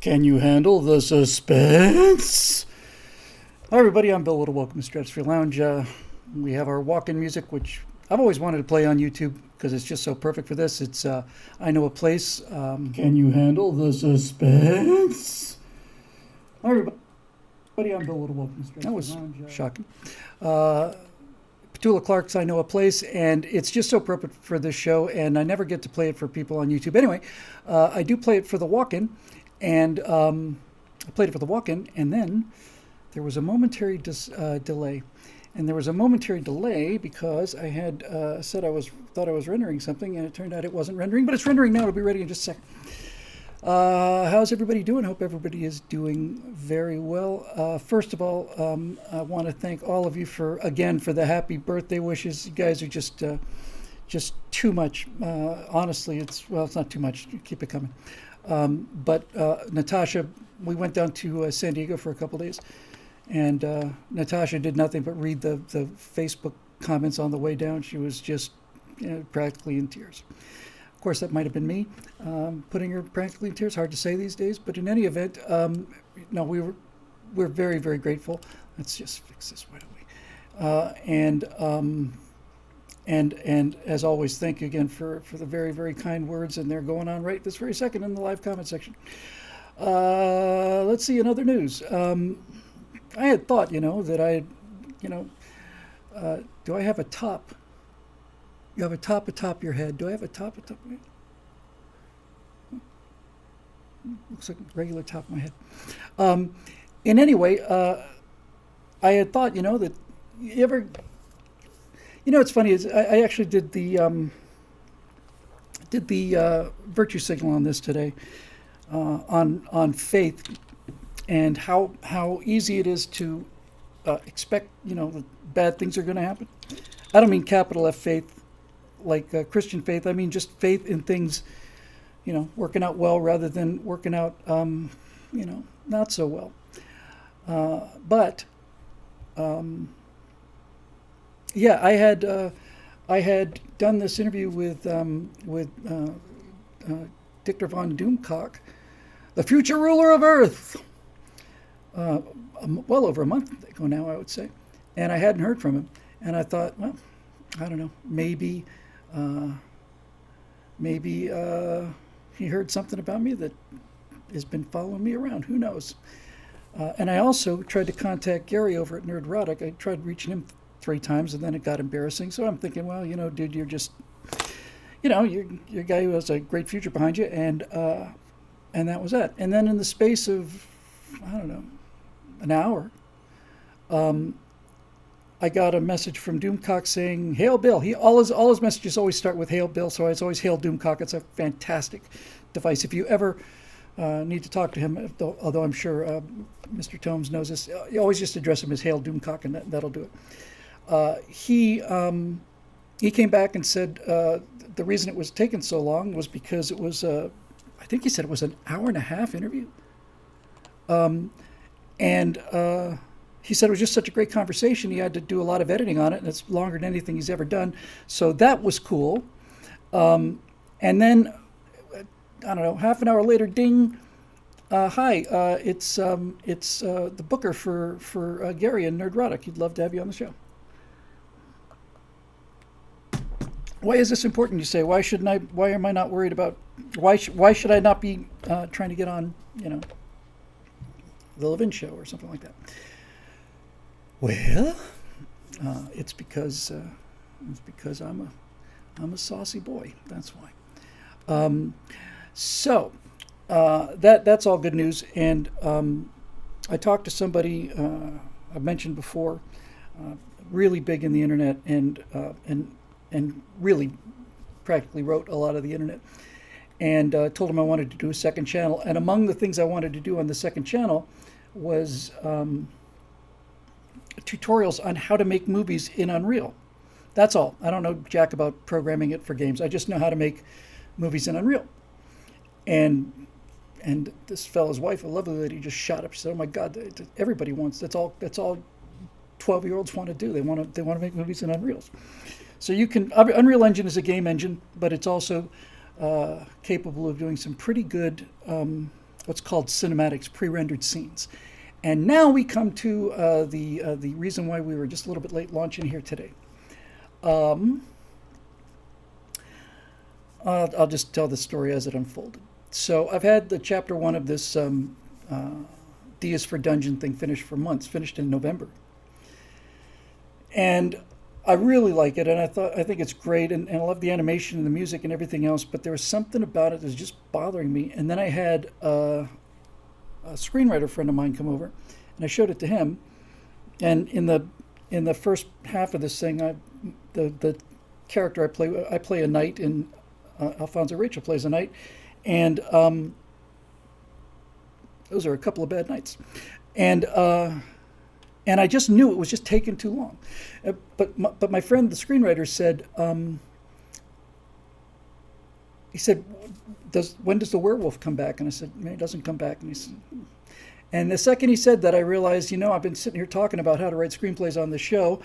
Can you handle the suspense? Hi, everybody. I'm Bill Whittle. Welcome to Stratosphere Lounge. We have our walk-in music, which I've always wanted to play on YouTube because it's just so perfect for this. It's I Know a Place. Can you handle the suspense? Hi, everybody. I'm Bill Whittle. Welcome to Stratosphere Lounge. That was shocking. Petula Clark's I Know a Place, and it's just so perfect for this show, and I never get to play it for people on YouTube. Anyway, I do play it for the walk-in, and I played it for the walk-in, and then there was a momentary delay. And there was a momentary delay because I had said thought I was rendering something, and it turned out it wasn't rendering, but it's rendering now. It'll be ready in just a second. How's everybody doing? Hope everybody is doing very well. First of all, I want to thank all of you for the happy birthday wishes. You guys are just too much. Honestly, it's not too much. Keep it coming. But Natasha, we went down to San Diego for a couple days, and Natasha did nothing but read the Facebook comments on the way down. She was just practically in tears. Of course, that might have been me putting her practically in tears. Hard to say these days, but in any event, no, we're very, very grateful. Let's just fix this, why don't we? And as always, thank you again for the very, very kind words, and they're going on right this very second in the live comment section. Let's see, in other news. I had thought, that do I have a top? You have a top atop your head. Do I have a top atop my head? Looks like a regular top of my head. In any way, I had thought, that you ever... it's funny is I actually did the virtue signal on this today on faith and how easy it is to expect that bad things are going to happen. I don't mean capital F faith like Christian faith. I mean just faith in things working out well rather than working out not so well. Yeah, I had done this interview with Dieter von Doomcock, the future ruler of Earth, well over a month ago now, I would say, and I hadn't heard from him, and I thought, well, I don't know, maybe he heard something about me that has been following me around. Who knows? And I also tried to contact Gary over at Nerdrotic. I tried reaching him 3 times, and then it got embarrassing. So I'm thinking, well, dude, you're just, you're a guy who has a great future behind you, and that was that. And then in the space of, I don't know, an hour, I got a message from Doomcock saying, "Hail Bill." All his messages always start with "Hail Bill," so it's always "Hail Doomcock." It's a fantastic device. If you ever need to talk to him, although I'm sure Mr. Tomes knows this, you always just address him as "Hail Doomcock," and that'll do it. He came back and said the reason it was taking so long was because it was I think he said it was an hour-and-a-half interview, and he said it was just such a great conversation. He had to do a lot of editing on it, and it's longer than anything he's ever done. So that was cool. And then I don't know, half an hour later, ding. Hi, it's the booker for Gary and Nerdrotic. He'd love to have you on the show. Why is this important, you say? Why am I not worried about, why should I not be trying to get on, the Levin show or something like that? Well, it's because I'm a saucy boy. That's why. So that's all good news. And I talked to somebody I mentioned before, really big in the internet, and really practically wrote a lot of the internet, and told him I wanted to do a second channel. And among the things I wanted to do on the second channel was tutorials on how to make movies in Unreal. That's all. I don't know jack about programming it for games. I just know how to make movies in Unreal. And this fellow's wife, a lovely lady, just shot up. She said, "Oh my God, everybody wants. That's all 12-year-olds want to do. They want to make movies in Unreal." So you can. Unreal Engine is a game engine, but it's also capable of doing some pretty good what's called cinematics, pre-rendered scenes. And now we come to the reason why we were just a little bit late launching here today. I'll just tell the story as it unfolded. So I've had the chapter 1 of this D is for Dungeon thing finished for months, finished in November. And I really like it, and I think it's great, and I love the animation and the music and everything else, but there was something about it that was just bothering me. And then I had a screenwriter friend of mine come over, and I showed it to him. And in the first half of this thing, the character I play a knight, and Alfonso Rachel plays a knight, and those are a couple of bad nights, and I just knew it was just taking too long. But my friend, the screenwriter, said, he said, when does the werewolf come back? And I said, he doesn't come back. And the second he said that, I realized, I've been sitting here talking about how to write screenplays on the show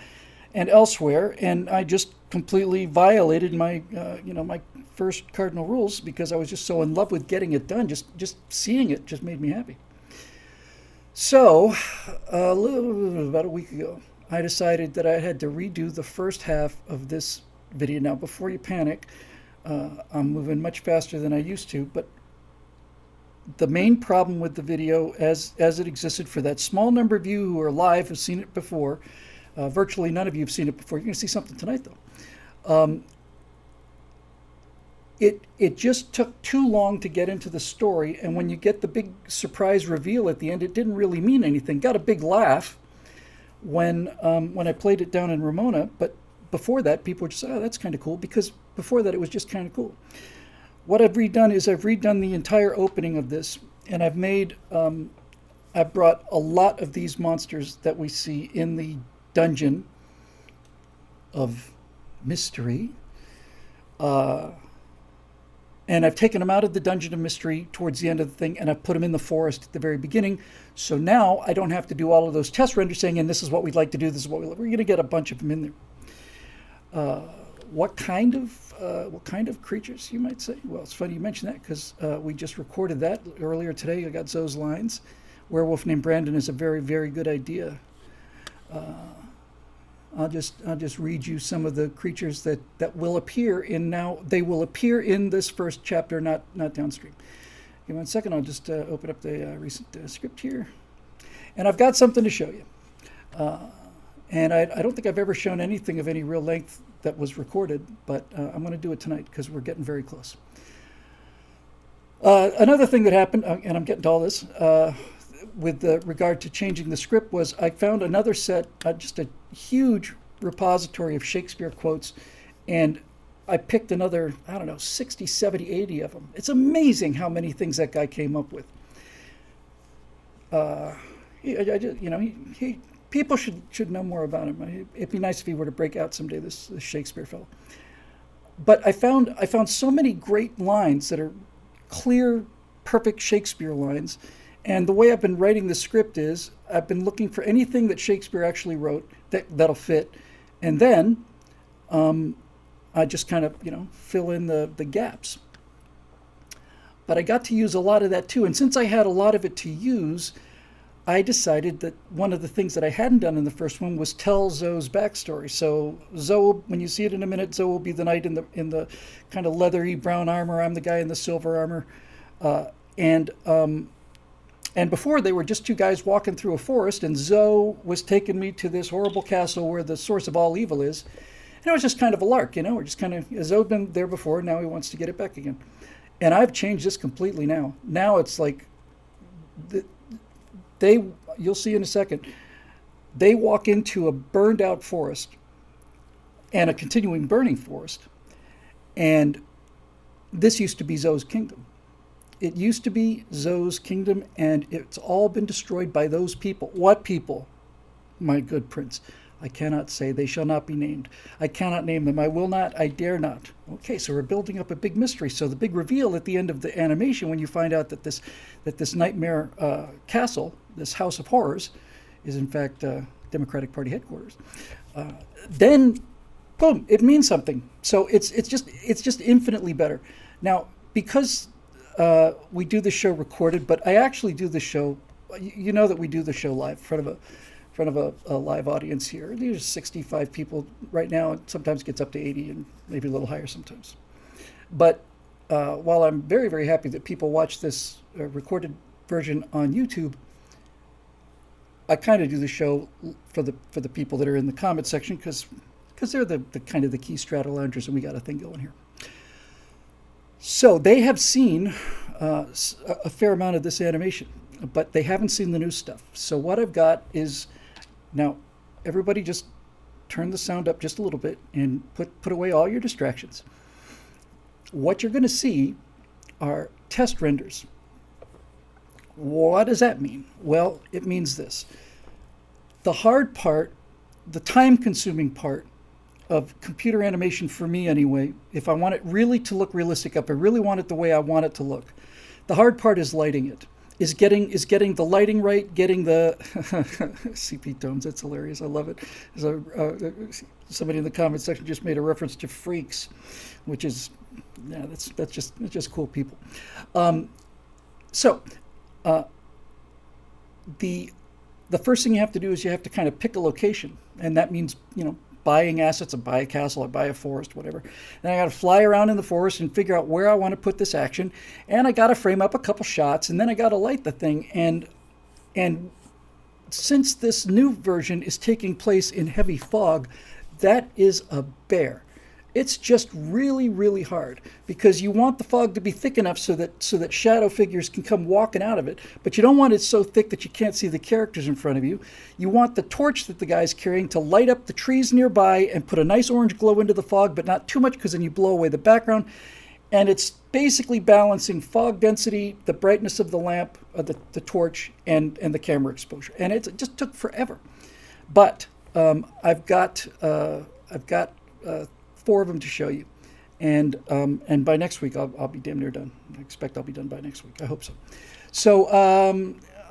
and elsewhere, and I just completely violated my, my first cardinal rules, because I was just so in love with getting it done. Just seeing it just made me happy. So, about a week ago, I decided that I had to redo the first half of this video. Now, before you panic, I'm moving much faster than I used to, but the main problem with the video as it existed for that small number of you who are live, have seen it before, virtually none of you have seen it before. You're going to see something tonight, though. It just took too long to get into the story, and when you get the big surprise reveal at the end, it didn't really mean anything. Got a big laugh when I played it down in Ramona, but before that, people were just, oh, that's kind of cool, because before that, it was just kind of cool. What I've redone is I've redone the entire opening of this, and I've brought a lot of these monsters that we see in the dungeon of mystery, and I've taken them out of the Dungeon of Mystery towards the end of the thing, and I've put them in the forest at the very beginning. So now I don't have to do all of those test renders saying, and this is what we'd like to do, this is what we're going to get a bunch of them in there. What kind of creatures, you might say? Well, it's funny you mention that, because we just recorded that earlier today. I got Zoe's lines. Werewolf named Brandon is a very, very good idea. I'll just read you some of the creatures that will appear in now. They will appear in this first chapter, not downstream. Give me 1 second. I'll just open up the recent script here, and I've got something to show you. And I don't think I've ever shown anything of any real length that was recorded, but I'm going to do it tonight because we're getting very close. Another thing that happened, and I'm getting to all this, with regard to changing the script, was I found another set, just a huge repository of Shakespeare quotes, and I picked another, 60, 70, 80 of them. It's amazing how many things that guy came up with. People should know more about him. It'd be nice if he were to break out someday, this Shakespeare fellow. But I found so many great lines that are clear, perfect Shakespeare lines. And the way I've been writing the script is I've been looking for anything that Shakespeare actually wrote that'll fit. And then I just kind of, fill in the gaps. But I got to use a lot of that too. And since I had a lot of it to use, I decided that one of the things that I hadn't done in the first one was tell Zoe's backstory. So Zoe, when you see it in a minute, Zoe will be the knight in the kind of leathery brown armor. I'm the guy in the silver armor. And before, they were just two guys walking through a forest, and Zoe was taking me to this horrible castle where the source of all evil is. And it was just kind of a lark, We're just kind of, Zoe had been there before, now he wants to get it back again. And I've changed this completely now. Now it's like, you'll see in a second, they walk into a burned out forest and a continuing burning forest. And this used to be Zoe's kingdom. It used to be Zoe's kingdom, and it's all been destroyed by those people. What people? My good prince. I cannot say. They shall not be named. I cannot name them. I will not. I dare not. Okay, so we're building up a big mystery. So the big reveal at the end of the animation, when you find out that this nightmare castle, this house of horrors, is in fact Democratic Party headquarters, then boom, it means something. So it's just infinitely better. Now, because we do the show recorded, but I actually do the show. You know that we do the show live in front of a live audience here. There's 65 people right now. It sometimes gets up to 80 and maybe a little higher sometimes. But while I'm very, very happy that people watch this recorded version on YouTube, I kind of do the show for the people that are in the comment section because they're the kind of the key strata loungers, and we got a thing going here. So they have seen a fair amount of this animation, but they haven't seen the new stuff. So what I've got is, now everybody just turn the sound up just a little bit and put away all your distractions. What you're going to see are test renders. What does that mean? Well, it means this. The hard part, the time-consuming part of computer animation for me anyway, if I want it really to look realistic, if I really want it the way I want it to look, the hard part is lighting it. Is getting the lighting right, getting the CP tones. That's hilarious. I love it. So, somebody in the comment section just made a reference to Freaks, which is, yeah, that's just cool people. The first thing you have to do is you have to kind of pick a location, and that means, buying assets. I buy a castle, I buy a forest, whatever. Then I got to fly around in the forest and figure out where I want to put this action, and I got to frame up a couple shots, and then I got to light the thing. And since this new version is taking place in heavy fog, that is a bear. It's just really, really hard because you want the fog to be thick enough so that shadow figures can come walking out of it, but you don't want it so thick that you can't see the characters in front of you. You want the torch that the guy's carrying to light up the trees nearby and put a nice orange glow into the fog, but not too much because then you blow away the background. And it's basically balancing fog density, the brightness of the lamp, the torch, and the camera exposure. And it just took forever. But I've got 4 of them to show you, and by next week I'll be damn near done. I expect I'll be done by next week. I hope so. So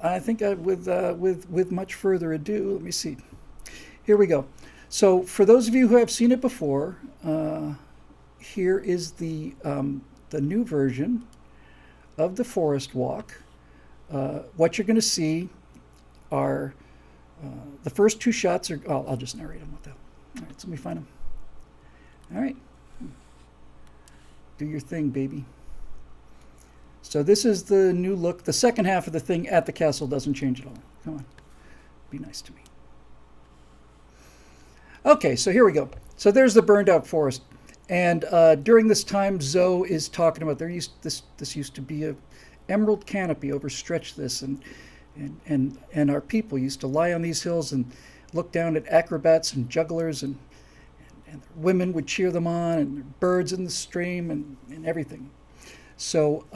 I think with much further ado, let me see. Here we go. So for those of you who have seen it before, here is the new version of the forest walk. What you're going to see are the first 2 shots are. I'll just narrate them with that. All right, so let me find them. All right. Do your thing, baby. So this is the new look. The second half of the thing at the castle doesn't change at all. Come on. Be nice to me. Okay, so here we go. So there's the burned out forest. And during this time, Zoe is talking about this used to be a emerald canopy overstretched this, and our people used to lie on these hills and look down at acrobats and jugglers, and women would cheer them on, and birds in the stream, and everything. So,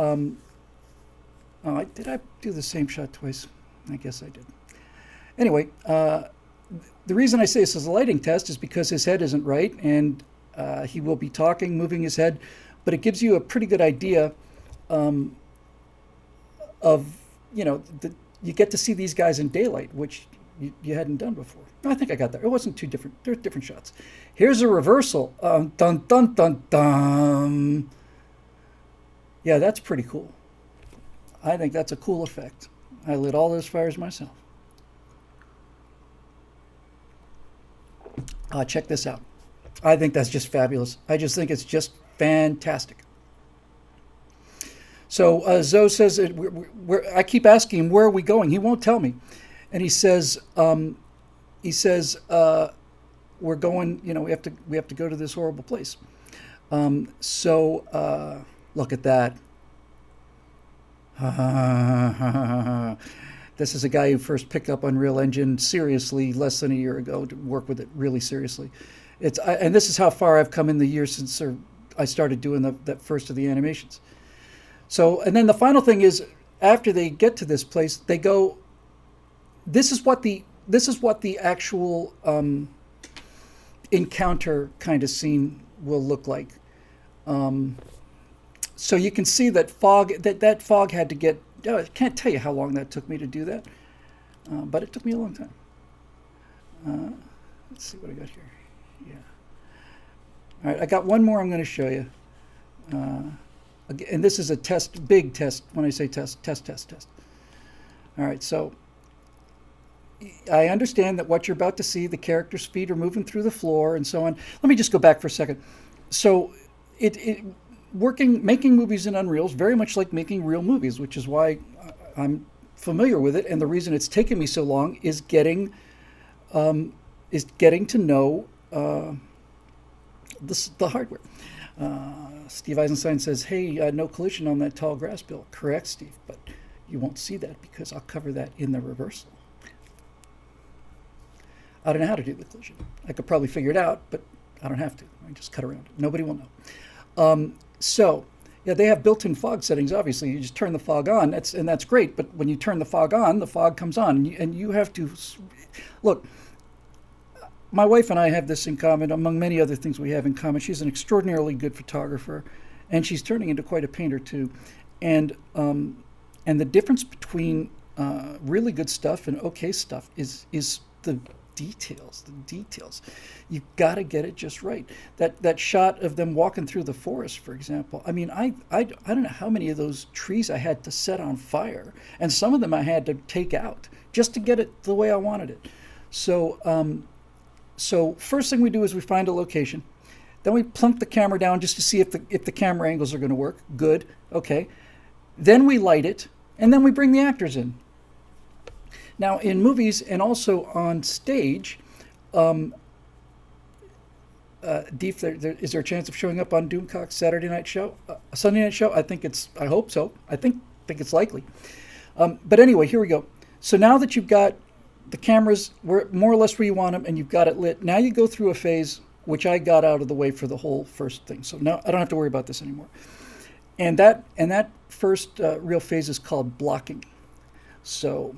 did I do the same shot twice? I guess I did. Anyway, the reason I say this is a lighting test is because his head isn't right, and he will be talking, moving his head, but it gives you a pretty good idea of, you get to see these guys in daylight, which you hadn't done before. I think I got that. It wasn't too different. There were different shots. Here's a reversal. Dun, dun, dun, dun. Yeah, that's pretty cool. I think that's a cool effect. I lit all those fires myself. Check this out. I think that's just fabulous. I just think it's just fantastic. So Zoe says, I keep asking him, where are we going? He won't tell me. And he says, we're going, we have to go to this horrible place. Look at that. This is a guy who first picked up Unreal Engine seriously less than a year ago to work with it really seriously. And this is how far I've come in the year since I started doing that first of the animations. So, and then the final thing is, after they get to this place, they go, this is what the actual encounter kind of scene will look like. So you can see that that fog had to get. I can't tell you how long that took me to do that, but it took me a long time. Let's see what I got here. Yeah. All right, I got one more I'm going to show you. And this is a test, big test. When I say test, test. All right, so I understand that what you're about to see, the character's feet are moving through the floor and so on. Let me just go back for a second. So making movies in Unreal is very much like making real movies, which is why I'm familiar with it. And the reason it's taken me so long is getting to know the hardware. Steve Eisenstein says, hey, no collision on that tall grass bill. Correct, Steve, but you won't see that because I'll cover that in the reversal. I don't know how to do the collision. I could probably figure it out, but I don't have to. I just cut around it. Nobody will know. So, yeah, they have built-in fog settings, obviously. You just turn the fog on, and that's great. But when you turn the fog on, the fog comes on. And you have to... Look, my wife and I have this in common, among many other things we have in common. She's an extraordinarily good photographer, and she's turning into quite a painter, too. And the difference between really good stuff and okay stuff is the details. You've got to get it just right. That shot of them walking through the forest, for example. I mean, I don't know how many of those trees I had to set on fire, and some of them I had to take out just to get it the way I wanted it. So first thing we do is we find a location. Then we plunk the camera down just to see if the camera angles are going to work. Good, okay. Then we light it, and then we bring the actors in. Now, in movies and also on stage, Deef, is there a chance of showing up on Doomcock's Saturday night show, Sunday night show? I hope so. I think it's likely. But anyway, here we go. So now that you've got the cameras more or less where you want them, and you've got it lit, now you go through a phase which I got out of the way for the whole first thing. So now I don't have to worry about this anymore. And that first real phase is called blocking. So,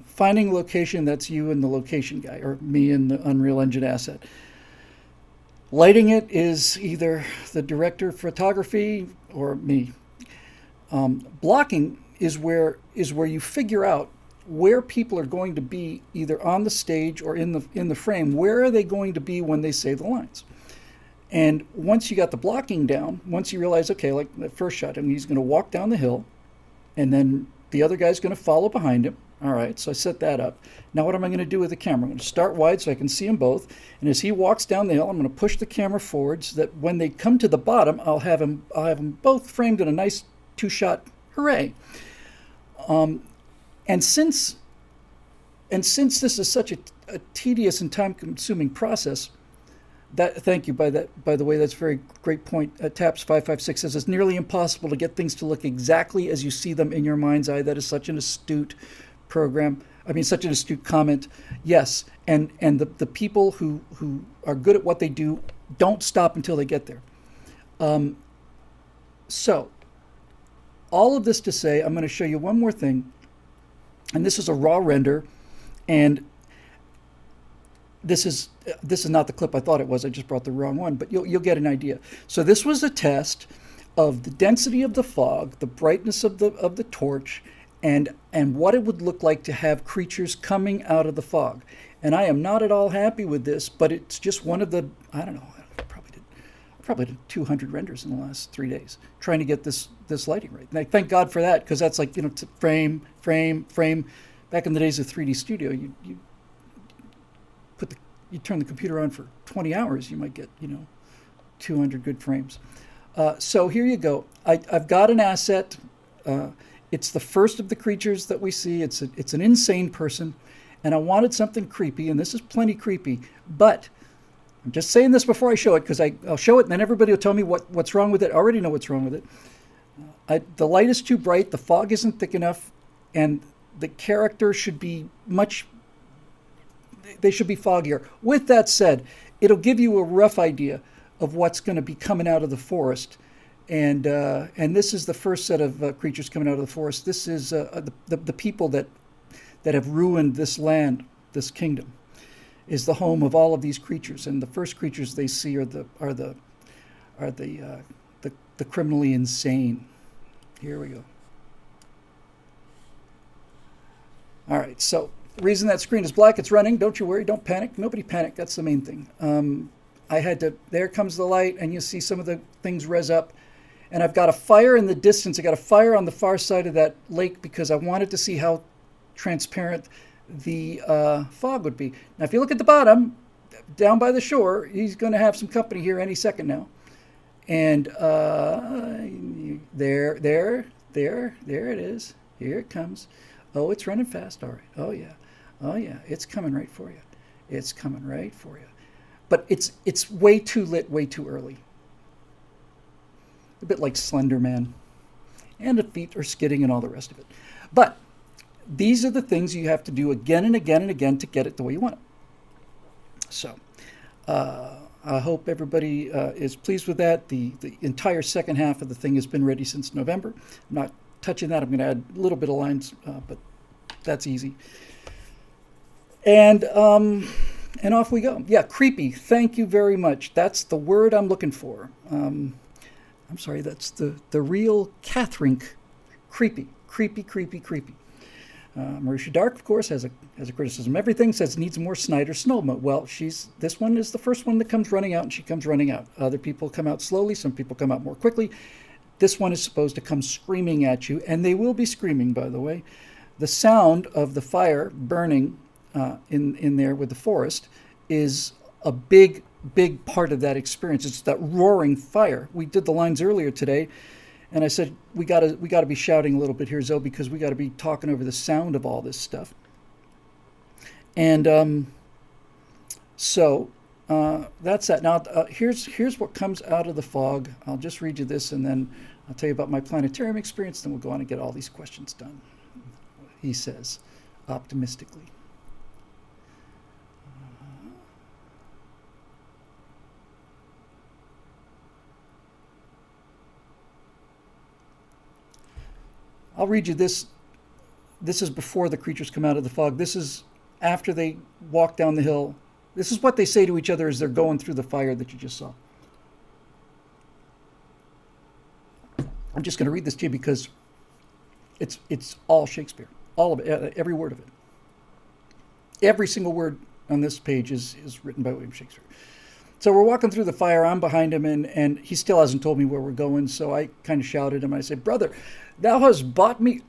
finding a location that's you and the location guy, or me and the Unreal Engine asset. Lighting it is either the director of photography or me. Blocking is where you figure out where people are going to be, either on the stage or in the frame. Where are they going to be when they say the lines? And once you got the blocking down, once you realize, okay, like the first shot, he's going to walk down the hill, and then the other guy's going to follow behind him. All right, so I set that up. Now what am I going to do with the camera? I'm going to start wide so I can see them both. And as he walks down the hill, I'm going to push the camera forward so that when they come to the bottom, I'll have them both framed in a nice two-shot hooray. And since this is such a tedious and time-consuming process, thank you. By the way, that's a very great point. Taps556 says it's nearly impossible to get things to look exactly as you see them in your mind's eye. That is such an astute such an astute comment. Yes, and the people who are good at what they do don't stop until they get there. So, all of this to say, I'm going to show you one more thing, and this is a raw render, and this is not the clip I thought it was. I just brought the wrong one, but you'll get an idea. So this was a test of the density of the fog, the brightness of the torch, and what it would look like to have creatures coming out of the fog. And I am not at all happy with this, but it's just one of the, I don't know, I probably did 200 renders in the last 3 days trying to get this lighting right. And I thank God for that, because that's like, frame. Back in the days of 3D Studio, you turn the computer on for 20 hours, you might get, 200 good frames. So here you go. I've got an asset. It's the first of the creatures that we see. It's an insane person, and I wanted something creepy, and this is plenty creepy. But I'm just saying this before I show it, because I'll show it, and then everybody will tell me what's wrong with it. I already know what's wrong with it. The light is too bright, the fog isn't thick enough, and the character should be they should be foggier. With that said, it'll give you a rough idea of what's going to be coming out of the forest. And this is the first set of creatures coming out of the forest. This is the people that have ruined this land, this kingdom, is the home of all of these creatures. And the first creatures they see are the criminally insane. Here we go. All right, so the reason that screen is black, it's running. Don't you worry, don't panic. Nobody panic, that's the main thing. There comes the light, and you see some of the things res up. And I've got a fire in the distance. I got a fire on the far side of that lake because I wanted to see how transparent the fog would be. Now, if you look at the bottom, down by the shore, he's going to have some company here any second now. And there it is. Here it comes. Oh, it's running fast. All right. Oh yeah. It's coming right for you. It's coming right for you. But it's way too lit, way too early. A bit like Slender Man. And the feet are skidding and all the rest of it. But these are the things you have to do again and again and again to get it the way you want it. So, I hope everybody is pleased with that. The entire second half of the thing has been ready since November. I'm not touching that. I'm going to add a little bit of lines, but that's easy. And off we go. Yeah, creepy. Thank you very much. That's the word I'm looking for. I'm sorry, that's the real Catherine. Creepy. Marisha Dark, of course, has a criticism. Everything says needs more Snyder snow mode. Well, this one is the first one that comes running out, and she comes running out. Other people come out slowly. Some people come out more quickly. This one is supposed to come screaming at you, and they will be screaming, by the way. The sound of the fire burning in there with the forest is a big part of that experience. It's that roaring fire. We did the lines earlier today. And I said, we gotta be shouting a little bit here, Zoe, because we gotta be talking over the sound of all this stuff. And so that's that. Now, here's what comes out of the fog. I'll just read you this, and then I'll tell you about my planetarium experience. Then we'll go on and get all these questions done. He says, optimistically. I'll read you this. This is before the creatures come out of the fog. This is after they walk down the hill. This is what they say to each other as they're going through the fire that you just saw. I'm just going to read this to you because it's all Shakespeare. All of it, every word of it. Every single word on this page is written by William Shakespeare. So we're walking through the fire. I'm behind him, and he still hasn't told me where we're going. So I kind of shouted him. I said, Brother, thou hast brought me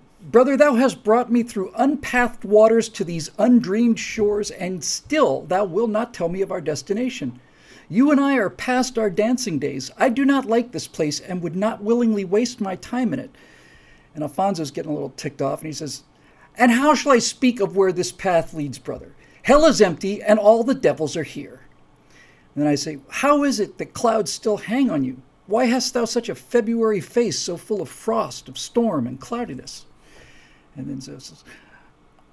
through unpathed waters to these undreamed shores, and still thou wilt not tell me of our destination. You and I are past our dancing days. I do not like this place and would not willingly waste my time in it. And Alfonso's getting a little ticked off, and he says, And how shall I speak of where this path leads, brother? Hell is empty, and all the devils are here. And then I say, How is it that clouds still hang on you? Why hast thou such a February face so full of frost, of storm, and cloudiness? And then Zeus says,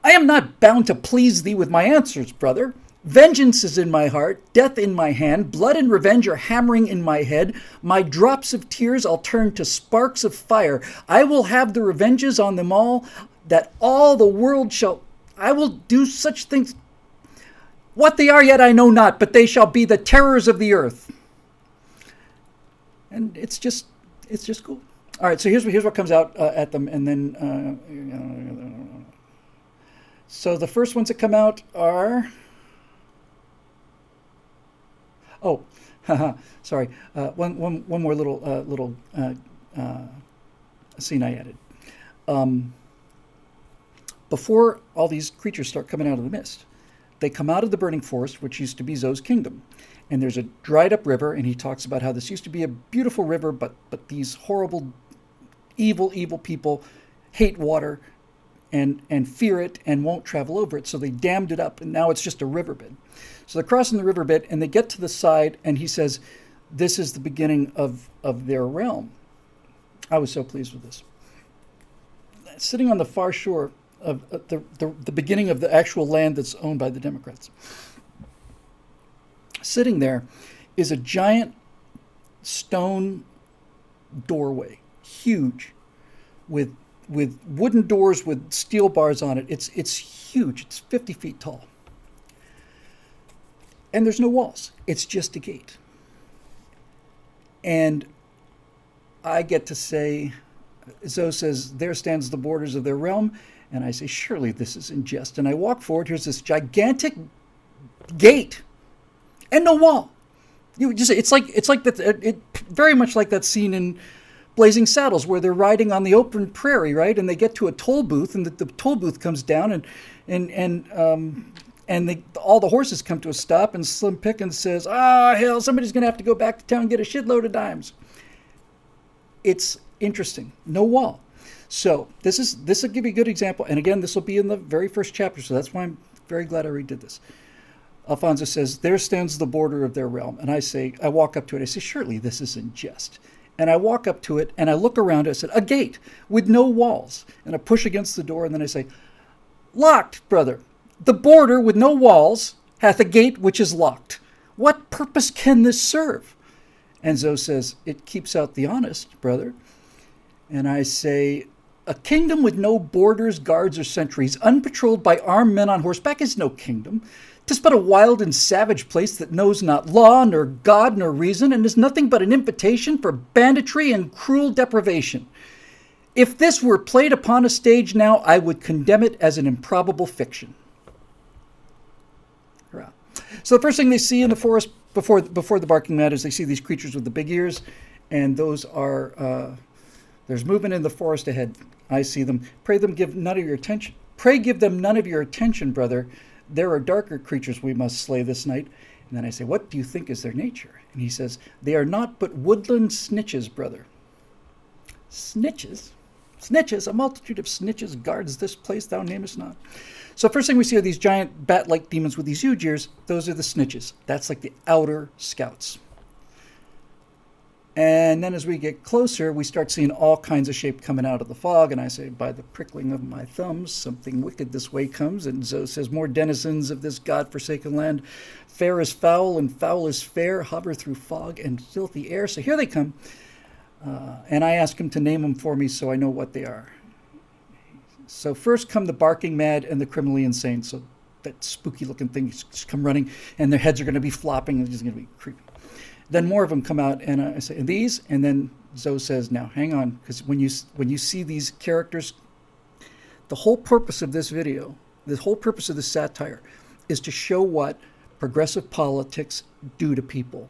I am not bound to please thee with my answers, brother. Vengeance is in my heart, death in my hand, blood and revenge are hammering in my head. My drops of tears I'll turn to sparks of fire. I will have the revenges on them all, that all the world shall... I will do such things... What they are yet I know not, but they shall be the terrors of the earth. And it's just cool. All right, so here's what comes out at them, and then so the first ones that come out are sorry, one more little scene I added. Before all these creatures start coming out of the mist, they come out of the burning forest, which used to be Zoe's kingdom. And there's a dried up river, and he talks about how this used to be a beautiful river, but these horrible, evil people hate water and fear it and won't travel over it. So they dammed it up, and now it's just a riverbed. So they're crossing the riverbed, and they get to the side, and he says, this is the beginning of their realm. I was so pleased with this. Sitting on the far shore of the beginning of the actual land that's owned by the Democrats. Sitting there is a giant stone doorway, huge, with wooden doors with steel bars on it. It's huge. It's 50 feet tall. And there's no walls. It's just a gate. And I get to say, Zoe says, there stands the borders of their realm. And I say, surely this is in jest. And I walk forward. Here's this gigantic gate and no wall. It's like that. It very much like that scene in Blazing Saddles, where they're riding on the open prairie, right? And they get to a toll booth, and the toll booth comes down, and all the horses come to a stop, and Slim Pickens says, "Ah, hell, somebody's going to have to go back to town and get a shitload of dimes." It's interesting. No wall. So this will give you a good example. And again, this will be in the very first chapter, so that's why I'm very glad I redid this. Alfonso says, "There stands the border of their realm." And I walk up to it. I say, "Surely this isn't just." And I walk up to it, and I look around it. I said, "A gate with no walls." And I push against the door, and then I say, "Locked, brother. The border with no walls hath a gate which is locked. What purpose can this serve?" And Zoe says, "It keeps out the honest, brother." And I say, "A kingdom with no borders, guards, or sentries, unpatrolled by armed men on horseback, is no kingdom. 'Tis but a wild and savage place that knows not law, nor God, nor reason, and is nothing but an invitation for banditry and cruel deprivation. If this were played upon a stage now, I would condemn it as an improbable fiction." Hurrah. So the first thing they see in the forest before the barking mad is they see these creatures with the big ears, and those are there's movement in the forest ahead. I see them. Pray give them none of your attention. Pray give them none of your attention, brother. There are darker creatures we must slay this night. And then I say, "What do you think is their nature?" And he says, "They are not but woodland snitches, brother." Snitches? Snitches? A multitude of snitches guards this place thou namest not. So first thing we see are these giant bat-like demons with these huge ears. Those are the snitches. That's like the outer scouts. And then as we get closer, we start seeing all kinds of shape coming out of the fog. And I say, "By the prickling of my thumbs, something wicked this way comes." And Zoe says, "More denizens of this God-forsaken land. Fair is foul and foul is fair. Hover through fog and filthy air." So here they come. And I ask him to name them for me so I know what they are. So first come the barking mad and the criminally insane. So that spooky looking thing just come running, and their heads are going to be flopping, and it's just going to be creepy. Then more of them come out, and I say, "And these?" And then Zoe says, "Now hang on, because when you see these characters, the whole purpose of this video, the whole purpose of this satire, is to show what progressive politics do to people.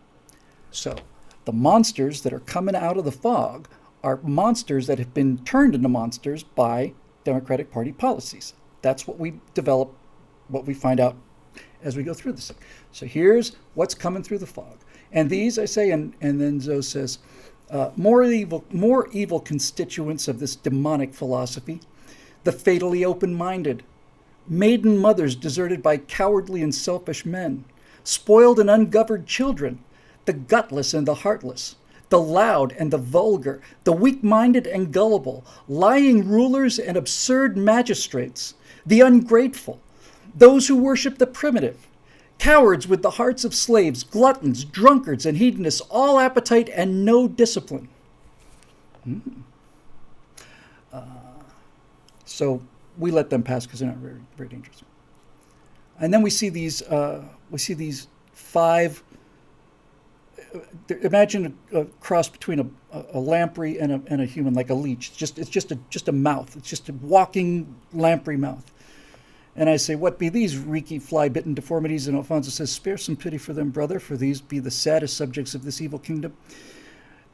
So the monsters that are coming out of the fog are monsters that have been turned into monsters by Democratic Party policies. That's what we develop, what we find out as we go through this thing. So here's what's coming through the fog. And these, I say, and then Zoe says, more evil constituents of this demonic philosophy, the fatally open-minded, maiden mothers deserted by cowardly and selfish men, spoiled and ungoverned children, the gutless and the heartless, the loud and the vulgar, the weak-minded and gullible, lying rulers and absurd magistrates, the ungrateful, those who worship the primitive, cowards with the hearts of slaves, gluttons, drunkards, and hedonists, all appetite and no discipline. So we let them pass because they're not very, very dangerous. And then we see these five. Imagine a cross between a lamprey and a human, like a leech. It's just a mouth. It's just a walking lamprey mouth. And I say, "What be these reeky, fly-bitten deformities?" And Alfonso says, "Spare some pity for them, brother, for these be the saddest subjects of this evil kingdom.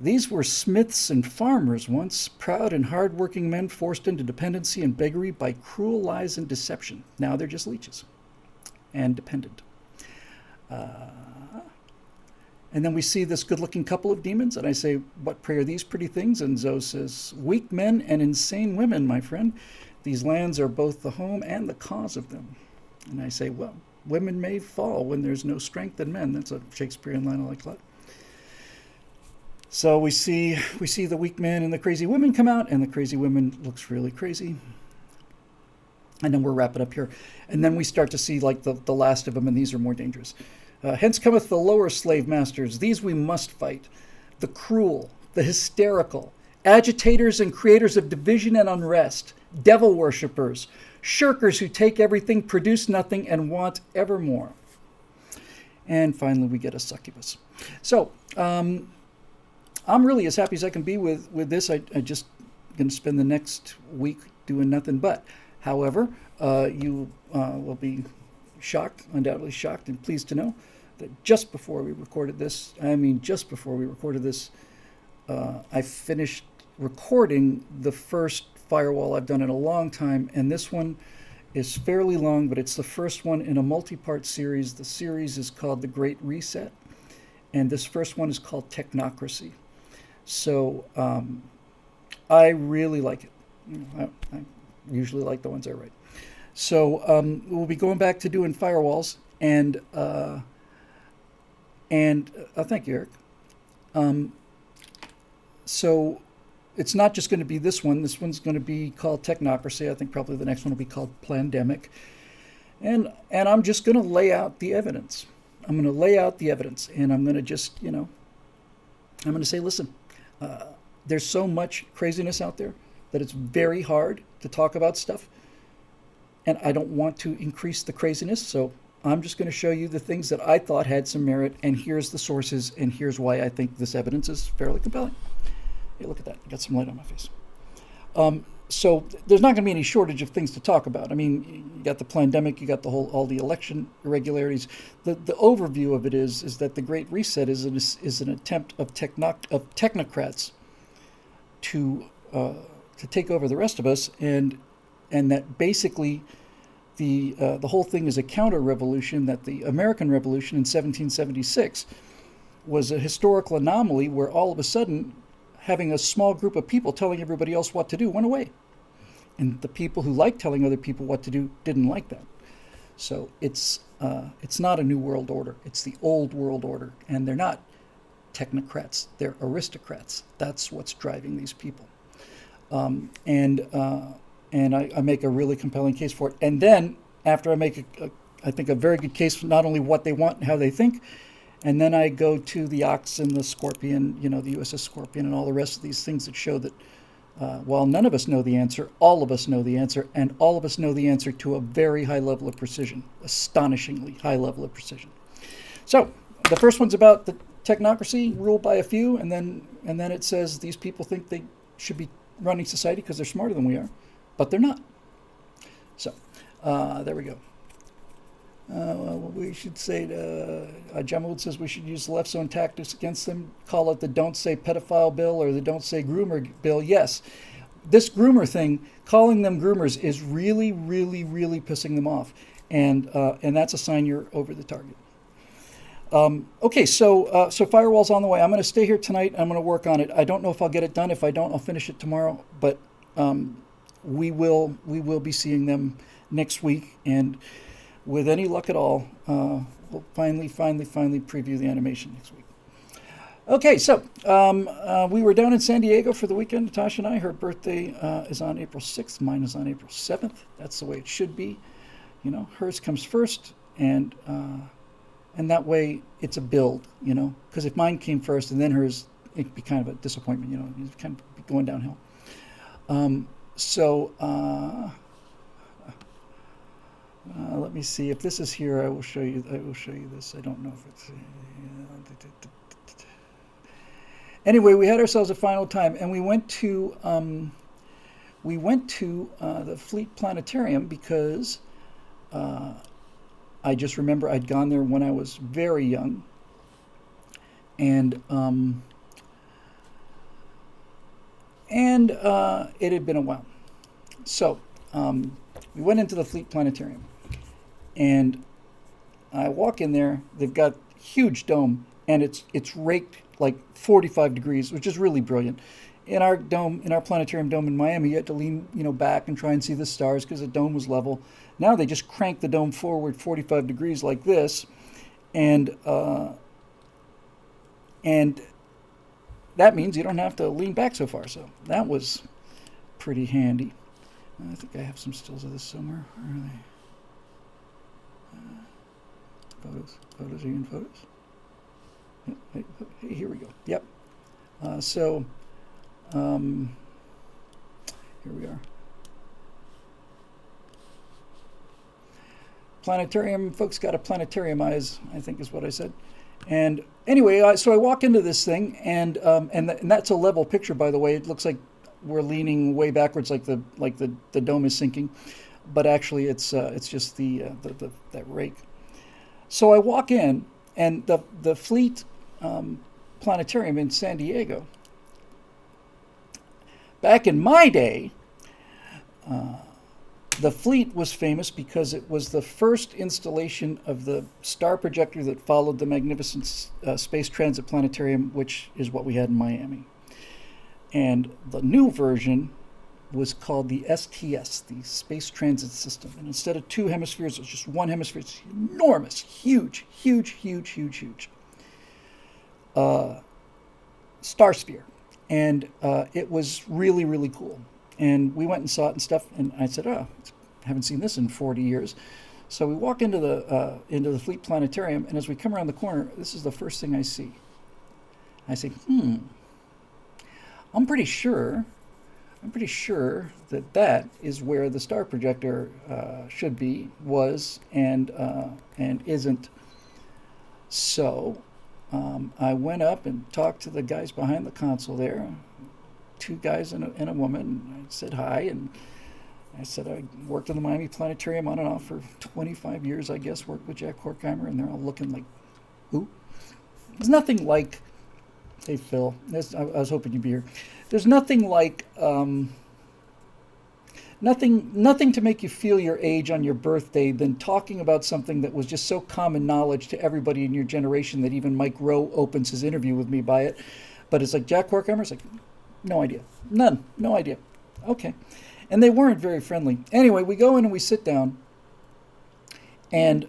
These were smiths and farmers once, proud and hard-working men forced into dependency and beggary by cruel lies and deception. Now they're just leeches and dependent." And then we see this good-looking couple of demons, and I say, "What pray are these pretty things?" And Zoe says, "Weak men and insane women, my friend. These lands are both the home and the cause of them." And I say, "Well, women may fall when there's no strength in men." That's a Shakespearean line I like a lot. So we see the weak men and the crazy women come out, and the crazy women looks really crazy. And then we're wrapping up here. And then we start to see like the last of them, and these are more dangerous. "Hence cometh the lower slave masters. These we must fight. The cruel, the hysterical, agitators and creators of division and unrest, devil worshippers, shirkers who take everything, produce nothing, and want ever more." And finally, we get a succubus. So I'm really as happy as I can be with this. I just going to spend the next week doing nothing but. However, you will be shocked, undoubtedly shocked, and pleased to know that just before we recorded this, I finished recording the first Firewall I've done in a long time, and this one is fairly long, but it's the first one in a multi-part series. The series is called The Great Reset, and this first one is called Technocracy. So I really like it. I usually like the ones I write. So we'll be going back to doing firewalls, and thank you, Eric. So it's not just going to be this one. This one's going to be called Technocracy. I think probably the next one will be called Plandemic. And I'm just going to lay out the evidence. I'm going to lay out the evidence, and I'm going to just, I'm going to say, listen, there's so much craziness out there that it's very hard to talk about stuff. And I don't want to increase the craziness, so I'm just going to show you the things that I thought had some merit, and here's the sources, and here's why I think this evidence is fairly compelling. Hey, look at that. I got some light on my face. So there's not going to be any shortage of things to talk about. I mean, you got the pandemic, you got all the election irregularities. The overview of it is that the Great Reset is an attempt of technocrats to take over the rest of us, and that basically the whole thing is a counter-revolution, that the American Revolution in 1776 was a historical anomaly where all of a sudden having a small group of people telling everybody else what to do went away. And the people who liked telling other people what to do didn't like that. So it's not a new world order. It's the old world order. And they're not technocrats. They're aristocrats. That's what's driving these people. And I make a really compelling case for it. And then after I make, I think, a very good case for not only what they want and how they think, and then I go to the Ox and the Scorpion, the USS Scorpion, and all the rest of these things that show that while none of us know the answer, all of us know the answer, and all of us know the answer to a very high level of precision, astonishingly high level of precision. So the first one's about the technocracy ruled by a few, and then it says these people think they should be running society because they're smarter than we are, but they're not. So there we go. We should say, Jamoud says we should use the left zone tactics against them, call it the don't say pedophile bill or the don't say groomer bill. Yes, this groomer thing, calling them groomers is really, really, really pissing them off. And that's a sign you're over the target. Okay, so Firewall's on the way. I'm going to stay here tonight. I'm going to work on it. I don't know if I'll get it done. If I don't, I'll finish it tomorrow. But we will be seeing them next week, and with any luck at all, we'll finally preview the animation next week. Okay, so we were down in San Diego for the weekend, Natasha and I. Her birthday is on April 6th. Mine is on April 7th. That's the way it should be. Hers comes first, and that way it's a build, because if mine came first and then hers, it'd be kind of a disappointment, you'd kind of be going downhill. Let me see if this is here. I will show you this. I don't know if it's. Anyway, we had ourselves a final time, and we went to the Fleet Planetarium because I just remember I'd gone there when I was very young, and it had been a while. So we went into the Fleet Planetarium. And I walk in there, they've got a huge dome, and it's raked like 45 degrees, which is really brilliant. In our planetarium dome in Miami, you had to lean, back and try and see the stars because the dome was level. Now they just crank the dome forward 45 degrees like this, and that means you don't have to lean back so far. So that was pretty handy. I think I have some stills of this somewhere. Where are they? Photos, are you in photos? Hey, here we go. Yep. Here we are. Planetarium, folks got a planetarium eyes, I think is what I said. And anyway, so I walk into this thing, and that's a level picture, by the way. It looks like we're leaning way backwards, like the dome is sinking, but actually it's just that rake. So I walk in, and the Fleet Planetarium in San Diego Back in my day, the fleet was famous because it was the first installation of the star projector that followed the magnificent Space Transit Planetarium, which is what we had in Miami. And the new version was called the STS, the Space Transit System. And instead of two hemispheres, it was just one hemisphere. It's enormous, huge, huge, huge, huge, huge. Starsphere. And it was really, really cool. And we went and saw it and stuff. And I said, I haven't seen this in 40 years. So we walk into the Fleet Planetarium. And as we come around the corner, this is the first thing I see. I say, I'm pretty sure that is where the star projector should be, was, and isn't. So I went up and talked to the guys behind the console there, two guys and a woman. I said hi, and I said I worked in the Miami Planetarium on and off for 25 years, I guess, worked with Jack Horkheimer, and they're all looking like, who? There's nothing like, hey, Phil, I was hoping you'd be here. There's nothing like, nothing to make you feel your age on your birthday than talking about something that was just so common knowledge to everybody in your generation that even Mike Rowe opens his interview with me by it. But it's like Jack Horkheimer's like, no idea. None. No idea. Okay. And they weren't very friendly. Anyway, we go in and we sit down, and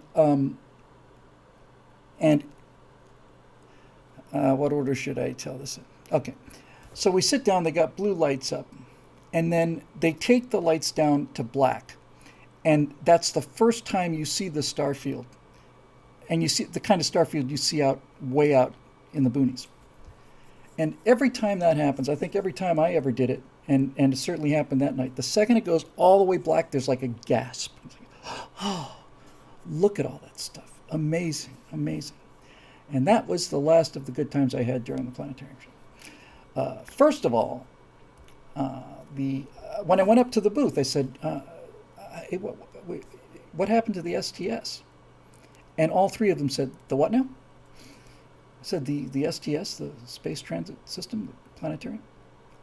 what order should I tell this in? Okay. So we sit down, they got blue lights up, and then they take the lights down to black. And that's the first time you see the star field. And you see the kind of star field you see way out in the boonies. And every time that happens, I think every time I ever did it, and it certainly happened that night, the second it goes all the way black, there's like a gasp. Oh, look at all that stuff. Amazing, amazing. And that was the last of the good times I had during the planetarium show. First of all, when I went up to the booth, I said, what happened to the STS? And all three of them said, the what now? I said, the STS, the Space Transit System, the planetarium.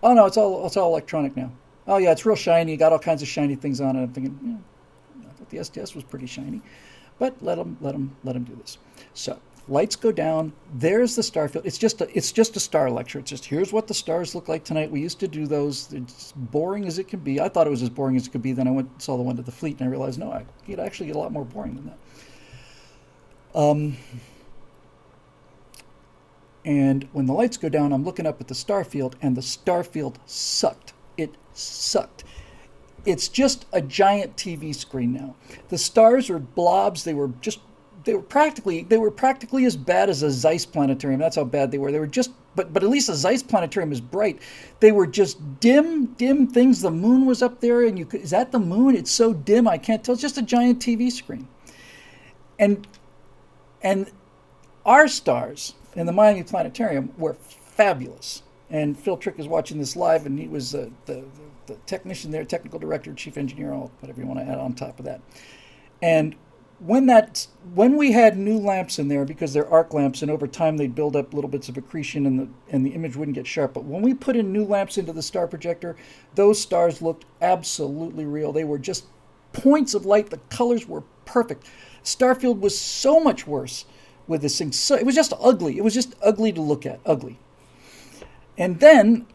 Oh, no, it's all electronic now. Oh, yeah, it's real shiny. Got all kinds of shiny things on it. I'm thinking, I thought the STS was pretty shiny. But let them do this. So lights go down. There's the star field. It's just a star lecture. It's just, here's what the stars look like tonight. We used to do those. It's boring as it can be. I thought it was as boring as it could be. Then I went and saw the one to the fleet, and I realized, no, it actually get a lot more boring than that. And when the lights go down, I'm looking up at the star field, and the star field sucked. It sucked. It's just a giant TV screen now. The stars are blobs. They were practically as bad as a Zeiss planetarium. That's how bad they were. They were just, but at least a Zeiss planetarium is bright. They were just dim things. The moon was up there, and is that the moon? It's so dim I can't tell. It's just a giant TV screen. And our stars in the Miami Planetarium were fabulous. And Phil Trick is watching this live, and he was the technician there, technical director, chief engineer, all whatever you want to add on top of that. And when we had new lamps in there, because they're arc lamps, and over time they'd build up little bits of accretion, and the image wouldn't get sharp. But when we put in new lamps into the star projector, those stars looked absolutely real. They were just points of light. The colors were perfect. Starfield was so much worse with this thing. So it was just ugly. It was just ugly to look at. Ugly. And then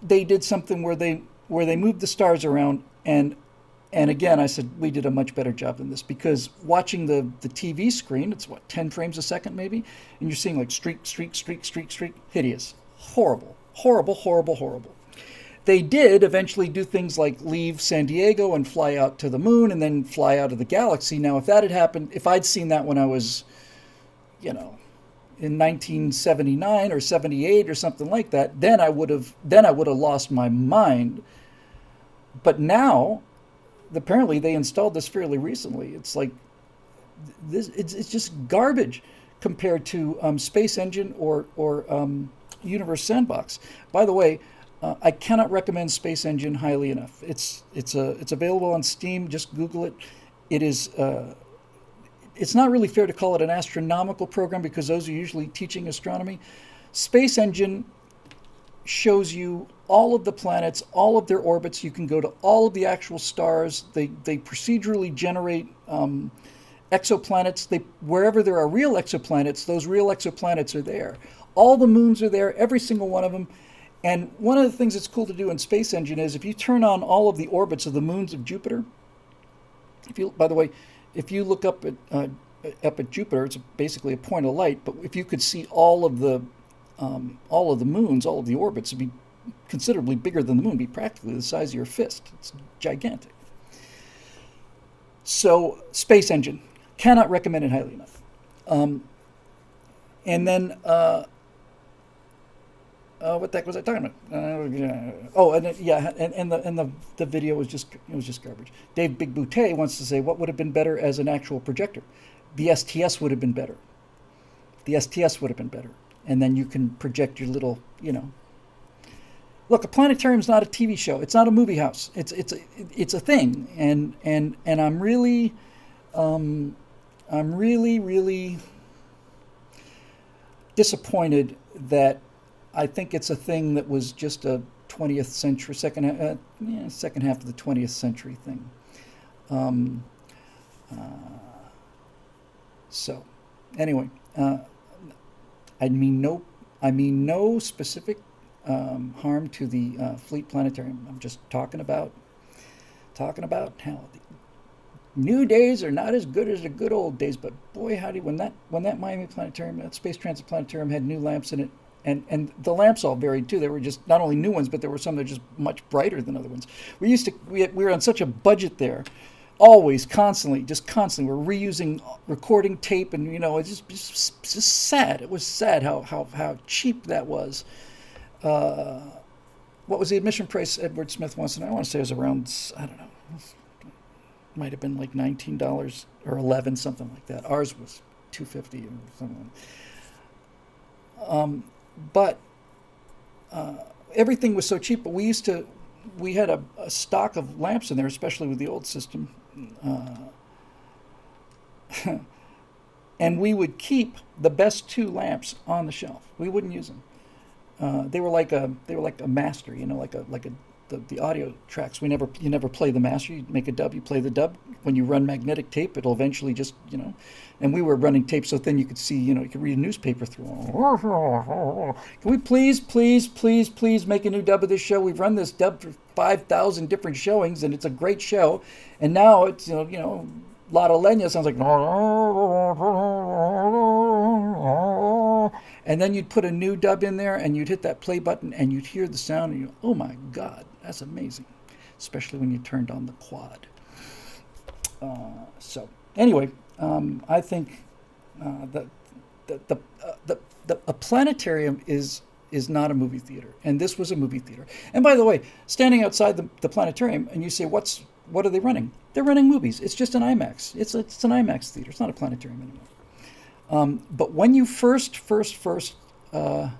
they did something where they moved the stars around, and again, I said, we did a much better job than this, because watching the TV screen, it's 10 frames a second maybe, and you're seeing like streak, hideous, horrible. They did eventually do things like leave San Diego and fly out to the moon and then fly out of the galaxy. Now, if that had happened, if I'd seen that when I was, in 1979 or 78 or something like that, then I would have lost my mind. But now, apparently they installed this fairly recently. It's like this. It's just garbage compared to Space Engine or Universe Sandbox. By the way, I cannot recommend Space Engine highly enough. It's available on Steam. Just Google it. It is. It's not really fair to call it an astronomical program, because those are usually teaching astronomy. Space Engine shows you all of the planets, all of their orbits. You can go to all of the actual stars. They procedurally generate exoplanets. Wherever there are real exoplanets, those real exoplanets are there. All the moons are there, every single one of them. And one of the things that's cool to do in Space Engine is if you turn on all of the orbits of the moons of Jupiter. By the way, if you look up at Jupiter, it's basically a point of light. But if you could see all of the moons, all of the orbits, it'd be considerably bigger than the moon. It'd be practically the size of your fist. It's gigantic. So, Space Engine, cannot recommend it highly enough. And then, what the heck was I talking about? The video was just garbage. Dave Big Boutte wants to say, what would have been better as an actual projector? The STS would have been better. And then you can project your little, Look, a planetarium is not a TV show. It's not a movie house. It's a thing, and I'm really disappointed that I think it's a thing that was just a 20th century second half of the 20th century thing. So, anyway, I mean no specific harm to the Fleet Planetarium. I'm just talking about how the new days are not as good as the good old days. But boy, howdy, when that Miami Planetarium, that Space Transit Planetarium had new lamps in it, and the lamps all varied too. They were just not only new ones, but there were some that were just much brighter than other ones. We were on such a budget there. Always, constantly. We're reusing recording tape, and it's just sad. It was sad how cheap that was. What was the admission price? Edward Smith wants to know. I want to say it was around, I don't know, might have been like $19 or $11, something like that. Ours was $250 or something. But everything was so cheap. But we had a stock of lamps in there, especially with the old system. And we would keep the best two lamps on the shelf. We wouldn't use them. They were like a master, the audio tracks. You never play the master. You make a dub. You play the dub. When you run magnetic tape, it'll eventually just And we were running tape so thin you could see, you could read a newspaper through. Can we please make a new dub of this show? We've run this dub for 5,000 different showings, and it's a great show. And now it's La Leña sounds like. And then you'd put a new dub in there, and you'd hit that play button, and you'd hear the sound, and you go, oh my God, that's amazing. Especially when you turned on the quad. So anyway, I think that a planetarium is not a movie theater, and this was a movie theater. And by the way, standing outside the planetarium, and you say, what are they running? They're running movies. It's just an IMAX. It's an IMAX theater. It's not a planetarium anymore. But when you first, oh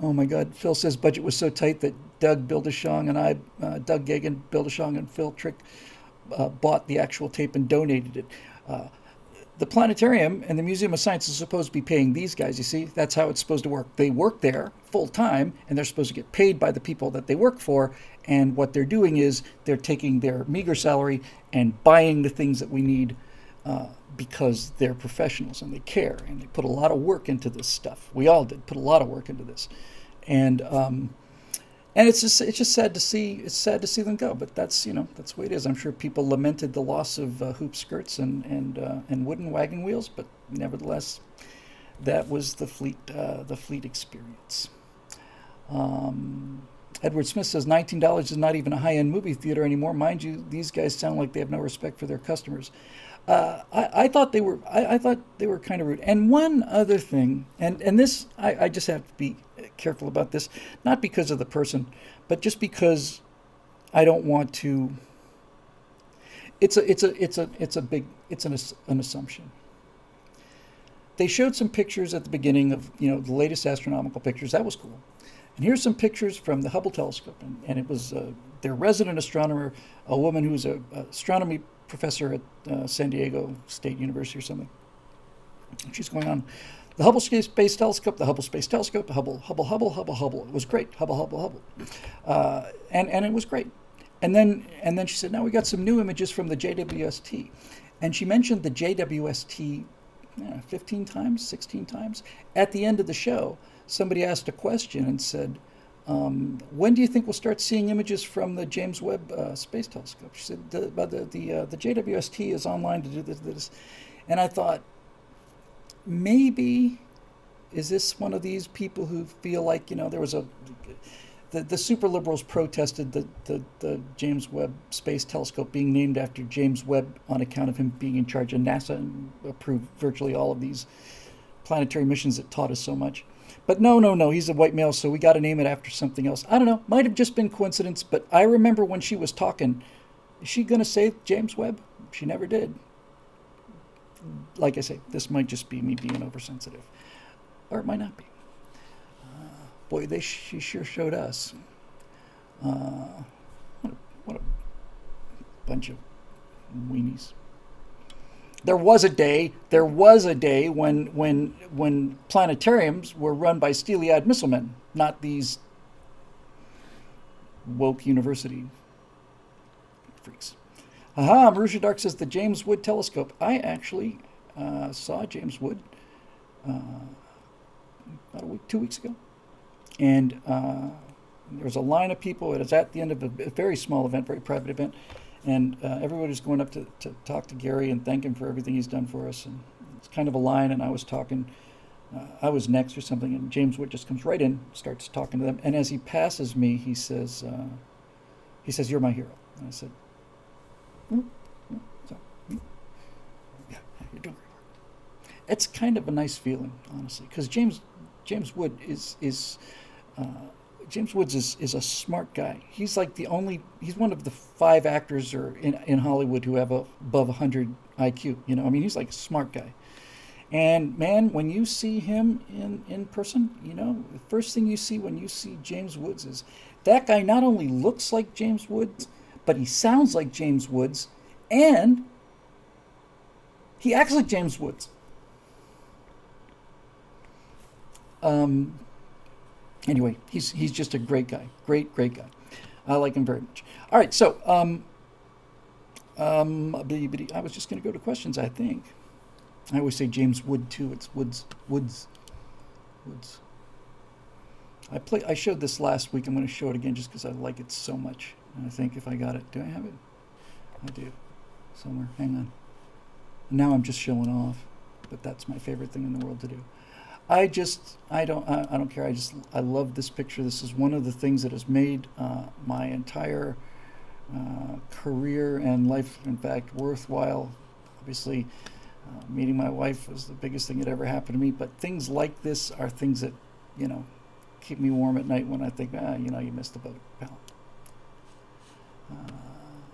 my God, Phil says budget was so tight that Doug Gagin, Bildeshong, and Phil Trick bought the actual tape and donated it. The planetarium and the Museum of Science is supposed to be paying these guys, you see? That's how it's supposed to work. They work there full time, and they're supposed to get paid by the people that they work for, and what they're doing is they're taking their meager salary and buying the things that we need because they're professionals and they care and they put a lot of work into this stuff. We all did put a lot of work into this, and it's just sad to see. It's sad to see them go, but that's that's the way it is. I'm sure people lamented the loss of hoop skirts and wooden wagon wheels, but nevertheless, that was the fleet experience. Edward Smith says $19 is not even a high-end movie theater anymore. Mind you, these guys sound like they have no respect for their customers. I thought they were kind of rude. And one other thing, and this I just have to be careful about this, not because of the person, but just because I don't want to. It's an assumption. They showed some pictures at the beginning of the latest astronomical pictures. That was cool. And here's some pictures from the Hubble telescope, and it was their resident astronomer, a woman who's an astronomy professor at San Diego State University or something. She's going on The Hubble Space Telescope, the Hubble Space Telescope, Hubble, Hubble, Hubble, Hubble, Hubble. It was great. Hubble, Hubble, Hubble. And it was great. And then she said, now we got some new images from the JWST. And she mentioned the JWST 15 times, 16 times. At the end of the show, somebody asked a question and said, when do you think we'll start seeing images from the James Webb Space Telescope? She said, the JWST is online to do this. And I thought, maybe, is this one of these people who feel like, there was the super liberals protested the James Webb Space Telescope being named after James Webb on account of him being in charge of NASA and approved virtually all of these planetary missions that taught us so much. But no, he's a white male, so we got to name it after something else. I don't know, might have just been coincidence, but I remember when she was talking, is she going to say James Webb? She never did. Like I say, this might just be me being oversensitive, or it might not be. Boy, she sure showed us. What a bunch of weenies. There was a day when planetariums were run by steely-eyed missile men, not these woke university freaks. Aha, Marusha Dark says the James Wood Telescope. I actually saw James Wood about a week, 2 weeks ago. And there was a line of people. It was at the end of a very small event, very private event. And everybody was going up to talk to Gary and thank him for everything he's done for us. And it's kind of a line, and I was talking. I was next or something, and James Wood just comes right in, starts talking to them. And as he passes me, he says, "You're my hero." And I said, so, yeah, you're doing great work. It's kind of a nice feeling, honestly, because James Wood is James Woods is a smart guy. He's like he's one of the 5 actors in Hollywood who have above 100 IQ. He's like a smart guy. And man, when you see him in person, the first thing you see when you see James Woods is that guy not only looks like James Woods, but he sounds like James Woods, and he acts like James Woods. Anyway, he's just a great guy. Great guy. I like him very much. All right, so I was just going to go to questions, I think. I always say James Wood too. It's Woods. I showed this last week. I'm going to show it again just because I like it so much. And I think if I got it, do I have it? I do. Somewhere. Hang on. Now I'm just showing off, but that's my favorite thing in the world to do. I don't care. I love this picture. This is one of the things that has made my entire career and life, in fact, worthwhile. Obviously, meeting my wife was the biggest thing that ever happened to me. But things like this are things that, keep me warm at night when I think, you missed the boat, pal.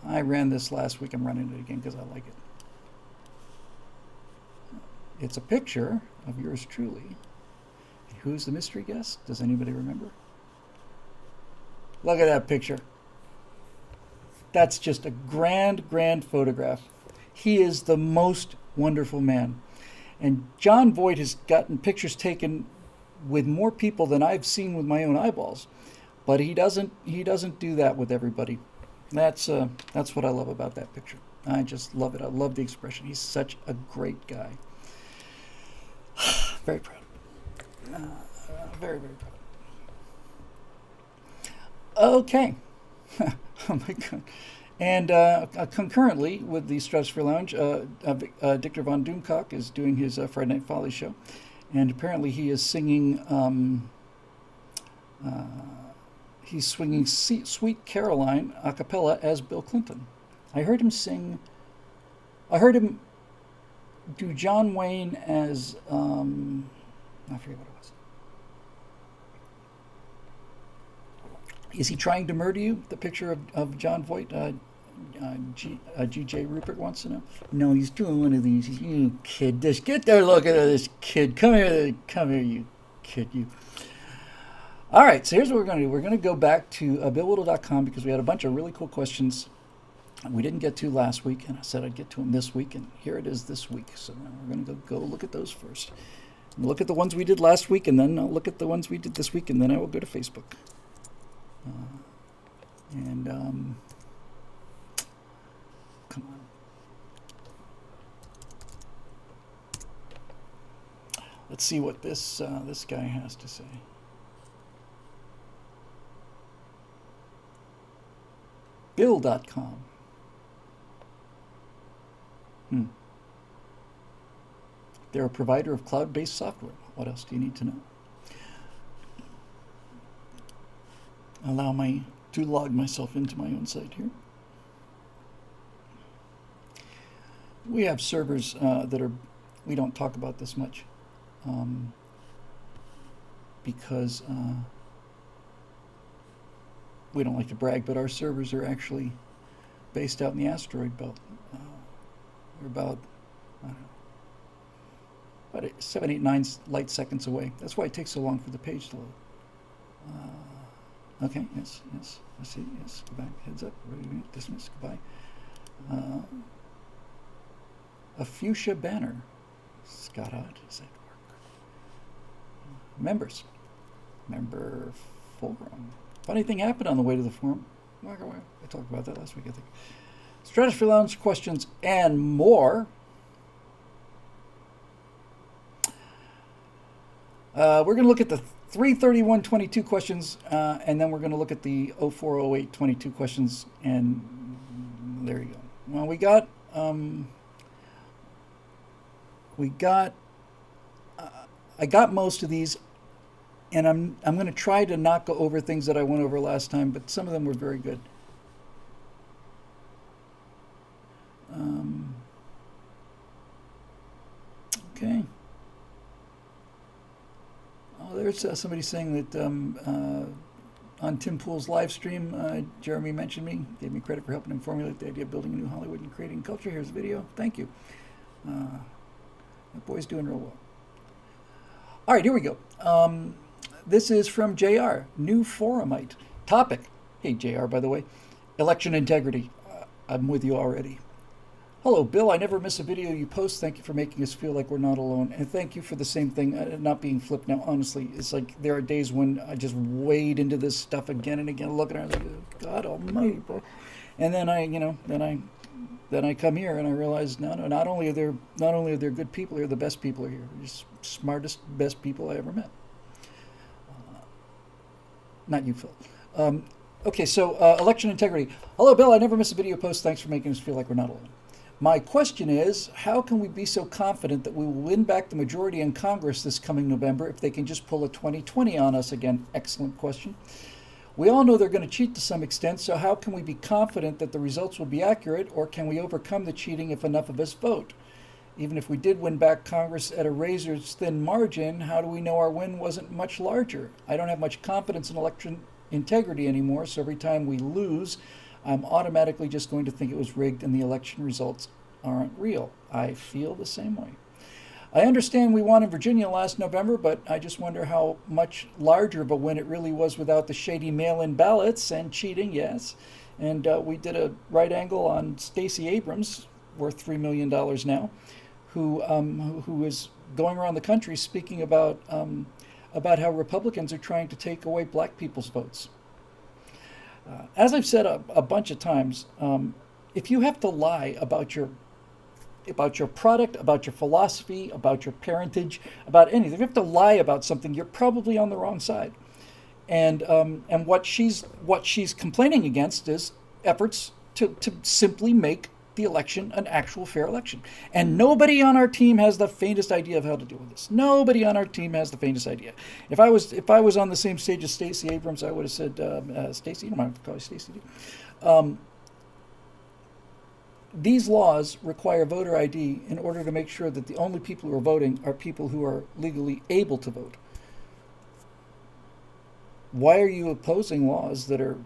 I ran this last week. I'm running it again because I like it. It's a picture of yours truly. Who's the mystery guest? Does anybody remember? Look at that picture. That's just a grand photograph. He is the most wonderful man. And John Voight has gotten pictures taken with more people than I've seen with my own eyeballs. But he doesn't do that with everybody. That's what I love about that picture. I just love it. I love the expression. He's such a great guy. Very proud. Very proud. Okay. Oh my God. And concurrently with the Stratosphere Lounge, Dictor von Doomcock is doing his Friday Night Follies show. And apparently he is singing, he's swinging Sweet Caroline a cappella as Bill Clinton. I heard him do John Wayne as, I forget what it was. Is he trying to murder you? The picture of John Voight, G.J. Rupert wants to know. No, he's doing one of these. You kid, just get there, look at this kid. Come here, you kid, you. All right, so here's what we're going to do. We're going to go back to BillWhittle.com because we had a bunch of really cool questions we didn't get to last week, and I said I'd get to them this week, and here it is this week. So now we're going to go look at those first. look at the ones we did last week, and then I'll look at the ones we did this week, and then I will go to Facebook. Come on. Let's see what this guy has to say. Bill.com. They're a provider of cloud-based software. What else do you need to know? Allow me to log myself into my own site here. We have servers that are, we don't talk about this much because we don't like to brag, but our servers are actually based out in the asteroid belt. We're about, I don't know, about 7, 8, 9 light seconds away. That's why it takes so long for the page to load. Okay, yes, I see, yes, go back, heads up, dismiss, goodbye. A fuchsia banner. Scott Ott, does that work? Members. Member forum. Funny thing happened on the way to the forum. I talked about that last week, I think. Stratosphere Lounge questions and more. We're going to look at the 331.22 questions, and then we're going to look at the 0408.22 questions, and there you go. Well, I got most of these, and I'm going to try to not go over things that I went over last time, but some of them were very good. Okay. Oh, there's somebody saying that on Tim Pool's live stream, Jeremy mentioned me, gave me credit for helping him formulate the idea of building a new Hollywood and creating culture. Here's a video. Thank you. That boy's doing real well. All right, here we go. This is from JR, new forumite. Topic. Hey, JR, by the way. Election integrity. I'm with you already. Hello, Bill. I never miss a video you post. Thank you for making us feel like we're not alone. And thank you for the same thing, not being flipped. Now, honestly, it's like there are days when I just wade into this stuff again and again, looking at it like, God almighty, bro. And then I come here and I realize, not only are there good people here, the best people are here. They're just smartest, best people I ever met. Not you, Phil. Okay, so election integrity. Hello, Bill. I never miss a video post. Thanks for making us feel like we're not alone. My question is, how can we be so confident that we will win back the majority in Congress this coming November if they can just pull a 2020 on us again? Excellent question. We all know they're going to cheat to some extent, so how can we be confident that the results will be accurate, or can we overcome the cheating if enough of us vote? Even if we did win back Congress at a razor's thin margin, how do we know our win wasn't much larger? I don't have much confidence in election integrity anymore, so every time we lose, I'm automatically just going to think it was rigged and the election results aren't real. I feel the same way. I understand we won in Virginia last November, but I just wonder how much larger of a win it really was without the shady mail-in ballots and cheating, yes. And we did a right angle on Stacey Abrams, worth $3 million now, who is going around the country speaking about how Republicans are trying to take away black people's votes. As I've said a bunch of times, if you have to lie about your product, about your philosophy, about your parentage, about anything, if you have to lie about something, you're probably on the wrong side. And what she's complaining against is efforts to simply make the election an actual fair election. And nobody on our team has the faintest idea of how to deal with this. Nobody on our team has the faintest idea. If I was on the same stage as Stacey Abrams, I would have said, Stacey, you don't mind if I call you Stacey. These laws require voter ID in order to make sure that the only people who are voting are people who are legally able to vote. Why are you opposing laws that are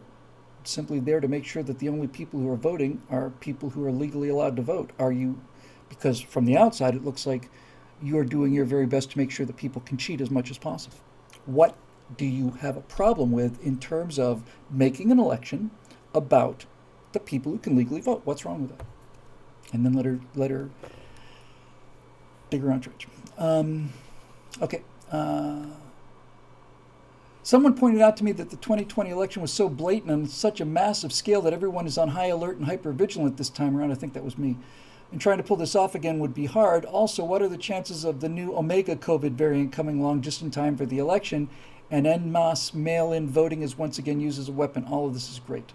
simply there to make sure that the only people who are voting are people who are legally allowed to vote? Are you, because from the outside it looks like you're doing your very best to make sure that people can cheat as much as possible. What do you have a problem with in terms of making an election about the people who can legally vote? What's wrong with that? And then let her dig her own church. Okay. Someone pointed out to me that the 2020 election was so blatant on such a massive scale that everyone is on high alert and hyper vigilant this time around. I think that was me. And trying to pull this off again would be hard. Also, what are the chances of the new Omega COVID variant coming along just in time for the election? And en masse mail in voting is once again used as a weapon. All of this is great.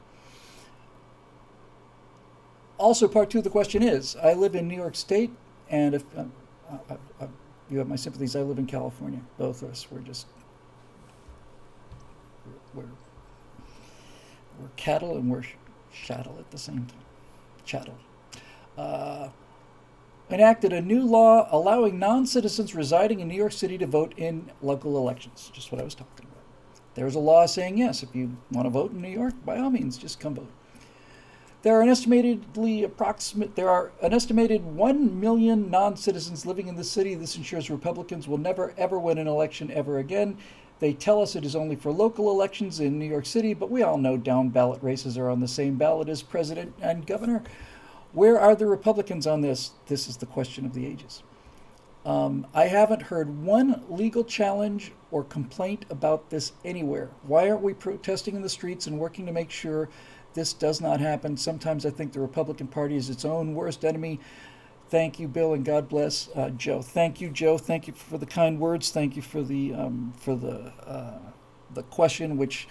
Also, part two of the question is I live in New York State, and if you have my sympathies, I live in California. Both of us, we're, we're cattle and we're chattel at the same time. Chattel. Uh, Enacted a new law allowing non-citizens residing in New York City to vote in local elections. Just what I was talking about. There's a law saying yes, if you want to vote in New York, by all means, just come vote. There are an estimated 1 million non-citizens living in the city. This ensures Republicans will never ever win an election ever again. They tell us it is only for local elections in New York City, but we all know down ballot races are on the same ballot as president and governor. Where are the Republicans on this? This is the question of the ages. I haven't heard one legal challenge or complaint about this anywhere. Why aren't we protesting in the streets and working to make sure this does not happen? Sometimes I think the Republican Party is its own worst enemy. Thank you, Bill, and God bless Joe. Thank you, Joe. Thank you for the kind words. Thank you for the question, which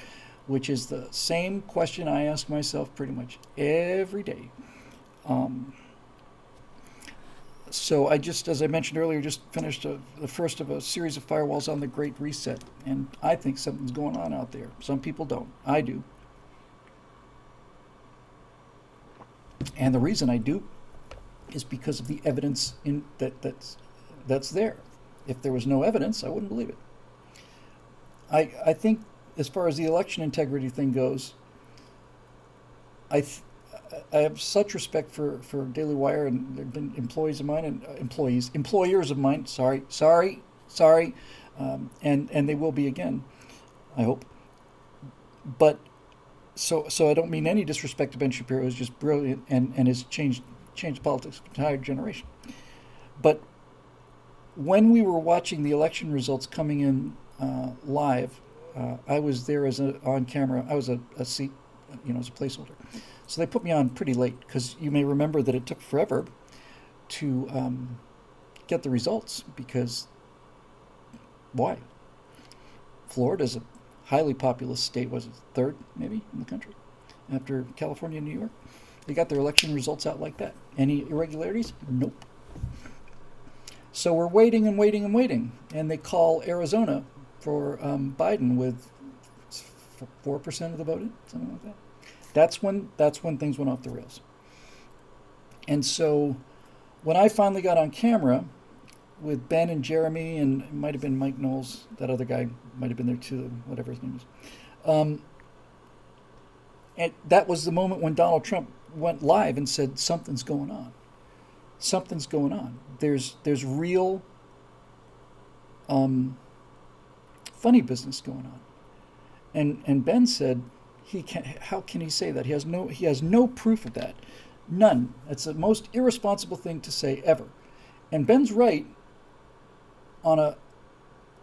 is the same question I ask myself pretty much every day. So I just, as I mentioned earlier, just finished the first of a series of firewalls on the Great Reset, and I think something's going on out there. Some people don't. I do. And the reason I do is because of the evidence that's there. If there was no evidence, I wouldn't believe it. I think as far as the election integrity thing goes, I have such respect for Daily Wire, and they've been employers of mine, and they will be again, I hope. But so I don't mean any disrespect to Ben Shapiro, who's just brilliant and has changed politics for an entire generation. But when we were watching the election results coming in live, I was there as on camera. I was a seat, as a placeholder. So they put me on pretty late because you may remember that it took forever to get the results because why? Florida's a highly populous state. Was it third maybe in the country after California and New York? They got their election results out like that. Any irregularities? Nope. So we're waiting and waiting and waiting, and they call Arizona for Biden with 4% of the vote, something like that. That's when things went off the rails. And so when I finally got on camera with Ben and Jeremy, and it might have been Mike Knowles, that other guy might have been there too, whatever his name is. And that was the moment when Donald Trump went live and said, something's going on. Something's going on. There's real funny business going on. And Ben said, how can he say that? He has no proof of that. None. That's the most irresponsible thing to say ever. And Ben's right. On a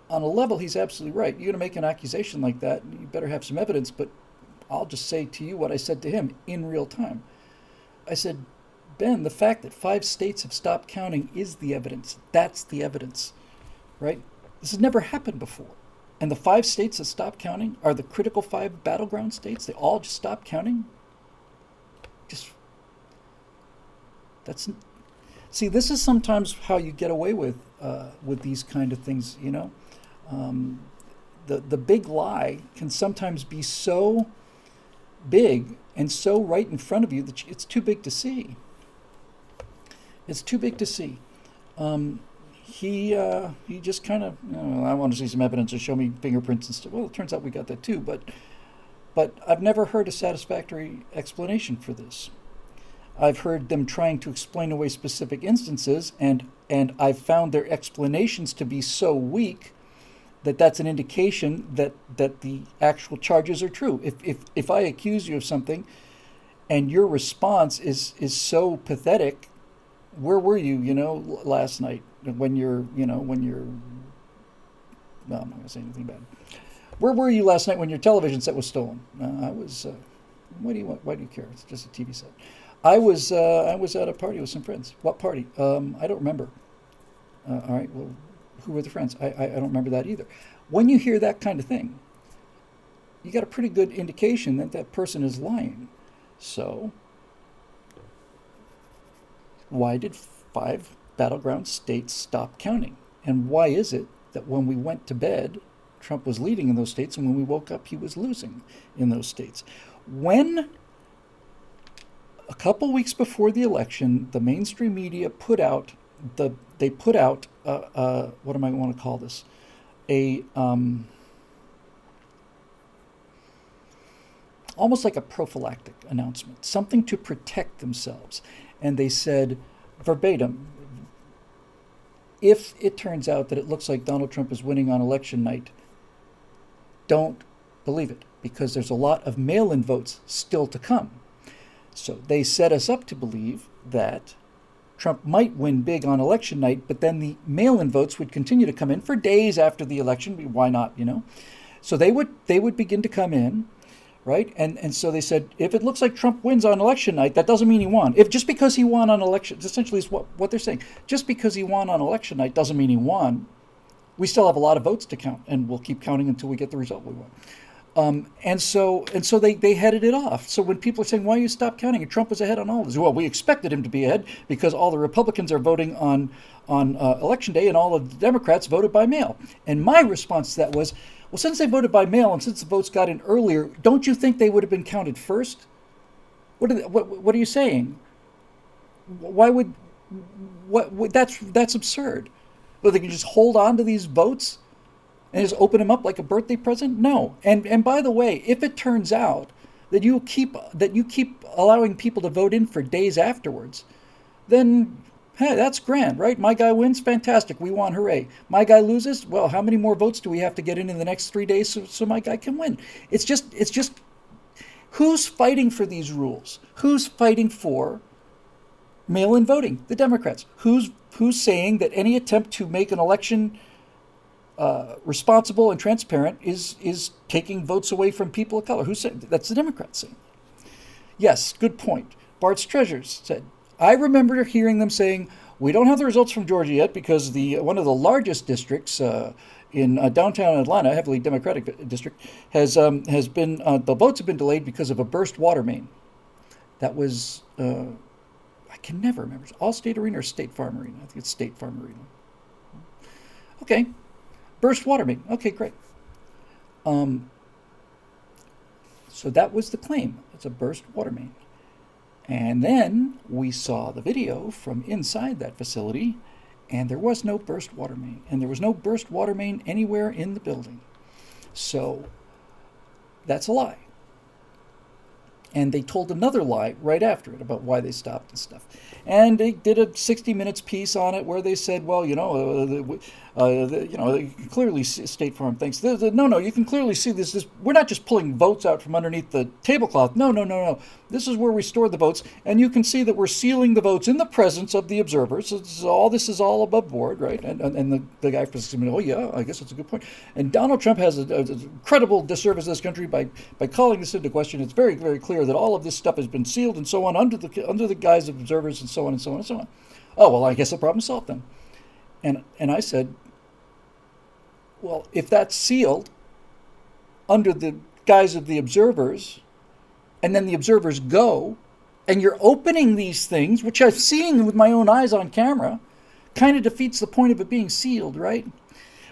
level, he's absolutely right. You're going to make an accusation like that, you better have some evidence, but I'll just say to you what I said to him in real time. I said, Ben, the fact that 5 states have stopped counting is the evidence. That's the evidence, right? This has never happened before. And the 5 states that stopped counting are the critical 5 battleground states. They all just stopped counting. See, this is sometimes how you get away with these kind of things, The big lie can sometimes be so big and so right in front of you that it's too big to see. It's too big to see. He just kind of, I want to see some evidence or show me fingerprints and stuff. Well, it turns out we got that too, but I've never heard a satisfactory explanation for this. I've heard them trying to explain away specific instances, and I've found their explanations to be so weak that that's an indication that the actual charges are true. If I accuse you of something and your response is so pathetic, where were you, last night when your No, I'm not going to say anything bad. Where were you last night when your television set was stolen? I was. What do you want? Why do you care? It's just a TV set. I was at a party with some friends. What party? I don't remember. All right. Well, who were the friends? I don't remember that either. When you hear that kind of thing, you got a pretty good indication that that person is lying. So, why did 5 battleground states stop counting? And why is it that when we went to bed, Trump was leading in those states, and when we woke up, he was losing in those states? When a couple weeks before the election, the mainstream media put out what am I going to call this? Almost like a prophylactic announcement, something to protect themselves. And they said verbatim, if it turns out that it looks like Donald Trump is winning on election night, don't believe it, because there's a lot of mail-in votes still to come. So they set us up to believe that Trump might win big on election night, but then the mail-in votes would continue to come in for days after the election. Why not, So they would begin to come in, right? And so they said, if it looks like Trump wins on election night, that doesn't mean he won. If just because he won on election, essentially is what they're saying. Just because he won on election night doesn't mean he won. We still have a lot of votes to count, and we'll keep counting until we get the result we want. And so they headed it off. So when people are saying, why you stop counting? And Trump was ahead on all of this. Well, we expected him to be ahead because all the Republicans are voting on election day and all of the Democrats voted by mail. And my response to that was, well, since they voted by mail and since the votes got in earlier, don't you think they would have been counted first? What are you saying? Why would that's absurd. Well, they can just hold on to these votes and just open them up like a birthday present? No. And by the way, if it turns out that you keep allowing people to vote in for days afterwards, then hey, that's grand, right? My guy wins, fantastic. We won, hooray. My guy loses, well, how many more votes do we have to get in the next 3 days so my guy can win? It's just who's fighting for these rules? Who's fighting for mail-in voting? The Democrats. Who's saying that any attempt to make an election responsible and transparent is taking votes away from people of color? Who's saying that's? The Democrats saying. Yes, good point. Bart's Treasures said, I remember hearing them saying, we don't have the results from Georgia yet because one of the largest districts in downtown Atlanta, heavily Democratic district, has been the votes have been delayed because of a burst water main. That was I can never remember. Allstate Arena or State Farm Arena? I think it's State Farm Arena. Okay. Burst water main. Okay, great. So that was the claim. It's a burst water main. And then we saw the video from inside that facility, and there was no burst water main. And there was no burst water main anywhere in the building. So that's a lie. And they told another lie right after it about why they stopped and stuff. And they did a 60 Minutes piece on it where they said, well, clearly State Farm thinks, no, you can clearly see this. We're not just pulling votes out from underneath the tablecloth. No. This is where we store the votes. And you can see that we're sealing the votes in the presence of the observers. This is all above board, right? And the guy for the oh, yeah, I guess that's a good point. And Donald Trump has a credible disservice to this country by calling this into question. It's very, very clear that all of this stuff has been sealed and so on under the guise of observers and so on and so on and so on. Oh, well, I guess the problem's solved then. And I said, well, if that's sealed under the guise of the observers, and then the observers go, and you're opening these things, which I've seen with my own eyes on camera, kind of defeats the point of it being sealed, right?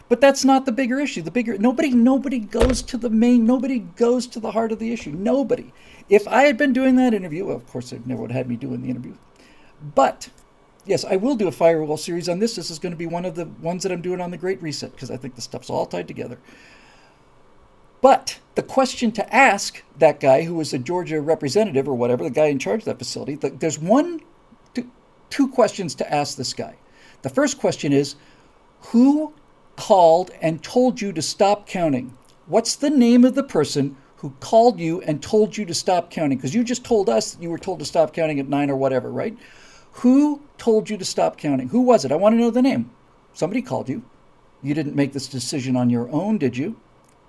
But that's not the bigger issue. Nobody goes to the main, nobody goes to the heart of the issue. Nobody. If I had been doing that interview, well, of course, they never would have had me doing the interview. But yes, I will do a Firewall series on this. This is going to be one of the ones that I'm doing on the Great Reset because I think the stuff's all tied together. But the question to ask that guy who was a Georgia representative or whatever, the guy in charge of that facility, there's two questions to ask this guy. The first question is, who called and told you to stop counting? What's the name of the person who called you and told you to stop counting? Because you just told us you were told to stop counting at 9 or whatever, right? Who told you to stop counting? Who was it? I want to know the name. Somebody called you. You didn't make this decision on your own, did you?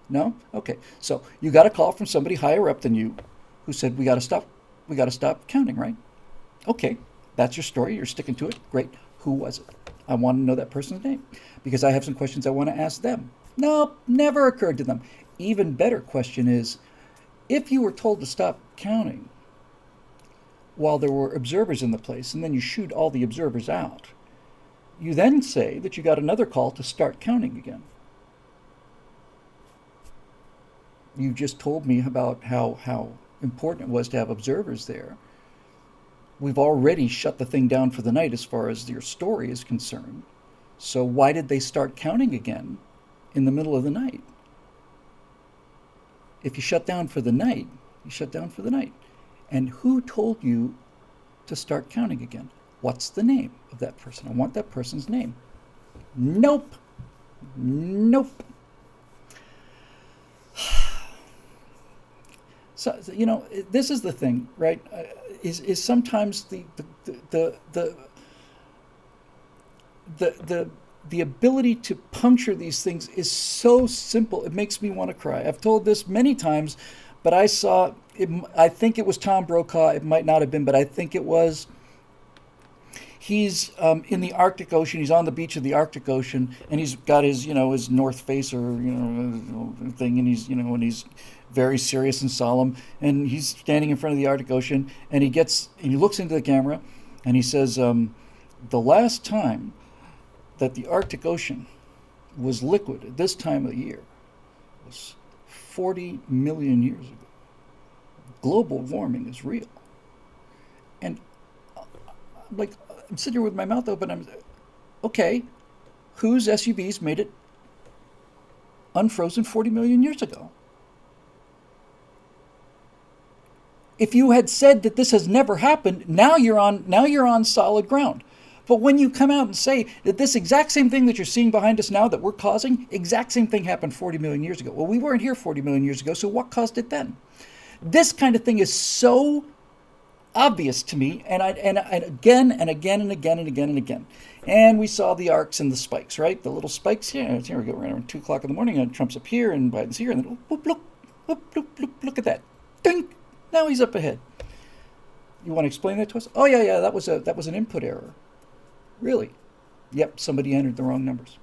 No? Okay. So you got a call from somebody higher up than you who said, we got to stop counting, right? Okay. That's your story. You're sticking to it. Great. Who was it? I want to know that person's name because I have some questions I want to ask them. Nope, never occurred to them. Even better question is, if you were told to stop counting while there were observers in the place and then you shoot all the observers out, you then say that you got another call to start counting again. You just told me about how important it was to have observers there. We've already shut the thing down for the night as far as your story is concerned. So why did they start counting again in the middle of the night? If you shut down for the night, you shut down for the night. And who told you to start counting again? What's the name of that person? I want that person's name. Nope. Nope. So, you know, this is the thing, right? Is sometimes the ability to puncture these things is so simple. It makes me want to cry. I've told this many times, but I saw it. I think it was Tom Brokaw. It might not have been, but I think it was. He's in the Arctic Ocean. He's on the beach of the Arctic Ocean, and he's got his, his North Face or thing, and he's very serious and solemn, and he's standing in front of the Arctic Ocean, and he looks into the camera, and he says, the last time that the Arctic Ocean was liquid at this time of the year was 40 million years ago. Global warming is real. And I'm sitting here with my mouth open. Okay, whose SUVs made it unfrozen 40 million years ago? If you had said that this has never happened, now you're on solid ground. But when you come out and say that this exact same thing that you're seeing behind us now that we're causing, exact same thing happened 40 million years ago. Well, we weren't here 40 million years ago, so what caused it then? This kind of thing is so obvious to me, and again and again and again and again and again. And we saw the arcs and the spikes, right? The little spikes here. Here we go, around 2 o'clock in the morning, and Trump's up here, and Biden's here, and then look at that. Ding! Now he's up ahead. You want to explain that to us? Oh yeah, that was an input error. Really? Yep, somebody entered the wrong numbers.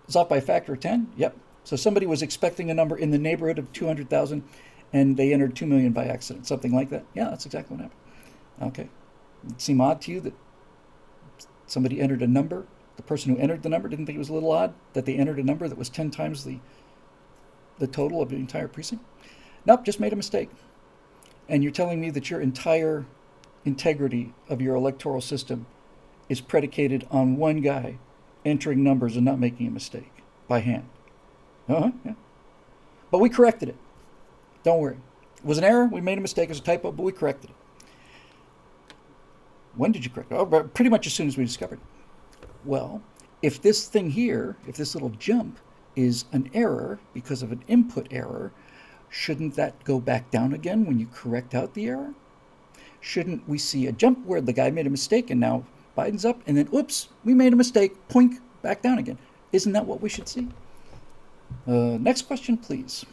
It's off by a factor of 10? Yep. So somebody was expecting a number in the neighborhood of 200,000, and they entered 2 million by accident, something like that. Yeah, that's exactly what happened. Okay. It seem odd to you that somebody entered a number? The person who entered the number didn't think it was a little odd that they entered a number that was 10 times the total of the entire precinct? Nope, just made a mistake. And you're telling me that your entire integrity of your electoral system is predicated on one guy entering numbers and not making a mistake by hand. Yeah. But we corrected it. Don't worry. It was an error. We made a mistake. It was a typo, but we corrected it. When did you correct it? Oh, pretty much as soon as we discovered it. Well, if this thing here, if this little jump is an error because of an input error, shouldn't that go back down again when you correct out the error? Shouldn't we see a jump where the guy made a mistake and now Biden's up, and then, oops, we made a mistake, poink, back down again? Isn't that what we should see? Next question, please.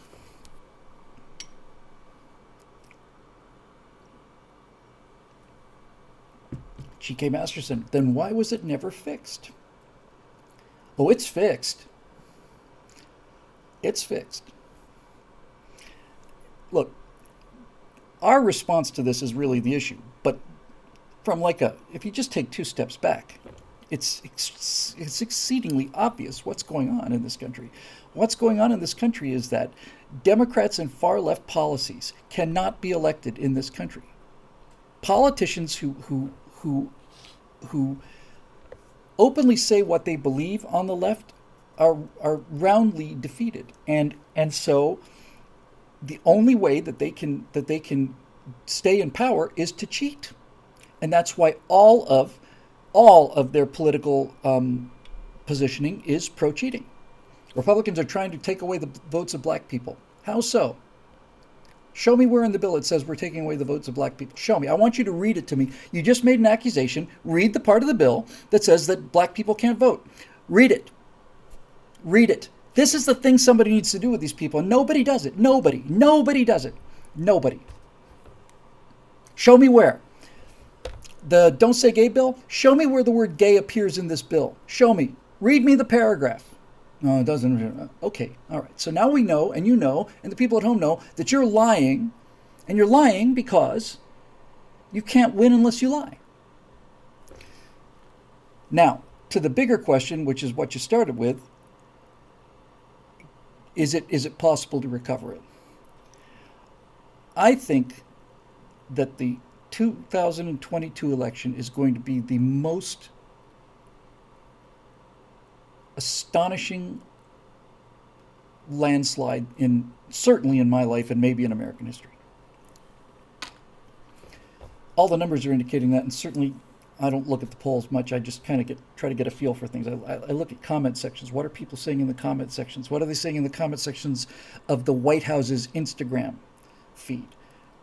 G.K. Masterson, then why was it never fixed? Oh, it's fixed. It's fixed. Look, our response to this is really the issue, but from if you just take 2 steps back, it's exceedingly obvious what's going on in this country. What's going on in this country is that Democrats and far left policies cannot be elected in this country. Politicians who openly say what they believe on the left are roundly defeated, and so the only way that they can stay in power is to cheat. And that's why all of their political positioning is pro-cheating. Republicans are trying to take away the votes of black people. How so? Show me where in the bill it says we're taking away the votes of black people. Show me. I want you to read it to me. You just made an accusation. Read the part of the bill that says that black people can't vote. Read it. Read it. This is the thing somebody needs to do with these people. And nobody does it. Nobody does it. Nobody. Show me where. The Don't Say Gay bill, show me where the word gay appears in this bill. Show me. Read me the paragraph. No, it doesn't. Okay, all right. So now we know, and you know, and the people at home know, that you're lying, and you're lying because you can't win unless you lie. Now, to the bigger question, which is what you started with, is it possible to recover it? I think that the 2022 election is going to be the most astonishing landslide certainly in my life and maybe in American history. All the numbers are indicating that, and certainly I don't look at the polls much. I just kind of try to get a feel for things. I look at comment sections. What are people saying in the comment sections? What are they saying in the comment sections of the White House's Instagram feed?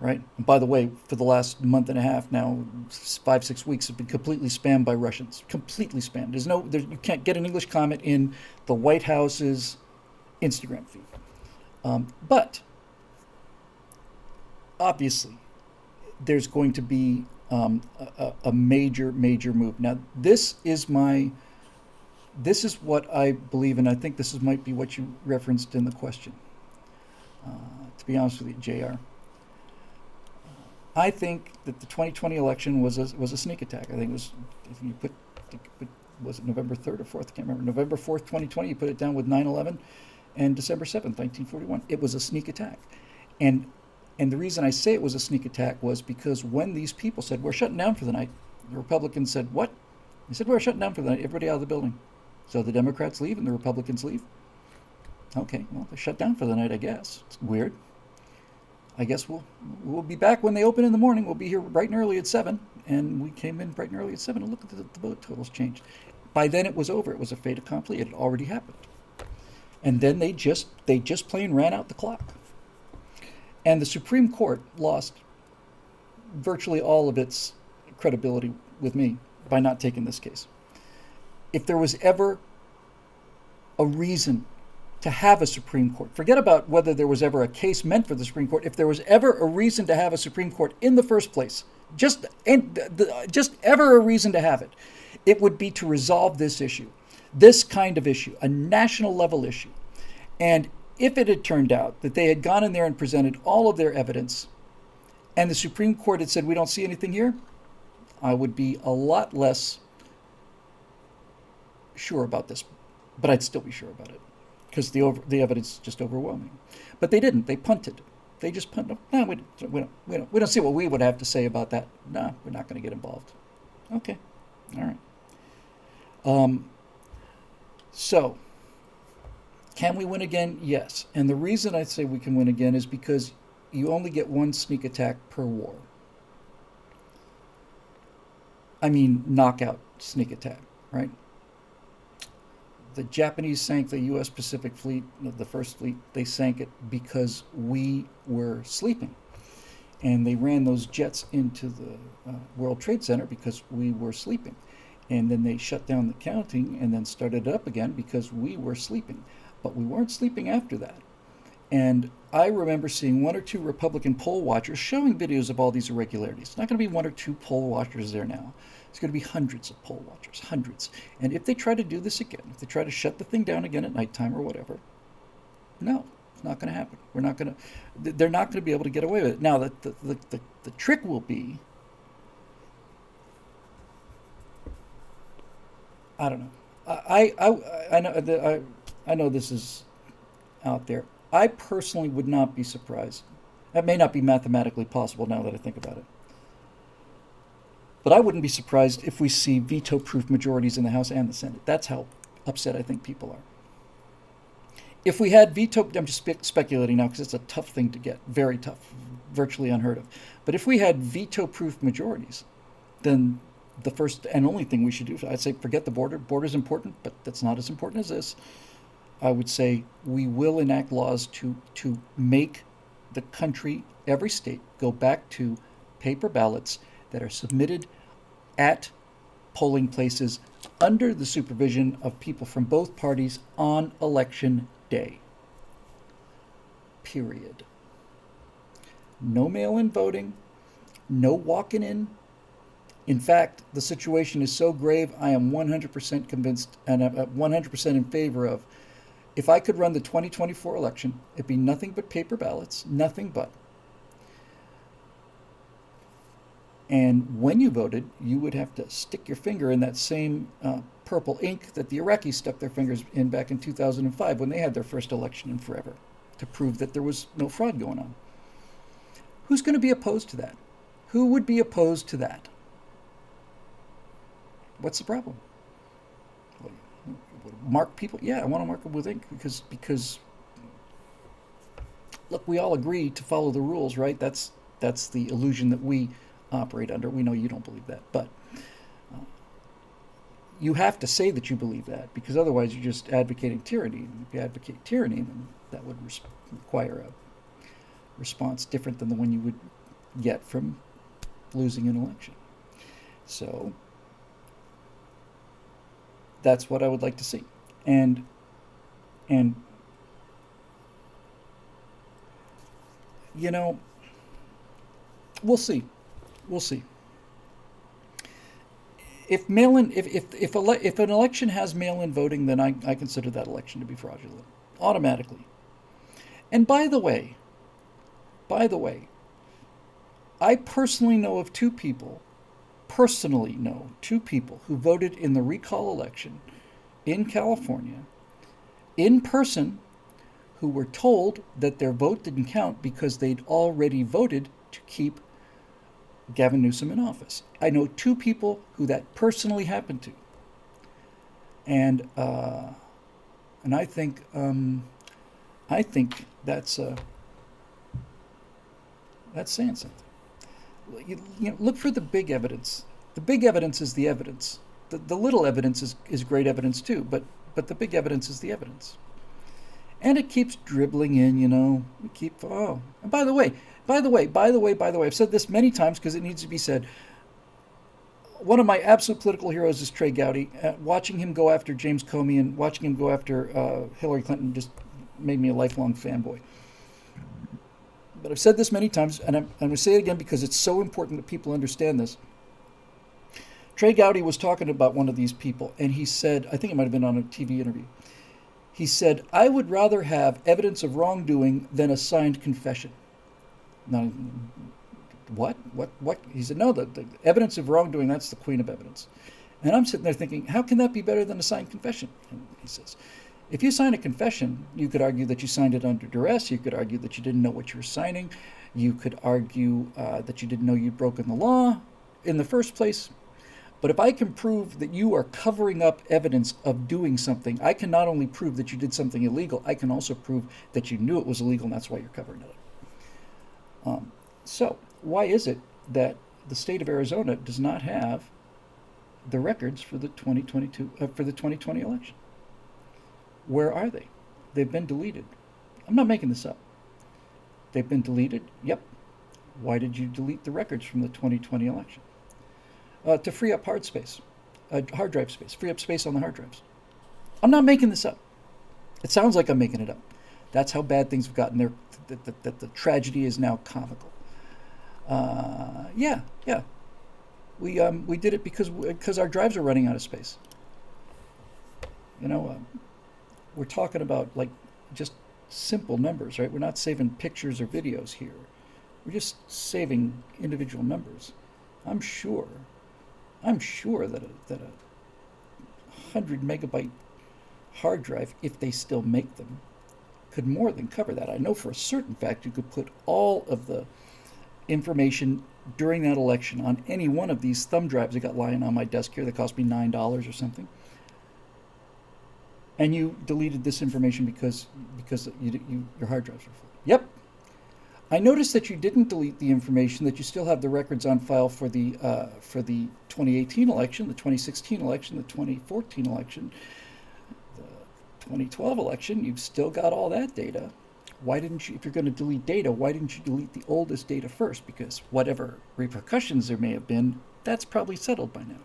Right? And by the way, for the last month and a half now, 5-6 weeks, have been completely spammed by Russians. Completely spammed. You can't get an English comment in the White House's Instagram feed. But obviously, there's going to be a major move. Now, this is what I believe, and I think this might be what you referenced in the question. To be honest with you, JR. I think that the 2020 election was a sneak attack. I think it was, if you was it November 3rd or 4th? I can't remember. November 4th, 2020, you put it down with 9/11, and December 7th, 1941. It was a sneak attack. And the reason I say it was a sneak attack was because when these people said, we're shutting down for the night, the Republicans said, what? They said, we're shutting down for the night, everybody out of the building. So the Democrats leave and the Republicans leave. Okay, well, they shut down for the night, I guess. It's weird. I guess we'll be back when they open in the morning. We'll be here bright and early at 7. And we came in bright and early at 7, and look at the vote totals changed. By then it was over. It was a fait accompli. It had already happened. And then they just plain ran out the clock. And the Supreme Court lost virtually all of its credibility with me by not taking this case. If there was ever a reason to have a Supreme Court, forget about whether there was ever a case meant for the Supreme Court, if there was ever a reason to have a Supreme Court in the first place, just ever a reason to have it, it would be to resolve this issue, this kind of issue, a national level issue. And if it had turned out that they had gone in there and presented all of their evidence and the Supreme Court had said, we don't see anything here, I would be a lot less sure about this, but I'd still be sure about it because the evidence is just overwhelming. But they didn't. They punted. They just punted. No, we don't see what we would have to say about that. No, we're not going to get involved. Okay. All right. So, can we win again? Yes. And the reason I say we can win again is because you only get one sneak attack per war. I mean, knockout sneak attack, right? The Japanese sank the U.S. Pacific Fleet, the first fleet. They sank it because we were sleeping. And they ran those jets into the World Trade Center because we were sleeping. And then they shut down the counting and then started it up again because we were sleeping. But we weren't sleeping after that. And I remember seeing one or two Republican poll watchers showing videos of all these irregularities. It's not going to be one or two poll watchers there now. It's going to be hundreds of poll watchers, hundreds. And if they try to do this again, if they try to shut the thing down again at nighttime or whatever, no, it's not going to happen. They're not going to be able to get away with it. Now, the trick will be, I don't know. I know this is out there. I personally would not be surprised. That may not be mathematically possible now that I think about it. But I wouldn't be surprised if we see veto-proof majorities in the House and the Senate. That's how upset I think people are. If we had veto, I'm just speculating now because it's a tough thing to get, very tough, virtually unheard of. But if we had veto-proof majorities, then the first and only thing we should do, I'd say forget the border. Border's important, but that's not as important as this. I would say we will enact laws to make the country, every state, go back to paper ballots that are submitted at polling places under the supervision of people from both parties on election day. Period. No mail-in voting, no walking in. In fact, the situation is so grave, I am 100% convinced and I'm 100% in favor of, if I could run the 2024 election, it'd be nothing but paper ballots, nothing but. And when you voted, you would have to stick your finger in that same purple ink that the Iraqis stuck their fingers in back in 2005 when they had their first election in forever, to prove that there was no fraud going on. Who's going to be opposed to that? Who would be opposed to that? What's the problem? Mark people? Yeah, I want to mark them with ink because look, we all agree to follow the rules, right? That's the illusion that we operate under. We know you don't believe that, but you have to say that you believe that, because otherwise you're just advocating tyranny. If you advocate tyranny, then that would require a response different than the one you would get from losing an election. So that's what I would like to see. And you know, we'll see. If an election has mail-in voting, then I consider that election to be fraudulent automatically. And by the way, I personally know two people who voted in the recall election in California in person, who were told that their vote didn't count because they'd already voted to keep Gavin Newsom in office. I know two people who that personally happened to, and I think that's saying something. You know, look for the big evidence. The big evidence is the evidence. The little evidence is great evidence too, but the big evidence is the evidence. And it keeps dribbling in, you know. And by the way, I've said this many times because it needs to be said. One of my absolute political heroes is Trey Gowdy. Watching him go after James Comey and watching him go after Hillary Clinton just made me a lifelong fanboy. But I've said this many times, and I'm going to say it again because it's so important that people understand this. Trey Gowdy was talking about one of these people, and he said, I think it might have been on a TV interview, he said, I would rather have evidence of wrongdoing than a signed confession. Now, what? He said, no, the evidence of wrongdoing, that's the queen of evidence. And I'm sitting there thinking, how can that be better than a signed confession? And he says, if you sign a confession, you could argue that you signed it under duress. You could argue that you didn't know what you were signing. You could argue that you didn't know you'd broken the law in the first place. But if I can prove that you are covering up evidence of doing something, I can not only prove that you did something illegal, I can also prove that you knew it was illegal, and that's why you're covering it up. So why is it that the state of Arizona does not have the records for the 2020 election? Where are they? They've been deleted. I'm not making this up. They've been deleted? Yep. Why did you delete the records from the 2020 election? To free up hard drive space, free up space on the hard drives. I'm not making this up. It sounds like I'm making it up. That's how bad things have gotten there, that the tragedy is now comical. Yeah. We did it because our drives are running out of space. You know, we're talking about like just simple numbers, right? We're not saving pictures or videos here. We're just saving individual numbers. I'm sure that a 100 megabyte hard drive, if they still make them, could more than cover that. I know for a certain fact you could put all of the information during that election on any one of these thumb drives I got lying on my desk here that cost me $9 or something. And you deleted this information because your hard drives were full. Yep. I noticed that you didn't delete the information, that you still have the records on file for the 2018 election, the 2016 election, the 2014 election, the 2012 election. You've still got all that data. Why didn't you, if you're going to delete data, why didn't you delete the oldest data first? Because whatever repercussions there may have been, that's probably settled by now.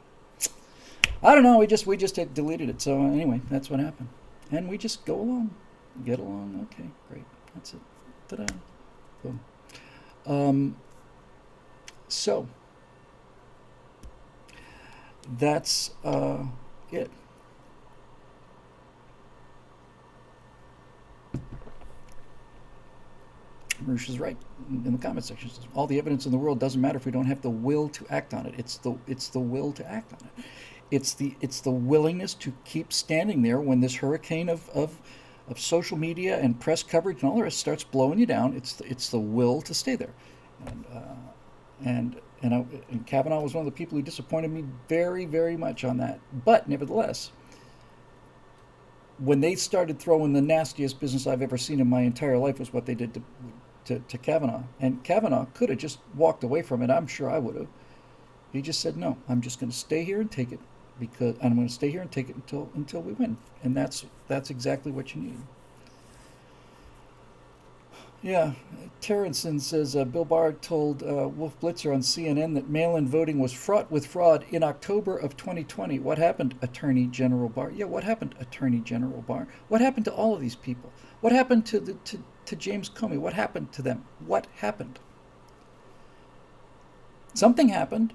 I don't know. We just had deleted it. So anyway, that's what happened, and we just go along, get along. Okay, great. That's it. Ta-da. Boom. Um, so that's it. Marush is right in the comment section. Says, all the evidence in the world doesn't matter if we don't have the will to act on it. It's the will to act on it. It's the willingness to keep standing there when this hurricane of social media and press coverage and all the rest starts blowing you down. It's the will to stay there, and and Kavanaugh was one of the people who disappointed me very, very much on that. But nevertheless, when they started throwing the nastiest business I've ever seen in my entire life was what they did to Kavanaugh. And Kavanaugh could have just walked away from it. I'm sure I would have. He just said, no, I'm just going to stay here and take it because I'm going to stay here and take it until we win. And that's exactly what you need. Yeah, Terrenson says Bill Barr told Wolf Blitzer on CNN that mail-in voting was fraught with fraud in October of 2020. What happened, Attorney General Barr? Yeah, what happened, Attorney General Barr? What happened to all of these people? What happened to James Comey? What happened to them? What happened? Something happened.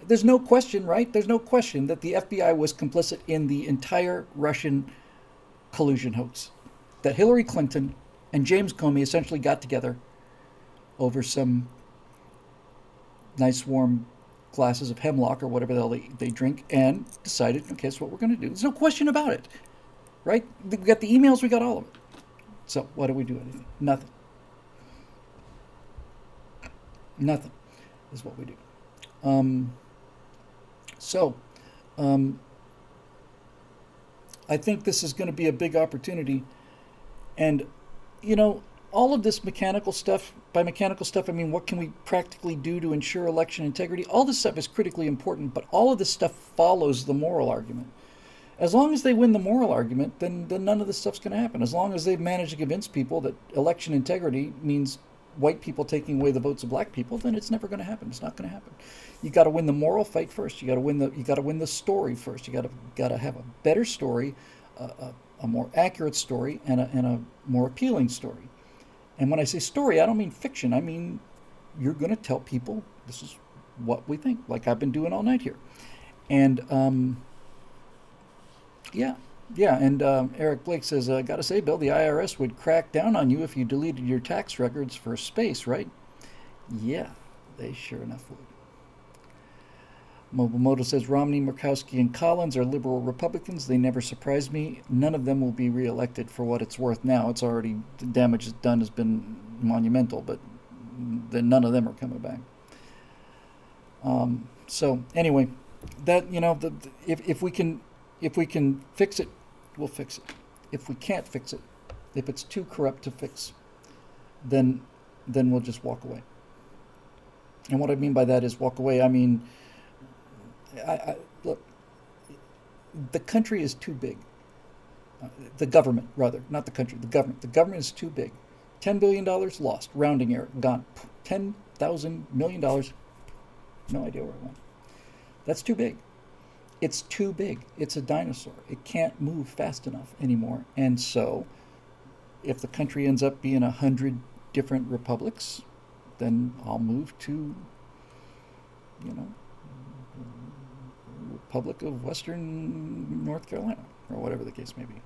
There's no question, right? There's no question that the FBI was complicit in the entire Russian collusion hoax. That Hillary Clinton and James Comey essentially got together over some nice warm glasses of hemlock or whatever the hell they drink and decided, okay, that's what we're going to do. There's no question about it, right? We got the emails, we got all of it. So what do we do? Anything? Nothing. Nothing is what we do. So I think this is going to be a big opportunity. And, all of this mechanical stuff, by mechanical stuff, I mean, what can we practically do to ensure election integrity? All this stuff is critically important, but all of this stuff follows the moral argument. As long as they win the moral argument, then none of this stuff's going to happen. As long as they've managed to convince people that election integrity means white people taking away the votes of black people, then it's never going to happen. It's not going to happen. You got to win the moral fight first. You got to win the story first. You got to have a better story, a more accurate story, and a more appealing story. And when I say story, I don't mean fiction. I mean you're going to tell people this is what we think, like I've been doing all night here. And yeah. And Eric Blake says, got to say, Bill, the IRS would crack down on you if you deleted your tax records for space, right? Yeah, they sure enough would. Mobile Moto says Romney, Murkowski, and Collins are liberal Republicans. They never surprised me. None of them will be reelected for what it's worth now. It's already, the damage done has been monumental, but then none of them are coming back. So anyway, that, if we can fix it, we'll fix it. If we can't fix it, if it's too corrupt to fix, then we'll just walk away. And what I mean by that is walk away. I mean, look, the country is too big. The government, rather, not the country, the government. The government is too big. $10 billion lost, rounding error, gone. $10,000 million, no idea where it went. That's too big. It's too big. It's a dinosaur. It can't move fast enough anymore. And so, if the country ends up being 100 different republics, then I'll move to, Republic of Western North Carolina, or whatever the case may be.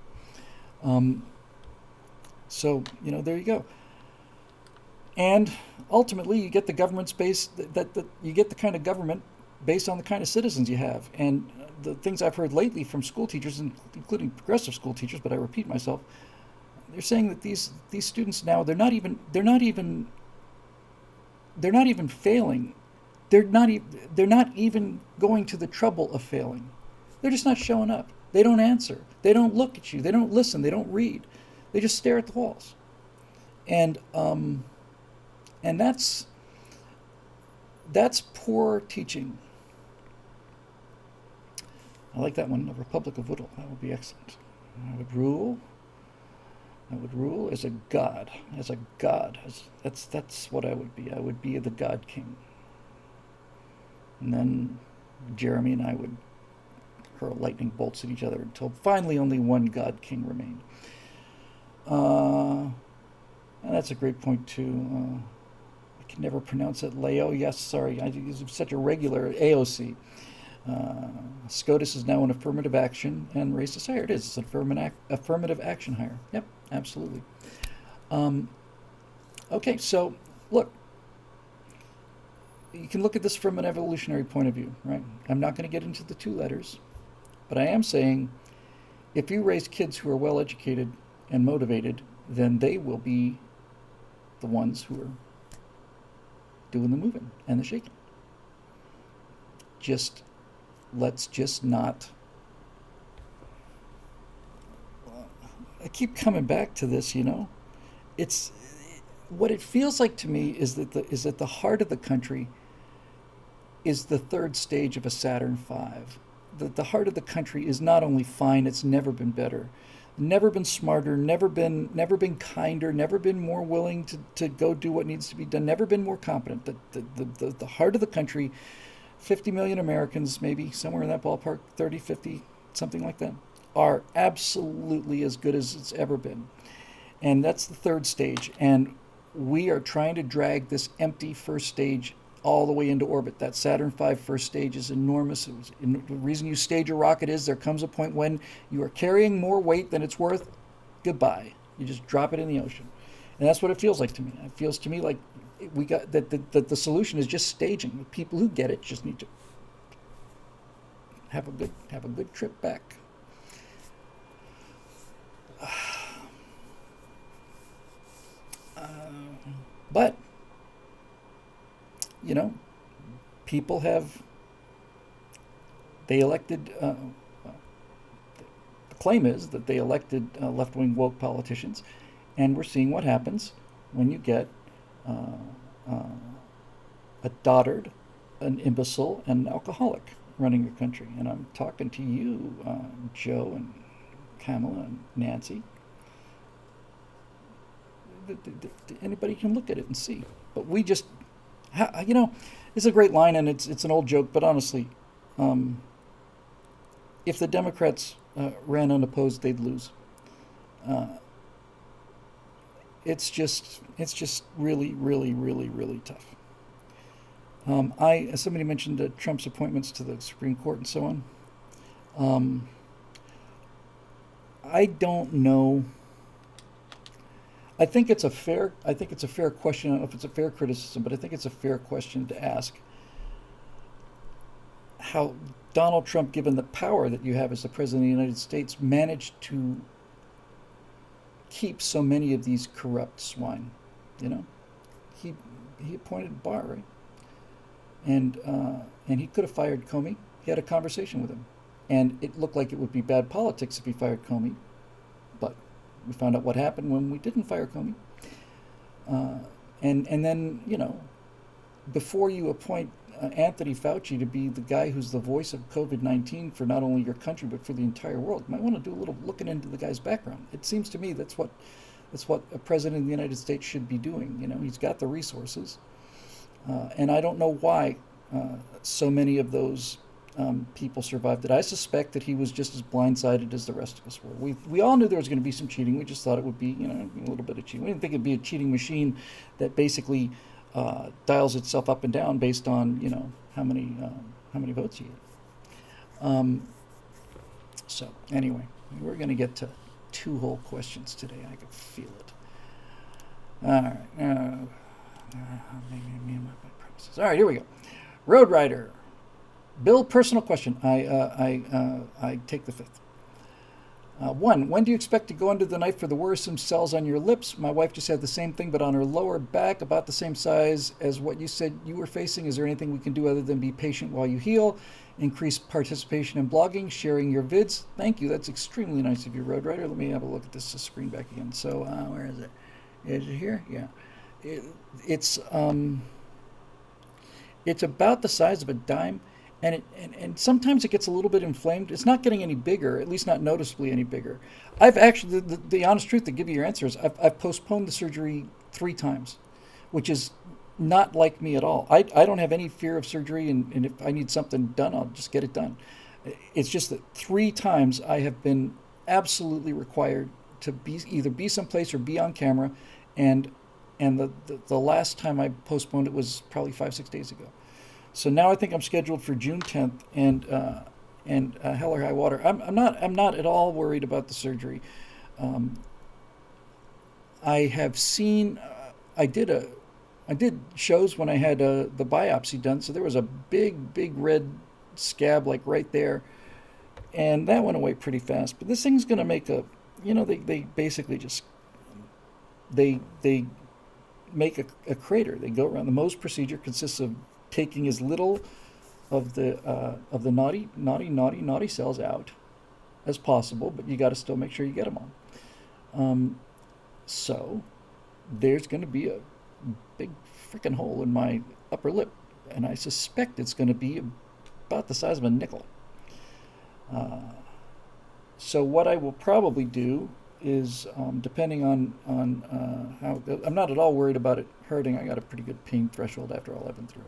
So, there you go. And ultimately, you get the government space that you get the kind of government based on the kind of citizens you have. And the things I've heard lately from school teachers, including progressive school teachers, but I repeat myself, they're saying that these students now, they're not even failing. They're not even going to the trouble of failing. They're just not showing up. They don't answer. They don't look at you. They don't listen. They don't read. They just stare at the walls. And that's poor teaching. I like that one, the Republic of Whittle. That would be excellent. I would rule as a god. That's what I would be. I would be the God King. And then Jeremy and I would hurl lightning bolts at each other until finally only one god king remained. And that's a great point too. I can never pronounce it. Leo, yes, sorry, I use such a regular AOC. SCOTUS is now an affirmative action and racist hire. It is. It's an affirmative action hire. Yep, absolutely. Okay, so look, you can look at this from an evolutionary point of view, right? I'm not going to get into the two letters, but I am saying if you raise kids who are well educated and motivated, then they will be the ones who are doing the moving and the shaking. Let's just not. I keep coming back to this, It's what it feels like to me is that the heart of the country is the third stage of a Saturn V. The heart of the country is not only fine, it's never been better, never been smarter, never been kinder, never been more willing to go do what needs to be done, never been more competent. The heart of the country, 50 million Americans, maybe somewhere in that ballpark, 30, 50, something like that, are absolutely as good as it's ever been. And that's the third stage. And we are trying to drag this empty first stage all the way into orbit. That Saturn V first stage is enormous. The reason you stage a rocket is there comes a point when you are carrying more weight than it's worth. Goodbye. You just drop it in the ocean. And that's what it feels like to me. It feels to me like we got that the solution is just staging. The people who get it just need to have a good trip back. But people they elected. The claim is that they elected left-wing woke politicians, and we're seeing what happens when you get a dotard, an imbecile, and an alcoholic running your country. And I'm talking to you, Joe and Kamala and Nancy. Anybody can look at it and see. But we just, it's a great line, and it's an old joke, but honestly, if the Democrats ran unopposed, they'd lose. It's just really, really, really, really tough. Somebody mentioned Trump's appointments to the Supreme Court and so on. I don't know. I think it's a fair question. I don't know if it's a fair criticism, but I think it's a fair question to ask how Donald Trump, given the power that you have as the President of the United States, managed to keep so many of these corrupt swine. He appointed Barr, right? And he could have fired Comey. He had a conversation with him, and it looked like it would be bad politics if he fired Comey, but we found out what happened when we didn't fire Comey. And then, before you appoint Anthony Fauci to be the guy who's the voice of COVID-19 for not only your country but for the entire world, you might want to do a little looking into the guy's background. It seems to me that's what a president of the United States should be doing. He's got the resources, and I don't know why so many of those people survived it. I suspect that he was just as blindsided as the rest of us were. We all knew there was going to be some cheating. We just thought it would be, a little bit of cheating. We didn't think it'd be a cheating machine that basically dials itself up and down based on, how many votes you get. So anyway, we're going to get to 2 whole questions today. I can feel it. All right. Me and my promises. All right, here we go. Road Rider. Bill, personal question. I take the 5th. 1, when do you expect to go under the knife for the worrisome cells on your lips? My wife just had the same thing, but on her lower back, about the same size as what you said you were facing. Is there anything we can do other than be patient while you heal? Increase participation in blogging, sharing your vids. Thank you. That's extremely nice of you, Road Rider. Let me have a look at this screen back again. So where is it? Is it here? Yeah. It's about the size of a dime. And sometimes it gets a little bit inflamed. It's not getting any bigger, at least not noticeably any bigger. I've actually, the honest truth to give you your answer is I've postponed the surgery 3 times, which is not like me at all. I don't have any fear of surgery, and if I need something done, I'll just get it done. It's just that 3 times I have been absolutely required to be either be someplace or be on camera, and the last time I postponed it was probably 5 6 days ago. So now I think I'm scheduled for June 10th, and hell or high water. I'm not at all worried about the surgery. Um, I have seen. I did shows when I had the biopsy done, so there was a big red scab like right there, and that went away pretty fast. But this thing's gonna make a, they basically just they make a crater. They go around. The Mohs procedure consists of taking as little of the naughty cells out as possible, but you got to still make sure you get them all. Um, so there's going to be a big freaking hole in my upper lip, and I suspect it's going to be about the size of a nickel. Uh, so what I will probably do is, depending on how, I'm not at all worried about it hurting. I got a pretty good pain threshold after all I've been through.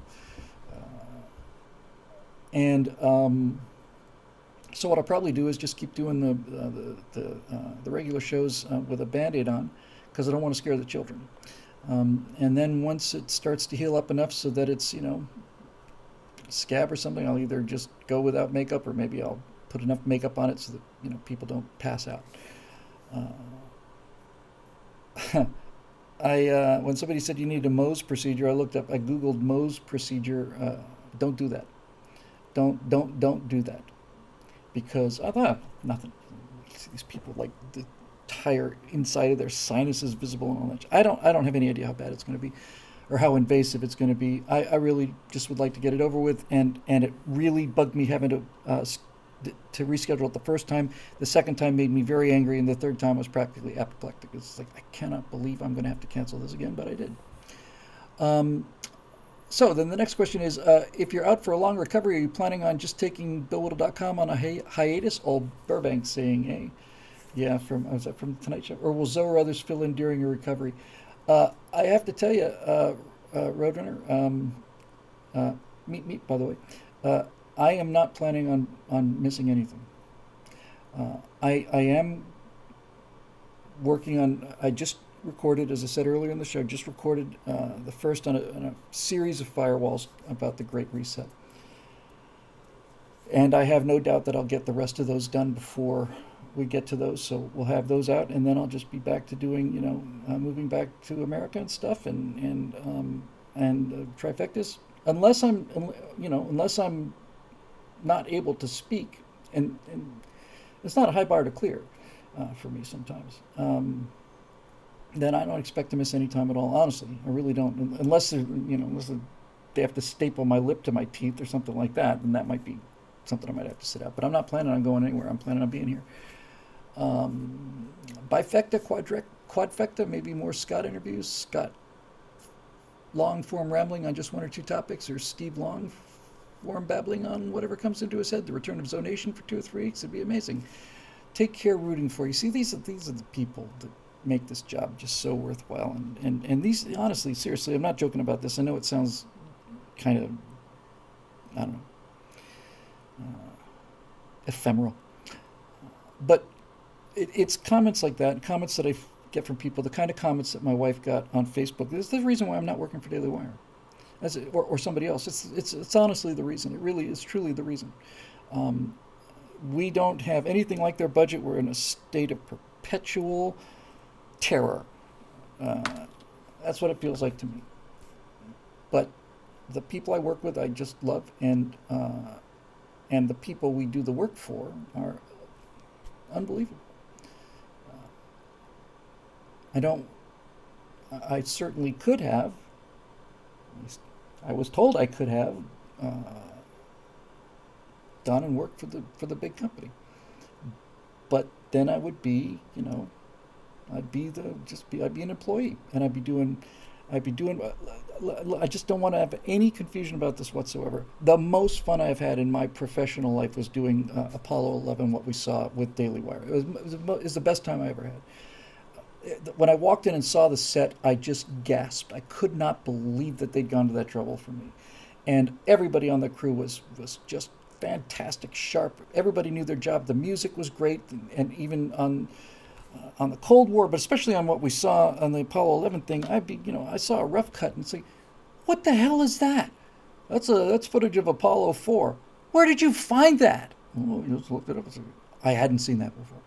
And so what I'll probably do is just keep doing the regular shows with a Band-Aid on, because I don't want to scare the children. And then once it starts to heal up enough so that it's, scab or something, I'll either just go without makeup, or maybe I'll put enough makeup on it so that, people don't pass out. When somebody said you need a Mohs procedure, I Googled Mohs procedure. Don't do that. Don't do that, because I thought nothing. These people, like, the entire inside of their sinuses visible and all that. I don't have any idea how bad it's going to be, or how invasive it's going to be. I really just would like to get it over with, and it really bugged me having to reschedule it the first time. The second time made me very angry, and the third time was practically apoplectic. It's like, I cannot believe I'm going to have to cancel this again, but I did. Um, So then the next question is, if you're out for a long recovery, are you planning on just taking BillWhittle.com on a hiatus? Old Burbank saying, hey, yeah, was that from Tonight Show? Or will Zoe or others fill in during your recovery? I have to tell you, Roadrunner, meet, by the way, I am not planning on missing anything. I am working on, I just recorded, as I said earlier in the show, just recorded the first on a series of firewalls about the Great Reset. And I have no doubt that I'll get the rest of those done before we get to those. So we'll have those out, and then I'll just be back to doing, moving back to America and stuff, and trifectas. Unless I'm not able to speak, and it's not a high bar to clear for me sometimes. Then I don't expect to miss any time at all. Honestly, I really don't. Unless they have to staple my lip to my teeth or something like that, then that might be something I might have to sit out. But I'm not planning on going anywhere. I'm planning on being here. Bifecta, quadfecta, maybe more Scott interviews. Scott long form rambling on just one or two topics, or Steve long form babbling on whatever comes into his head. The return of Zonation for 2 or 3 weeks. It'd be amazing. Take care, rooting for you. See, these are the people that make this job just so worthwhile. And these, honestly, seriously, I'm not joking about this. I know it sounds kind of, I don't know, ephemeral, but it's comments like that, comments that I get from people, the kind of comments that my wife got on Facebook. This is the reason why I'm not working for Daily Wire, or somebody else. It's honestly the reason. It really is truly the reason. We don't have anything like their budget. We're in a state of perpetual terror. That's what it feels like to me. But the people I work with, I just love, and the people we do the work for are unbelievable. I don't. I certainly could have. At least I was told I could have done and worked for the big company. But then I would be, I'd be an employee, and I'd be doing. I just don't want to have any confusion about this whatsoever. The most fun I've had in my professional life was doing Apollo 11, what we saw with Daily Wire. It was the best time I ever had. When I walked in and saw the set, I just gasped. I could not believe that they'd gone to that trouble for me. And everybody on the crew was just fantastic, sharp. Everybody knew their job. The music was great, and even on the Cold War, but especially on what we saw on the Apollo 11 thing, I saw a rough cut and say, what the hell is that? That's footage of Apollo 4. Where did you find that? Oh, you just looked it up. I hadn't seen that before.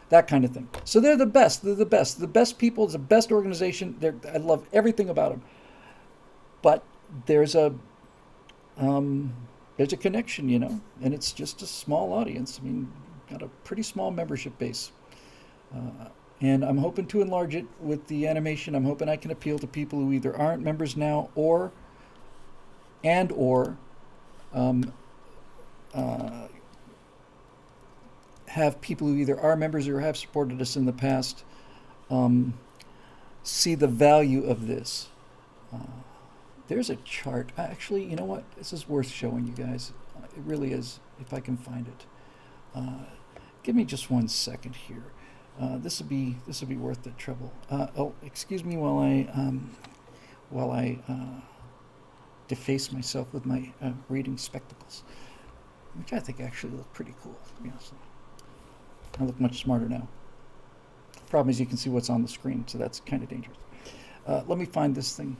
That kind of thing. So they're the best. They're the best. The best people. It's the best organization. I love everything about them. But there's a connection, and it's just a small audience. I mean, got a pretty small membership base. And I'm hoping to enlarge it with the animation. I'm hoping I can appeal to people who either aren't members now or have people who either are members or have supported us in the past see the value of this. There's a chart. Actually, you know what? This is worth showing you guys. It really is, if I can find it. Give me just 1 second here. This will be worth the trouble. Excuse me while I deface myself with my reading spectacles, which I think actually look pretty cool. I look much smarter now. Problem is, you can see what's on the screen, so that's kind of dangerous. Let me find this thing,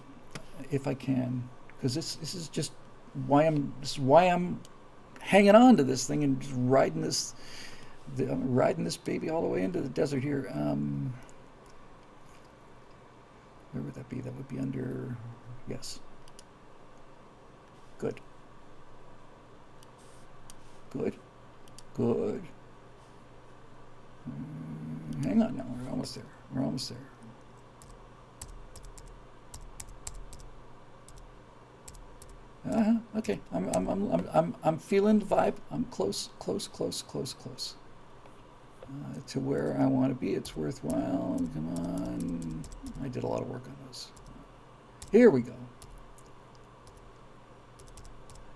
if I can, because this is just why I'm hanging on to this thing and just riding this baby all the way into the desert here. Where would that be? That would be under, yes. Good. Hang on now. We're almost there. Okay. I'm feeling the vibe. I'm close to where I want to be. It's worthwhile. Come on. I did a lot of work on those. Here we go.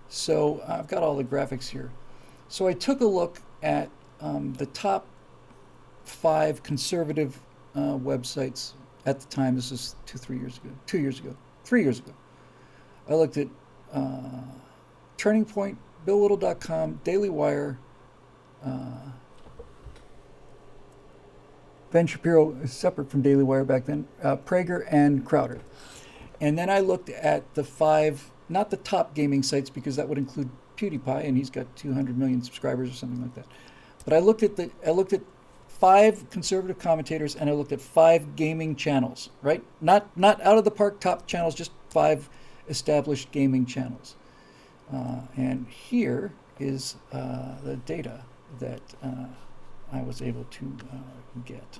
So I've got all the graphics here. So I took a look at the top 5 conservative websites at the time. This is 3 years ago. I looked at Turning Point, BillWhittle.com, Daily Wire, Ben Shapiro is separate from Daily Wire back then, Prager, and Crowder. And then I looked at the 5, not the top gaming sites, because that would include PewDiePie, and he's got 200 million subscribers or something like that. But I looked at 5 conservative commentators, and I looked at 5 gaming channels, right? Not out of the park top channels, just 5 established gaming channels. And here is the data that I was able to get.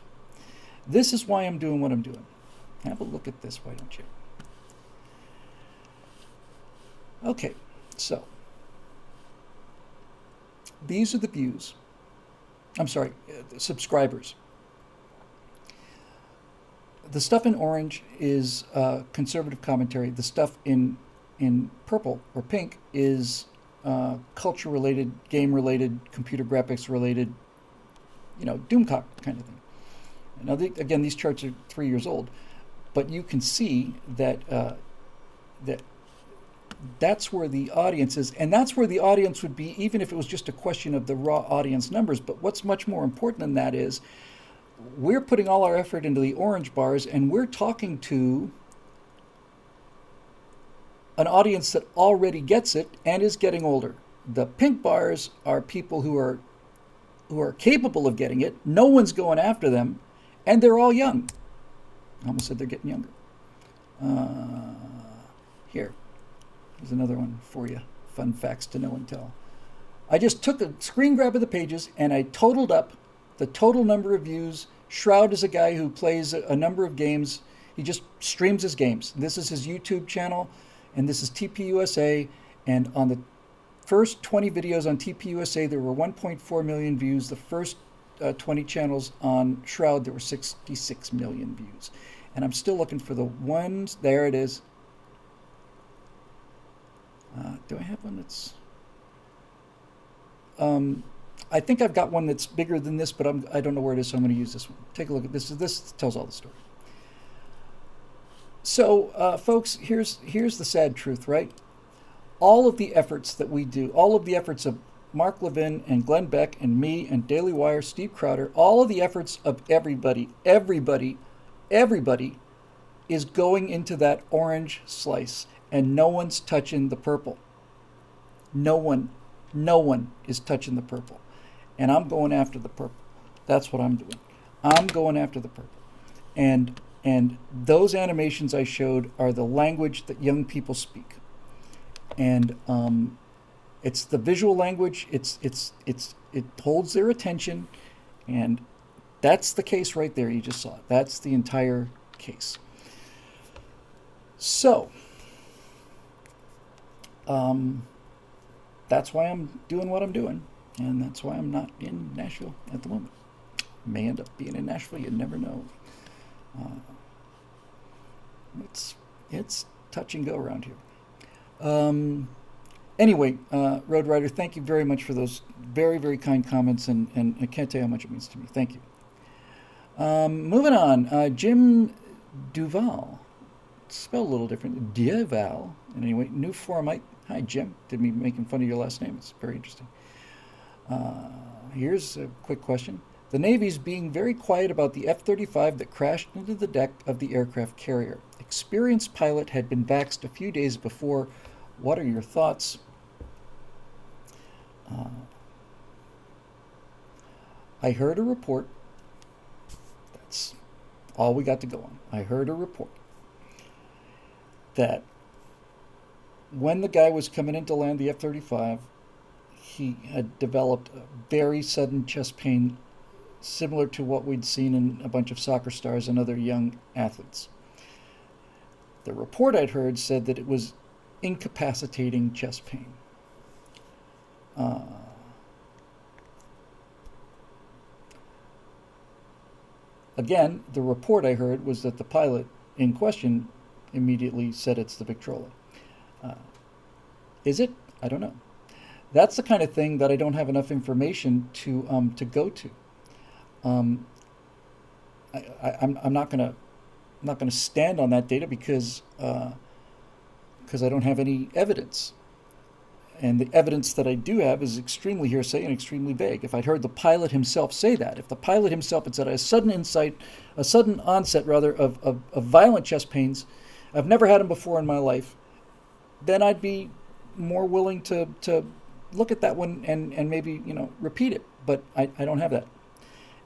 This is why I'm doing what I'm doing. Have a look at this, why don't you? Okay, so these are the views. I'm sorry, subscribers. The stuff in orange is conservative commentary. The stuff in purple or pink is culture-related, game-related, computer graphics-related, doomcock kind of thing. Now, again, these charts are 3 years old, but you can see that that's where the audience is, and that's where the audience would be, even if it was just a question of the raw audience numbers. But what's much more important than that is we're putting all our effort into the orange bars, and we're talking to an audience that already gets it and is getting older. The pink bars are people who are capable of getting it. No one's going after them, and they're all young. I almost said they're getting younger. Here. There's another one for you. Fun facts to know and tell. I just took a screen grab of the pages and I totaled up the total number of views. Shroud is a guy who plays a number of games. He just streams his games. This is his YouTube channel, and this is TPUSA. And on the first 20 videos on TPUSA, there were 1.4 million views. The first 20 channels on Shroud, there were 66 million views. And I'm still looking for the ones. There it is. Do I have one that's... I think I've got one that's bigger than this, but I don't know where it is, so I'm going to use this one. Take a look at this. This tells all the story. So, folks, here's the sad truth, right? All of the efforts that we do, all of the efforts of Mark Levin and Glenn Beck and me and Daily Wire, Steve Crowder, all of the efforts of everybody is going into that orange slice, and no one's touching the purple. No one is touching the purple. And I'm going after the purple. That's what I'm doing. I'm going after the purple. And those animations I showed are the language that young people speak. And it's the visual language. It holds their attention, and that's the case right there. You just saw it. That's the entire case. So that's why I'm doing what I'm doing, and that's why I'm not in Nashville at the moment. May end up being in Nashville. You never know. It's touch and go around here. Anyway, Road Rider, thank you very much for those very, very kind comments, and I can't tell you how much it means to me. Thank you. Moving on, Jim Duval, spelled a little different, Duval. And anyway, new forum. Hi, Jim. Didn't mean making fun of your last name. It's very interesting. Here's a quick question. The Navy's being very quiet about the F-35 that crashed into the deck of the aircraft carrier. Experienced pilot had been vaxxed a few days before. What are your thoughts? I heard a report. That's all we got to go on. I heard a report that when the guy was coming in to land the F-35, he had developed a very sudden chest pain, similar to what we'd seen in a bunch of soccer stars and other young athletes. The report I'd heard said that it was incapacitating chest pain. Again, the report I heard was that the pilot in question immediately said it's the Victrola. Is it? I don't know. That's the kind of thing that I don't have enough information to go to. I'm not gonna stand on that data because I don't have any evidence, and the evidence that I do have is extremely hearsay and extremely vague. If I'd heard the pilot himself say that, if the pilot himself had said a sudden onset of violent chest pains, I've never had them before in my life, then I'd be more willing to look at that one and maybe repeat it. But I don't have that.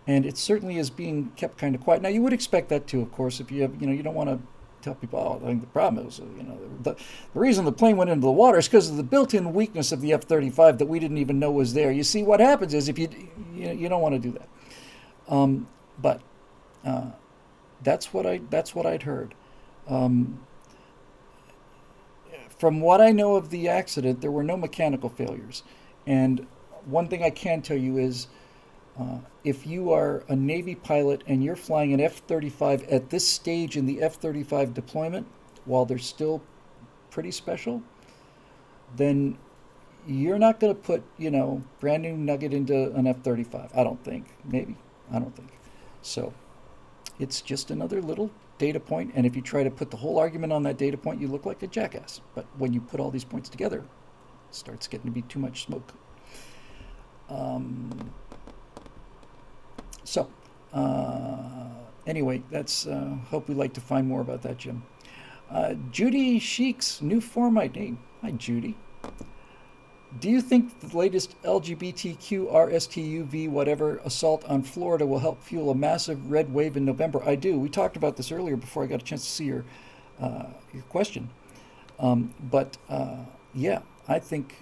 And it certainly is being kept kind of quiet. Now, you would expect that too, of course, if you have, you don't want to tell people, oh, I think the problem is, the reason the plane went into the water is because of the built-in weakness of the F-35 that we didn't even know was there. You see, what happens is if you don't want to do that. But that's what I'd heard. From what I know of the accident, there were no mechanical failures. And one thing I can tell you is, if you are a Navy pilot and you're flying an F-35 at this stage in the F-35 deployment, while they're still pretty special, then you're not going to put, brand new nugget into an F-35. I don't think. Maybe. I don't think. So it's just another little data point, and if you try to put the whole argument on that data point, you look like a jackass. But when you put all these points together, it starts getting to be too much smoke. So, anyway, that's, hope we'd like to find more about that, Jim. Judy Sheik's new format name. Hi, Judy. Do you think the latest LGBTQ RSTUV whatever assault on Florida will help fuel a massive red wave in November? I do. We talked about this earlier before I got a chance to see your question. Yeah, I think,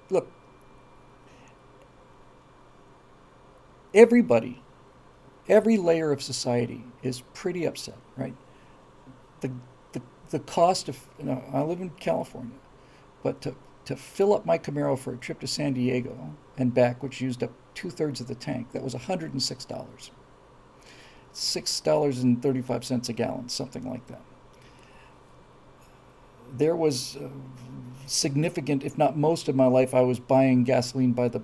look, everybody, every layer of society is pretty upset, right? The cost of, I live in California, but to fill up my Camaro for a trip to San Diego and back, which used up 2/3 of the tank, that was $106. $6.35 a gallon, something like that. There was significant, if not most of my life, I was buying gasoline by the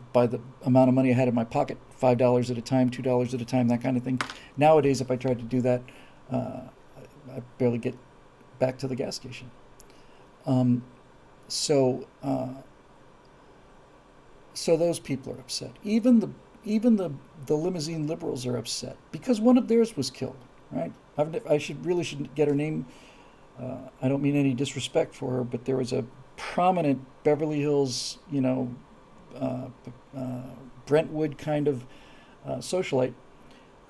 amount of money I had in my pocket, $5 at a time, $2 at a time, that kind of thing. Nowadays, if I tried to do that, I barely get back to the gas station. So those people are upset. Even the limousine liberals are upset because one of theirs was killed. Right? I shouldn't get her name. I don't mean any disrespect for her, but there was a prominent Beverly Hills, uh, uh, Brentwood kind of socialite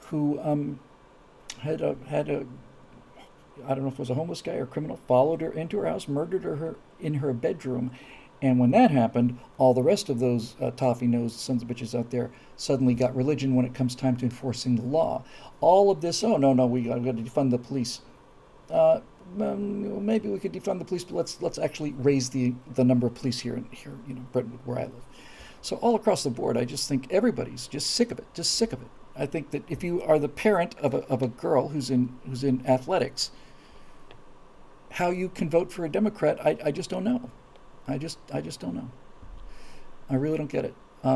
who had a I don't know if it was a homeless guy or criminal, followed her into her house, murdered her in her bedroom. And when that happened, all the rest of those toffee-nosed sons of bitches out there suddenly got religion when it comes time to enforcing the law. All of this, oh, no, we got to defund the police. Uh, Maybe we could defund the police, but let's actually raise the number of police here, Brentwood, where I live. So all across the board, I just think everybody's just sick of it. I think that if you are the parent of a girl who's in athletics, how you can vote for a Democrat, I just don't know. I just don't know. I really don't get it.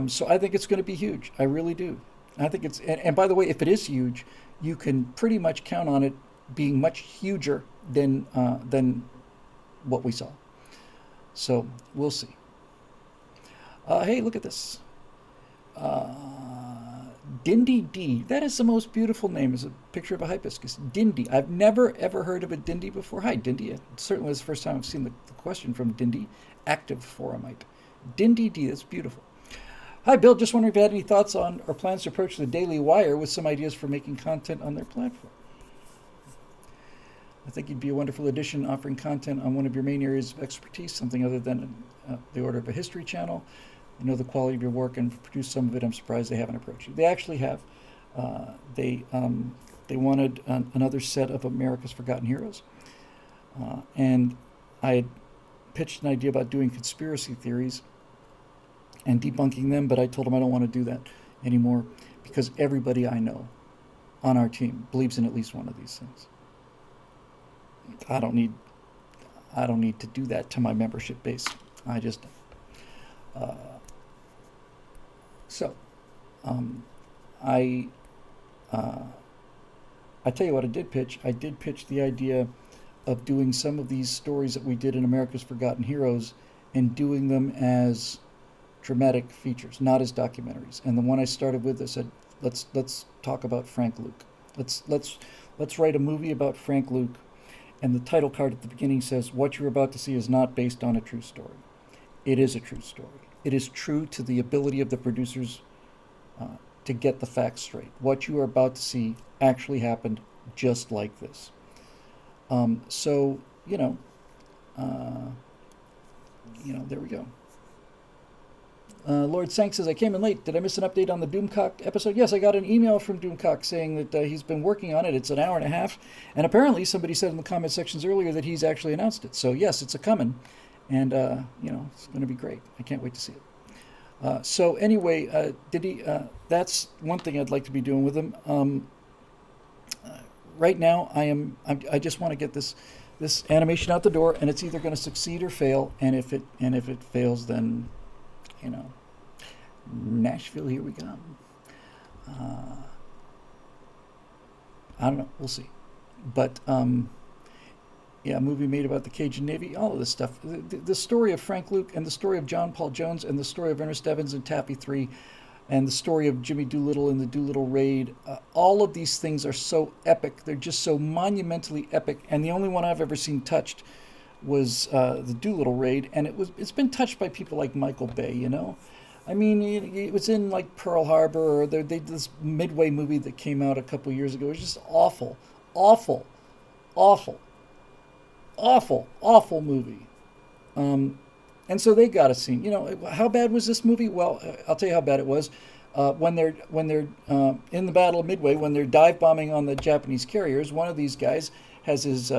So I think it's going to be huge. I really do. I think and by the way, if it is huge, you can pretty much count on it being much huger than what we saw. So we'll see. Hey, look at this. Dindy D. That is the most beautiful name. It's a picture of a hibiscus. Dindy. I've never, ever heard of a Dindy before. Hi, Dindy. It certainly is the first time I've seen the question from Dindy. Active forumite. Dindy D. That's beautiful. Hi, Bill. Just wondering if you had any thoughts on or plans to approach the Daily Wire with some ideas for making content on their platform. I think you'd be a wonderful addition, offering content on one of your main areas of expertise, something other than the order of a history channel. I know the quality of your work and produce some of it. I'm surprised they haven't approached you. They actually have. They wanted another set of America's Forgotten Heroes, and I had pitched an idea about doing conspiracy theories and debunking them, but I told them I don't want to do that anymore because everybody I know on our team believes in at least one of these things. I don't need to do that to my membership base. I just don't. So, I tell you what I did pitch. I did pitch the idea of doing some of these stories that we did in America's Forgotten Heroes and doing them as dramatic features, not as documentaries. And the one I started with, I said, let's talk about Frank Luke. Let's write a movie about Frank Luke. And the title card at the beginning says, what you're about to see is not based on a true story. It is a true story. It is true to the ability of the producers to get the facts straight. What you are about to see actually happened just like this. So, there we go. Lord Sank says, I came in late. Did I miss an update on the Doomcock episode? Yes, I got an email from Doomcock saying that he's been working on it. It's an hour and a half. And apparently somebody said in the comment sections earlier that he's actually announced it. So yes, it's a coming. And, it's going to be great. I can't wait to see it. So anyway, that's one thing I'd like to be doing with him. Right now, I just want to get this animation out the door, and it's either going to succeed or fail. And if it fails, then, Nashville, here we come. I don't know. We'll see. But, a movie made about the Cajun Navy, all of this stuff. The story of Frank Luke and the story of John Paul Jones and the story of Ernest Evans and Taffy 3 and the story of Jimmy Doolittle and the Doolittle Raid, all of these things are so epic. They're just so monumentally epic. And the only one I've ever seen touched was the Doolittle Raid. And it's been touched by people like Michael Bay, I mean, it was in like Pearl Harbor, or they did this Midway movie that came out a couple years ago. It was just awful, awful, awful. Awful movie. And so they got a scene. How bad was this movie? Well, I'll tell you how bad it was. When they're in the Battle of Midway, when they're dive bombing on the Japanese carriers, one of these guys has his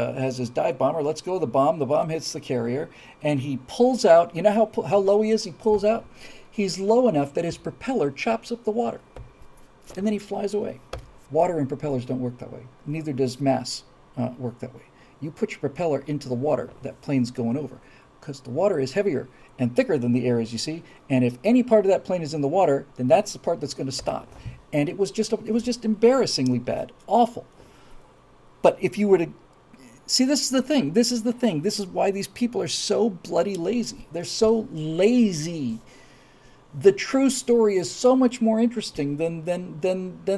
dive bomber. Let's go the bomb. The bomb hits the carrier, and he pulls out. You know how low he is? He pulls out. He's low enough that his propeller chops up the water, and then he flies away. Water and propellers don't work that way. Neither does mass work that way. You put your propeller into the water that plane's going over, because the water is heavier and thicker than the air, as you see. And if any part of that plane is in the water, then that's the part that's going to stop. And it was just embarrassingly bad, awful. But if you were to see, this is the thing. This is why these people are so bloody lazy. They're so lazy. the true story is so much more interesting than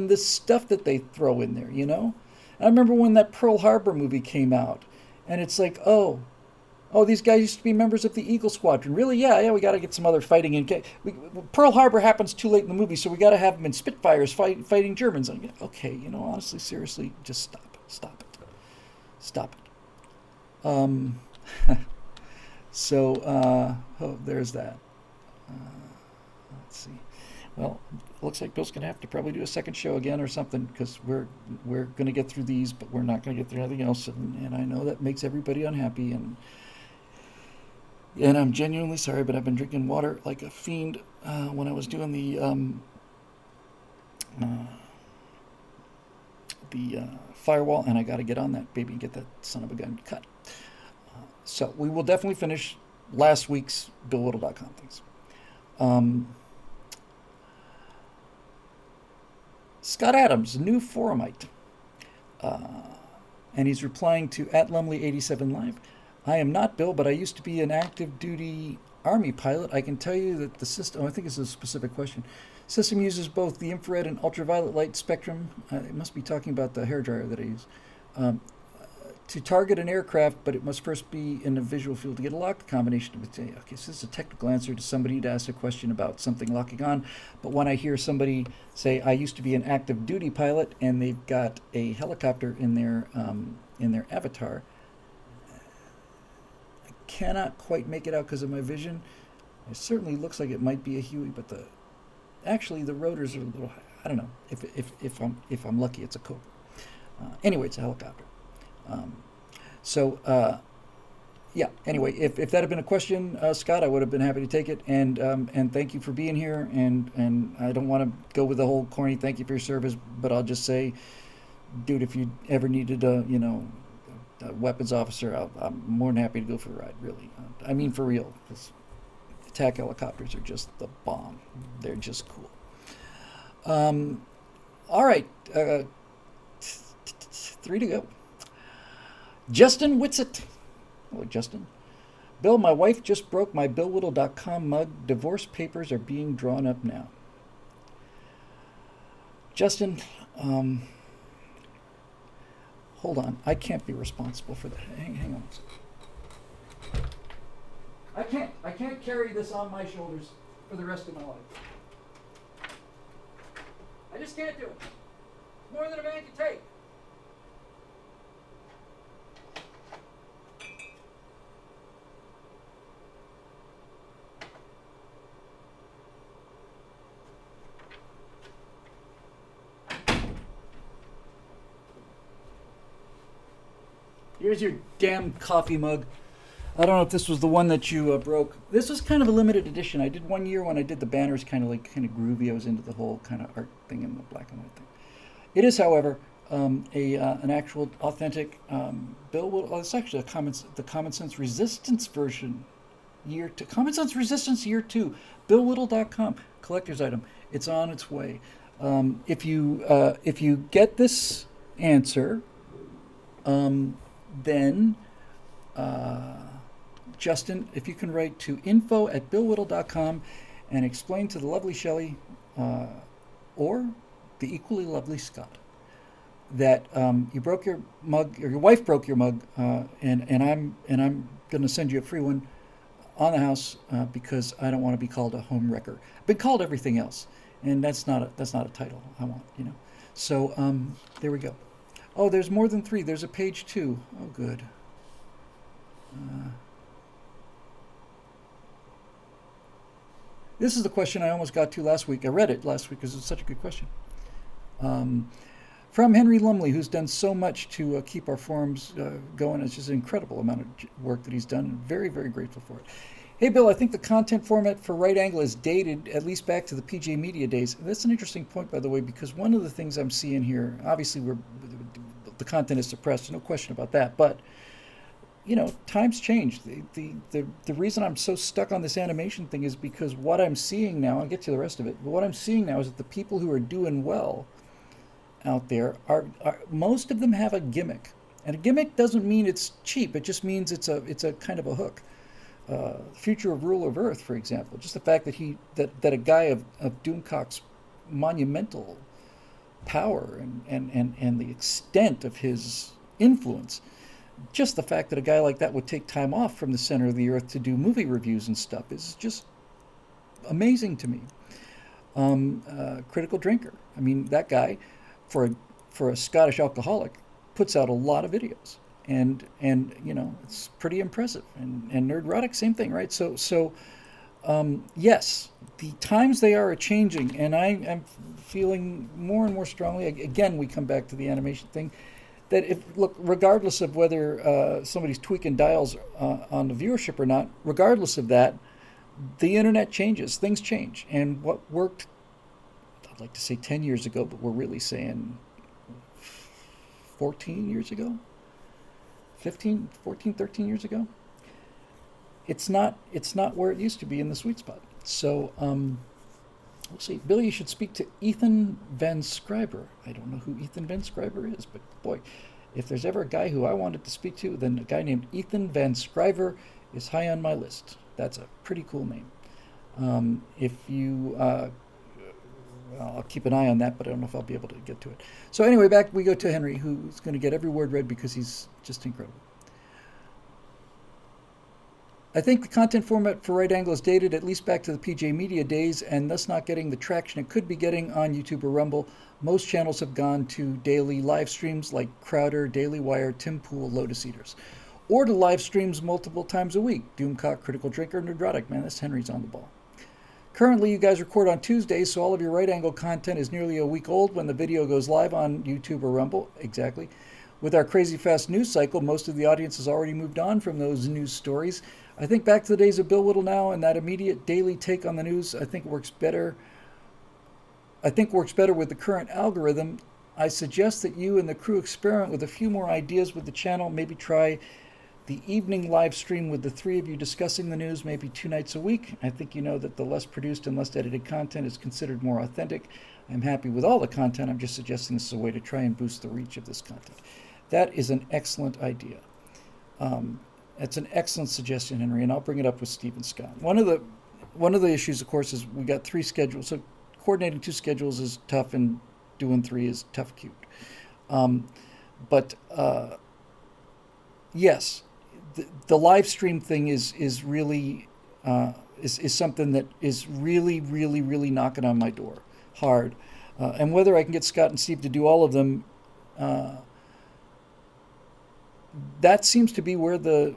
this stuff that they throw in there, you know? I remember when that Pearl Harbor movie came out, and it's like, oh, these guys used to be members of the Eagle Squadron. Really? Yeah, we got to get some other fighting in. Pearl Harbor happens too late in the movie, so we got to have them in Spitfires fighting Germans. Like, okay, honestly, seriously, just stop it. So, there's that. Let's see. Well, it looks like Bill's gonna have to probably do a second show again or something because we're gonna get through these, but we're not gonna get through anything else, and I know that makes everybody unhappy, and I'm genuinely sorry, but I've been drinking water like a fiend when I was doing the firewall, and I got to get on that baby and get that son of a gun cut. So we will definitely finish last week's BillWhittle.com things. Scott Adams, new forumite. And he's replying to @Lumley87 Live. I am not Bill, but I used to be an active duty Army pilot. I can tell you that the system, I think it's a specific question, system uses both the infrared and ultraviolet light spectrum. It must be talking about the hairdryer that I use. To target an aircraft, but it must first be in a visual field to get a lock combination. Okay, so this is a technical answer to somebody who'd asked a question about something locking on. But when I hear somebody say, I used to be an active duty pilot, and they've got a helicopter in their avatar, I cannot quite make it out because of my vision. It certainly looks like it might be a Huey, but actually the rotors are a little high. I don't know. If I'm lucky, it's a Cobra. Anyway, it's a helicopter. Yeah. Anyway, if that had been a question, Scott, I would have been happy to take it. And thank you for being here. And I don't want to go with the whole corny thank you for your service, but I'll just say, dude, if you ever needed a weapons officer, I'm more than happy to go for a ride. Really, I mean for real. Because attack helicopters are just the bomb. They're just cool. All right, 3 to go. Justin Whitsett. Hello, Justin. Bill, my wife just broke my BillWhittle.com mug. Divorce papers are being drawn up now. Justin, hold on. I can't be responsible for that. Hang on. I can't carry this on my shoulders for the rest of my life. I just can't do it. It's more than a man can take. Here's your damn coffee mug. I don't know if this was the one that you broke. This was kind of a limited edition. I did one year when I did the banners, kind of groovy. I was into the whole kind of art thing and the black and white thing. It is, however, an actual authentic Bill Whittle. Oh, it's actually the Common Sense Resistance version, year 2. Common Sense Resistance year 2. BillWhittle.com collector's item. It's on its way. If you get this answer, then Justin, if you can write to info@BillWhittle.com and explain to the lovely Shelley or the equally lovely Scott that you broke your mug, or your wife broke your mug, and I'm going to send you a free one on the house because I don't want to be called a home wrecker. I've been called everything else, and that's not a title I want, So there we go. Oh, there's more than 3. There's a page 2. Oh, good. This is the question I almost got to last week. I read it last week because it's such a good question. From Henry Lumley, who's done so much to keep our forums going. It's just an incredible amount of work that he's done, and very, very grateful for it. Hey, Bill, I think the content format for Right Angle is dated, at least back to the PJ Media days. That's an interesting point, by the way, because one of the things I'm seeing here, obviously the content is suppressed, no question about that, but times change. The reason I'm so stuck on this animation thing is because what I'm seeing now, I'll get to the rest of it, but what I'm seeing now is that the people who are doing well out there are most of them have a gimmick. And a gimmick doesn't mean it's cheap, it just means it's a kind of a hook. future of rule of Earth, for example. Just the fact that that a guy of Doomcock's monumental power and the extent of his influence, just the fact that a guy like that would take time off from the center of the Earth to do movie reviews and stuff is just amazing to me. Critical drinker. I mean, that guy, for a Scottish alcoholic, puts out a lot of videos, and it's pretty impressive. And Nerdrotic, same thing, right? Yes, the times they are changing, and I am feeling more and more strongly. Again, we come back to the animation thing. That if look, regardless of whether somebody's tweaking dials on the viewership or not, regardless of that, the internet changes, things change, and what worked, I'd like to say 10 years ago, but we're really saying 14 years ago, 15, 14, 13 years ago, it's not where it used to be in the sweet spot. So we'll see. Billy, you should speak to Ethan Van Scriber. I don't know who Ethan Van Scriber is, but boy, if there's ever a guy who I wanted to speak to, then a guy named Ethan Van Scriver is high on my list. That's a pretty cool name. If you, I'll keep an eye on that, but I don't know if I'll be able to get to it. So anyway, back we go to Henry, who's going to get every word read because he's just incredible. I think the content format for Right Angle is dated at least back to the PJ Media days and thus not getting the traction it could be getting on YouTube or Rumble. Most channels have gone to daily live streams like Crowder, Daily Wire, Tim Pool, Lotus Eaters, or to live streams multiple times a week. Doomcock, Critical Drinker, Nerdrotic. Man, this Henry's on the ball. Currently, you guys record on Tuesdays, so all of your Right Angle content is nearly a week old when the video goes live on YouTube or Rumble. Exactly. With our crazy fast news cycle, most of the audience has already moved on from those news stories. I think back to the days of Bill Whittle now, and that immediate daily take on the news, I think works better with the current algorithm. I suggest that you and the crew experiment with a few more ideas with the channel. Maybe try the evening live stream with the three of you discussing the news, maybe 2 nights a week. I think you know that the less produced and less edited content is considered more authentic. I'm happy with all the content. I'm just suggesting this is a way to try and boost the reach of this content. That is an excellent idea. That's an excellent suggestion, Henry, and I'll bring it up with Steve and Scott. One of the issues, of course, is we got 3 schedules. So coordinating 2 schedules is tough, and doing 3 is tough cute. But yes, the live stream thing is really is something that is really, really, really knocking on my door hard. And whether I can get Scott and Steve to do all of them, that seems to be where the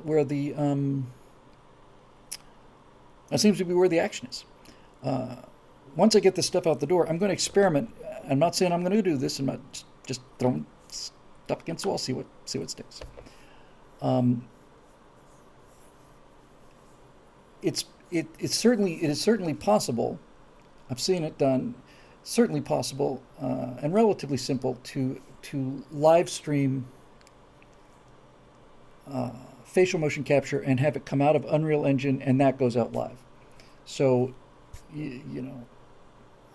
action is. Once I get this stuff out the door, I'm going to experiment. I'm not saying I'm going to do this. I'm not just throwing stuff against the wall, see what sticks. It is certainly possible. I've seen it done. Certainly possible and relatively simple to live stream facial motion capture and have it come out of Unreal Engine, and that goes out live. So,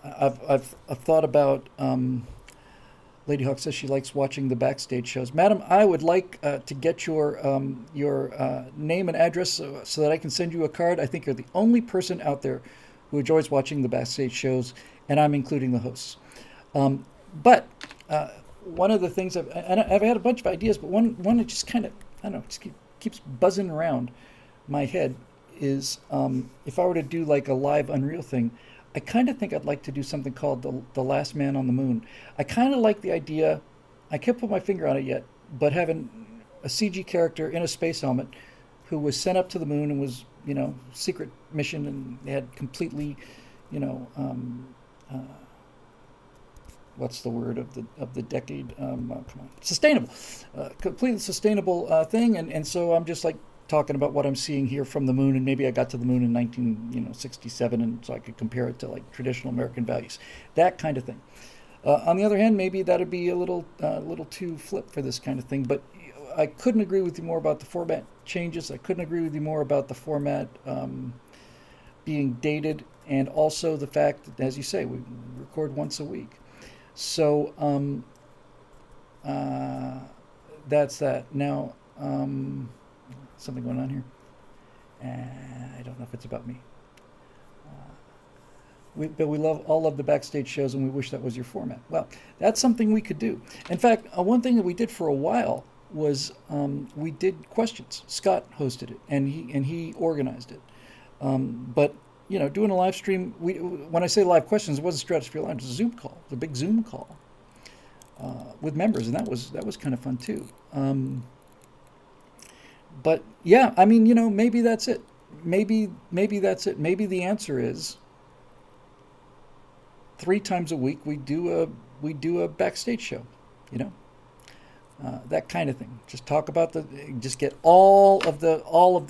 I've thought about. Lady Hawk says she likes watching the backstage shows. Madam, I would like to get your name and address so that I can send you a card. I think you're the only person out there who enjoys watching the backstage shows, and I'm including the hosts. But one of the things I've had a bunch of ideas, but one that just kind of, I don't know, just keeps buzzing around my head is if I were to do like a live Unreal thing, I kind of think I'd like to do something called the Last Man on the Moon. I kind of like the idea. I can't put my finger on it yet, but having a CG character in a space helmet who was sent up to the moon and was, secret mission and had completely, what's the word of the decade? Come on, sustainable, completely sustainable thing. And so I'm just like talking about what I'm seeing here from the moon, and maybe I got to the moon in 1967, and so I could compare it to like traditional American values, that kind of thing. On the other hand, maybe that'd be a little too flip for this kind of thing. But I couldn't agree with you more about the format changes. I couldn't agree with you more about the format being dated, and also the fact that, as you say, we record once a week. So that's that. Now, something going on here. I don't know if it's about me. But we all love the backstage shows, and we wish that was your format. Well, that's something we could do. In fact, one thing that we did for a while was we did questions. Scott hosted it, and he organized it. But doing a live stream, when I say live questions, it wasn't Stratosphere Live; it was a Zoom call. It was a big Zoom call with members, and that was kind of fun too. But yeah, I mean, maybe that's it. Maybe that's it. Maybe the answer is 3 times a week we do a backstage show, that kind of thing. Just talk about just get all of the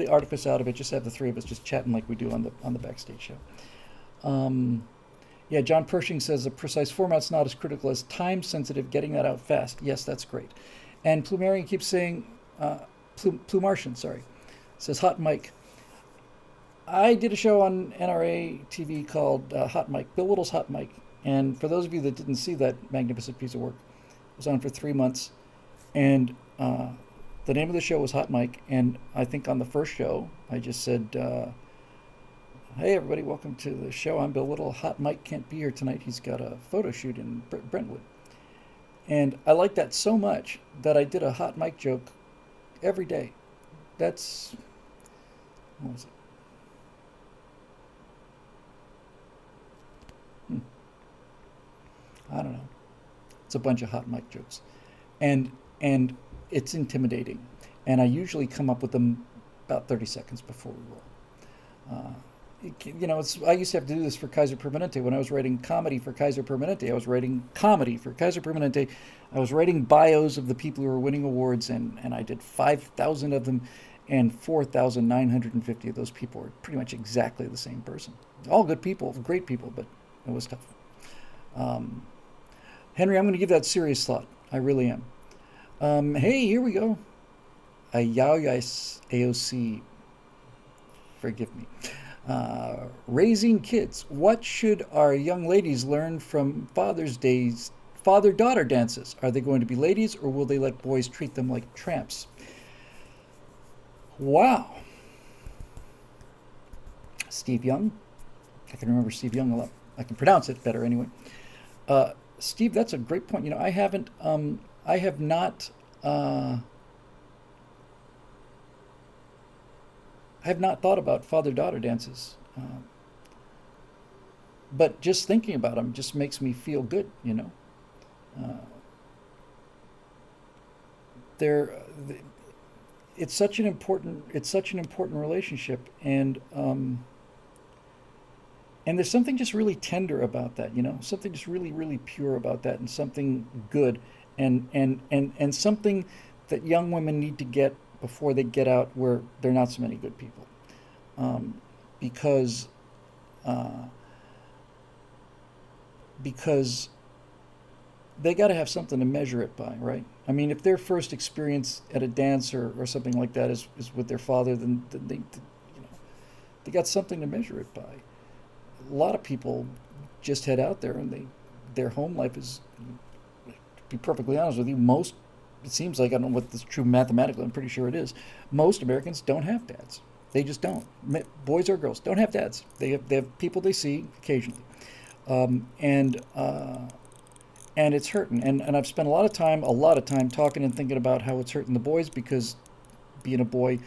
artifice out of it. Just have the three of us just chatting like we do on the backstage show. Yeah, John Pershing says the precise format's not as critical as time sensitive. Getting that out fast. Yes, that's great. And Plumarian keeps saying, Plumartian, sorry, says hot mic. I did a show on NRA TV called Hot Mic, Bill Whittle's Hot Mic. And for those of you that didn't see that magnificent piece of work, it was on for 3 months. And the name of the show was Hot Mic. And I think on the first show, I just said, hey, everybody, welcome to the show. I'm Bill Whittle. Hot Mic can't be here tonight. He's got a photo shoot in Brentwood. And I liked that so much that I did a Hot Mic joke every day. What was it? I don't know. It's a bunch of hot mic jokes, and it's intimidating. And I usually come up with them about 30 seconds before we roll. I used to have to do this for Kaiser Permanente when I was writing comedy for Kaiser Permanente. I was writing comedy for Kaiser Permanente. I was writing bios of the people who were winning awards, and I did 5,000 of them, and 4,950 of those people were pretty much exactly the same person. All good people, great people, but it was tough. Henry, I'm going to give that serious thought. I really am. Hey, here we go. Ayayas AOC. Forgive me. Raising kids. What should our young ladies learn from Father's Day's father-daughter dances? Are they going to be ladies, or will they let boys treat them like tramps? Wow. Steve Young. I can remember Steve Young a lot. I can pronounce it better anyway. Steve, that's a great point. I have not thought about father-daughter dances, but just thinking about them just makes me feel good. It's such an important relationship, and there's something just really tender about that, something just really, really pure about that, and something good, and something that young women need to get before they get out where there are not so many good people, because they got to have something to measure it by, right? I mean, if their first experience at a dance or something like that is with their father, then they got something to measure it by. A lot of people just head out there, and their home life is, to be perfectly honest with you, it seems like, I don't know what is true mathematically, I'm pretty sure it is, most Americans don't have dads. They just don't. Boys or girls don't have dads. They have people they see occasionally, and it's hurting. And I've spent a lot of time talking and thinking about how it's hurting the boys, because being a boy,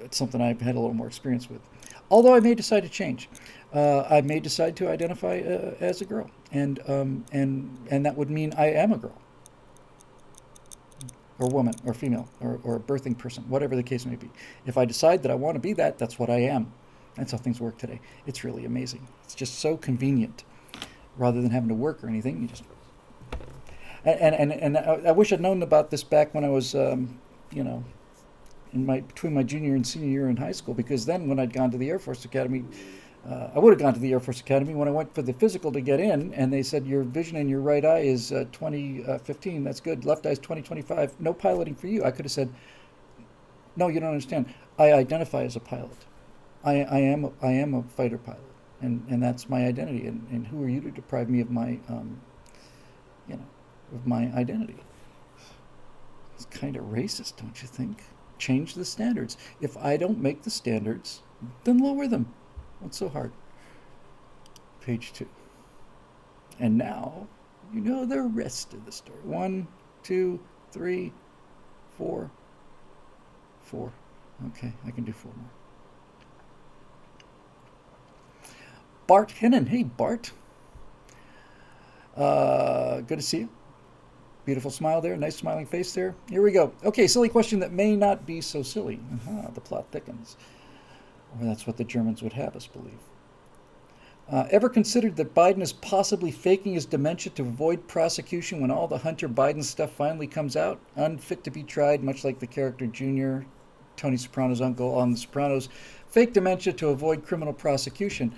it's something I've had a little more experience with. Although I may decide to change. I may decide to identify as a girl, and that would mean I am a girl, or woman, or female, or a birthing person, whatever the case may be. If I decide that I want to be that, that's what I am. That's how things work today. It's really amazing. It's just so convenient. Rather than having to work or anything, you just... And I wish I'd known about this back when I was, between my junior and senior year in high school, because then when I'd gone to the Air Force Academy, I would have gone to the Air Force Academy when I went for the physical to get in, and they said, your vision in your right eye is 20/15. That's good. Left eye is 20/25. No piloting for you. I could have said, no, you don't understand. I identify as a pilot. I am a fighter pilot, and that's my identity. And who are you to deprive me of my of my identity? It's kind of racist, don't you think? change the standards. If I don't make the standards, then lower them. What's so hard? Page 2. And now you know the rest of the story. 1, 2, 3, 4, 4. Okay, I can do 4 more. Bart Hennon. Hey, Bart. Good to see you. Beautiful smile there. Nice smiling face there. Here we go. Okay, silly question that may not be so silly. The plot thickens. Or that's what the Germans would have us believe. Ever considered that Biden is possibly faking his dementia to avoid prosecution when all the Hunter Biden stuff finally comes out? Unfit to be tried, much like the character Junior, Tony Soprano's uncle on The Sopranos. Fake dementia to avoid criminal prosecution.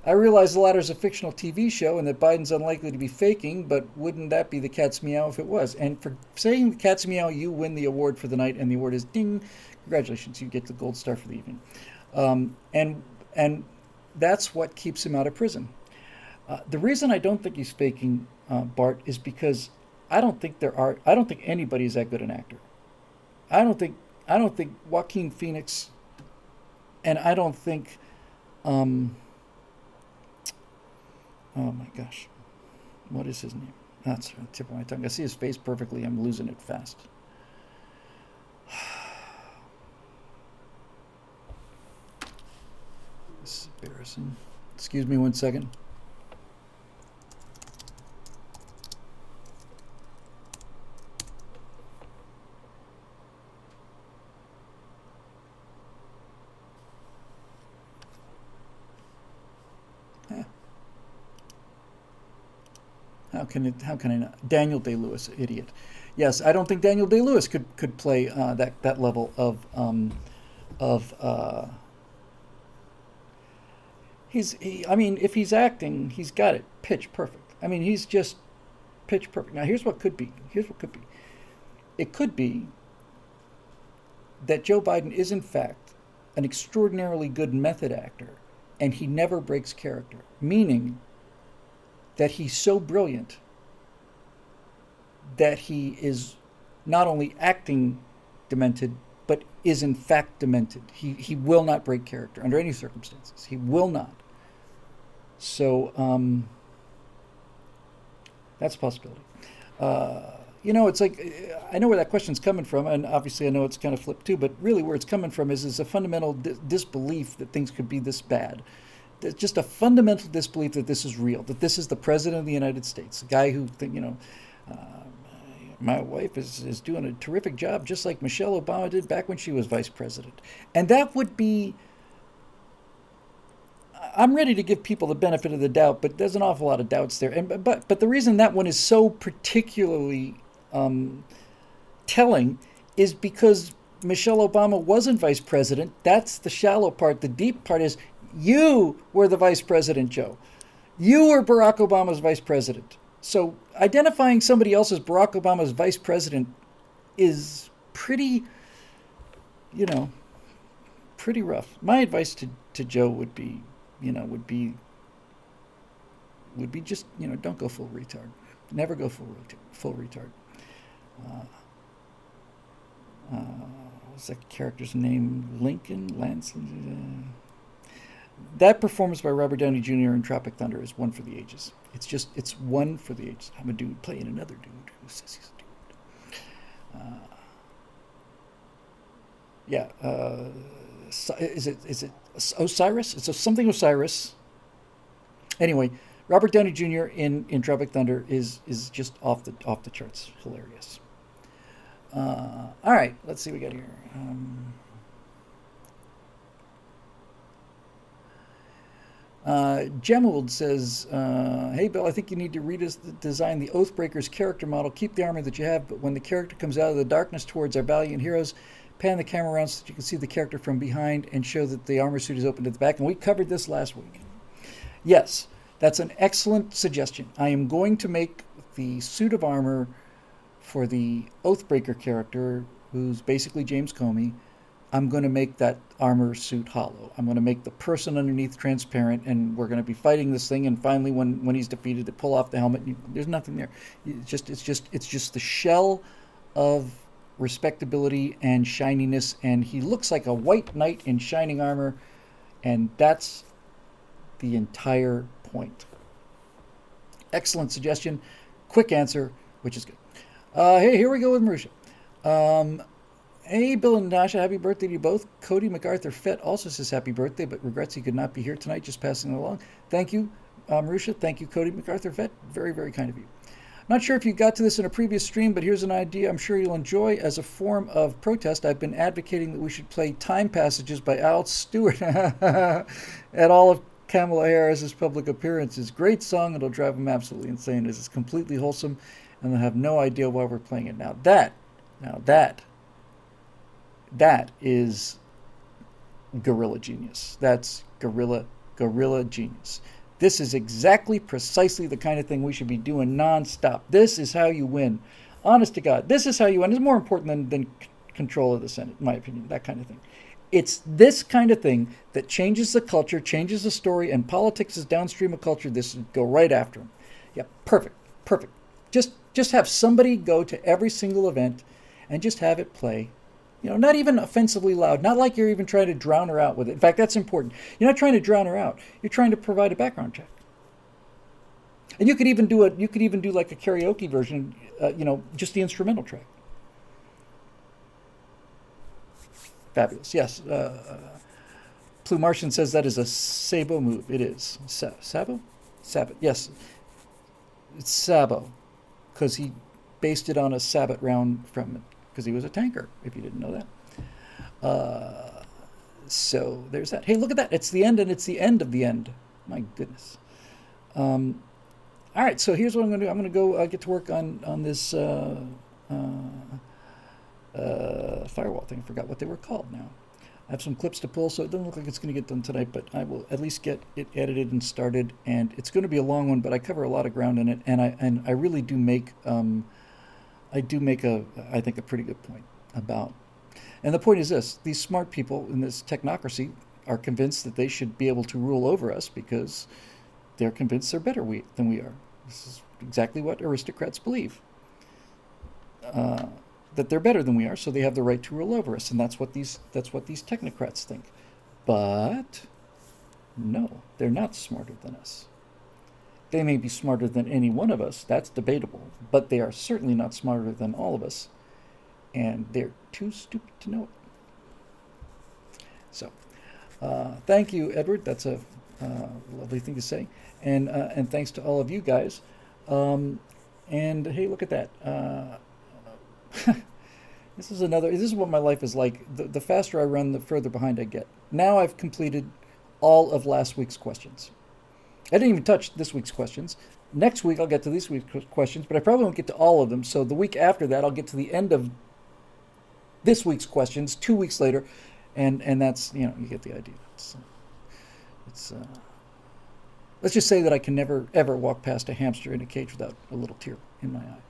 I realize the latter is a fictional TV show and that Biden's unlikely to be faking, but wouldn't that be the cat's meow if it was? And for saying the cat's meow, you win the award for the night, and the award is ding. Congratulations, you get the gold star for the evening. And that's what keeps him out of prison. The reason I don't think he's faking, Bart, is because I don't think anybody is that good an actor. I don't think Joaquin Phoenix, and I don't think. Oh my gosh, what is his name? That's on the tip of my tongue. I see his face perfectly. I'm losing it fast. This is embarrassing. Excuse me 1 second. How can I not? Daniel Day-Lewis, idiot. Yes, I don't think Daniel Day-Lewis could play that level of I mean, if he's acting, he's got it pitch perfect. I mean, he's just pitch perfect. Now, here's what could be. It could be that Joe Biden is in fact an extraordinarily good method actor, and he never breaks character, meaning that he's so brilliant that he is not only acting demented, but is in fact demented. He will not break character under any circumstances. He will not. So that's a possibility. It's like, I know where that question's coming from, and obviously I know it's kind of flipped too, but really where it's coming from is a fundamental disbelief that things could be this bad. There's just a fundamental disbelief that this is real, that this is the president of the United States, a guy who, my wife is doing a terrific job, just like Michelle Obama did back when she was vice president. And that would be, I'm ready to give people the benefit of the doubt, but there's an awful lot of doubts there. But the reason that one is so particularly telling is because Michelle Obama wasn't vice president. That's the shallow part. The deep part is, you were the vice president, Joe. You were Barack Obama's vice president. So identifying somebody else as Barack Obama's vice president is pretty rough. My advice to Joe would be just, don't go full retard. Never go full retard. What's that character's name? Lance? That performance by Robert Downey Jr. in Tropic Thunder is one for the ages. It's one for the ages. I'm a dude playing another dude who says he's a dude. Is it Osiris? It's something Osiris. Anyway, Robert Downey Jr. in Tropic Thunder is just off the charts hilarious. All right, let's see what we got here. Gemold says, hey Bill, I think you need to redesign the Oathbreaker's character model. Keep the armor that you have, but when the character comes out of the darkness towards our valiant heroes, pan the camera around so that you can see the character from behind and show that the armor suit is open to the back. And we covered this last week. Yes, that's an excellent suggestion. I am going to make the suit of armor for the Oathbreaker character, who's basically James Comey. I'm going to make that armor suit hollow. I'm going to make the person underneath transparent, and we're going to be fighting this thing. And finally, when he's defeated, they pull off the helmet. There's nothing there. It's just the shell of respectability and shininess, and he looks like a white knight in shining armor, and that's the entire point. Excellent suggestion. Quick answer, which is good. Hey, here we go with Marusha. Hey, Bill and Natasha, happy birthday to you both. Cody MacArthur Fett also says happy birthday, but regrets he could not be here tonight, just passing it along. Thank you, Marusha. Thank you, Cody MacArthur Fett. Very, very kind of you. Not sure if you got to this in a previous stream, but here's an idea I'm sure you'll enjoy. As a form of protest, I've been advocating that we should play Time Passages by Al Stewart at all of Kamala Harris's public appearances. Great song. It'll drive them absolutely insane. It's completely wholesome, and they'll have no idea why we're playing it. Now that is guerrilla genius. That's guerrilla genius. This is exactly, precisely the kind of thing we should be doing nonstop. This is how you win. Honest to God, this is how you win. It's more important than control of the Senate, in my opinion, that kind of thing. It's this kind of thing that changes the culture, changes the story, and politics is downstream of culture. This would go right after them. Yeah, perfect. Just have somebody go to every single event and just have it play. Not even offensively loud, not like you're even trying to drown her out with it. In fact, that's important. You're not trying to drown her out. You're trying to provide a background check. And you could even do like a karaoke version, just the instrumental track. Fabulous. Yes. Blue Martian says that is a Sabo move. It is. Sabo? Sabbath. Yes. It's Sabo. Because he based it on a Sabbath round from it. Because he was a tanker, if you didn't know that. So there's that. Hey, look at that. It's the end, and it's the end of the end. My goodness. All right, so here's what I'm going to do. I'm going to go get to work on this firewall thing. I forgot what they were called now. I have some clips to pull, so it doesn't look like it's going to get done tonight, but I will at least get it edited and started. And it's going to be a long one, but I cover a lot of ground in it, and I really do make... I think, a pretty good point about. And the point is this: these smart people in this technocracy are convinced that they should be able to rule over us because they're convinced they're better than we are. This is exactly what aristocrats believe. That they're better than we are, so they have the right to rule over us, and that's what these technocrats think. But no, they're not smarter than us. They may be smarter than any one of us, that's debatable, but they are certainly not smarter than all of us, and they're too stupid to know it. So, thank you, Edward. That's a lovely thing to say, and thanks to all of you guys. And hey, look at that. This is what my life is like. The faster I run, the further behind I get. Now I've completed all of last week's questions. I didn't even touch this week's questions. Next week I'll get to this week's questions, but I probably won't get to all of them. So the week after that, I'll get to the end of this week's questions 2 weeks later, and that's, you get the idea. Let's just say that I can never ever walk past a hamster in a cage without a little tear in my eye.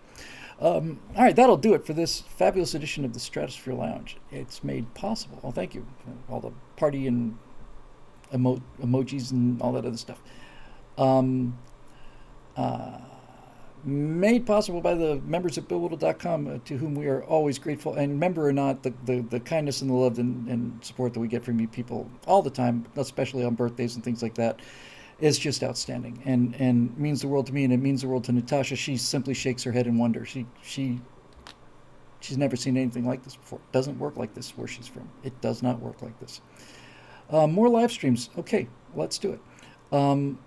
All right, that'll do it for this fabulous edition of the Stratosphere Lounge. It's made possible. Well, thank you for all the party and emojis and all that other stuff. Made possible by the members at BillWhittle.com, to whom we are always grateful. And remember or not, the kindness and the love and support that we get from you people all the time, especially on birthdays and things like that, is just outstanding and means the world to me, and it means the world to Natasha. She simply shakes her head in wonder. She's never seen anything like this before. It doesn't work like this where she's from. It does not work like this. More live streams. Okay, let's do it. I'm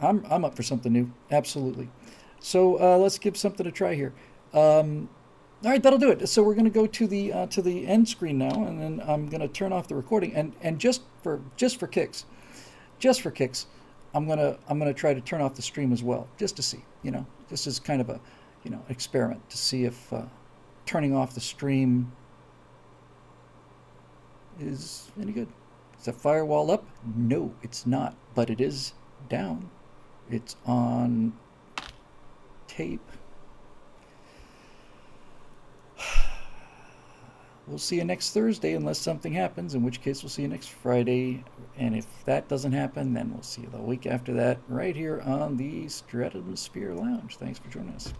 up for something new. Absolutely. So let's give something a try here. All right, that'll do it. So we're going to go to the end screen now, and then I'm going to turn off the recording. And just for kicks, I'm gonna try to turn off the stream as well, just to see. This is kind of a experiment to see if turning off the stream is any good. Is the firewall up? No, it's not, but it is down. It's on tape. We'll see you next Thursday unless something happens, in which case we'll see you next Friday. And if that doesn't happen, then we'll see you the week after that right here on the Stratosphere Lounge. Thanks for joining us.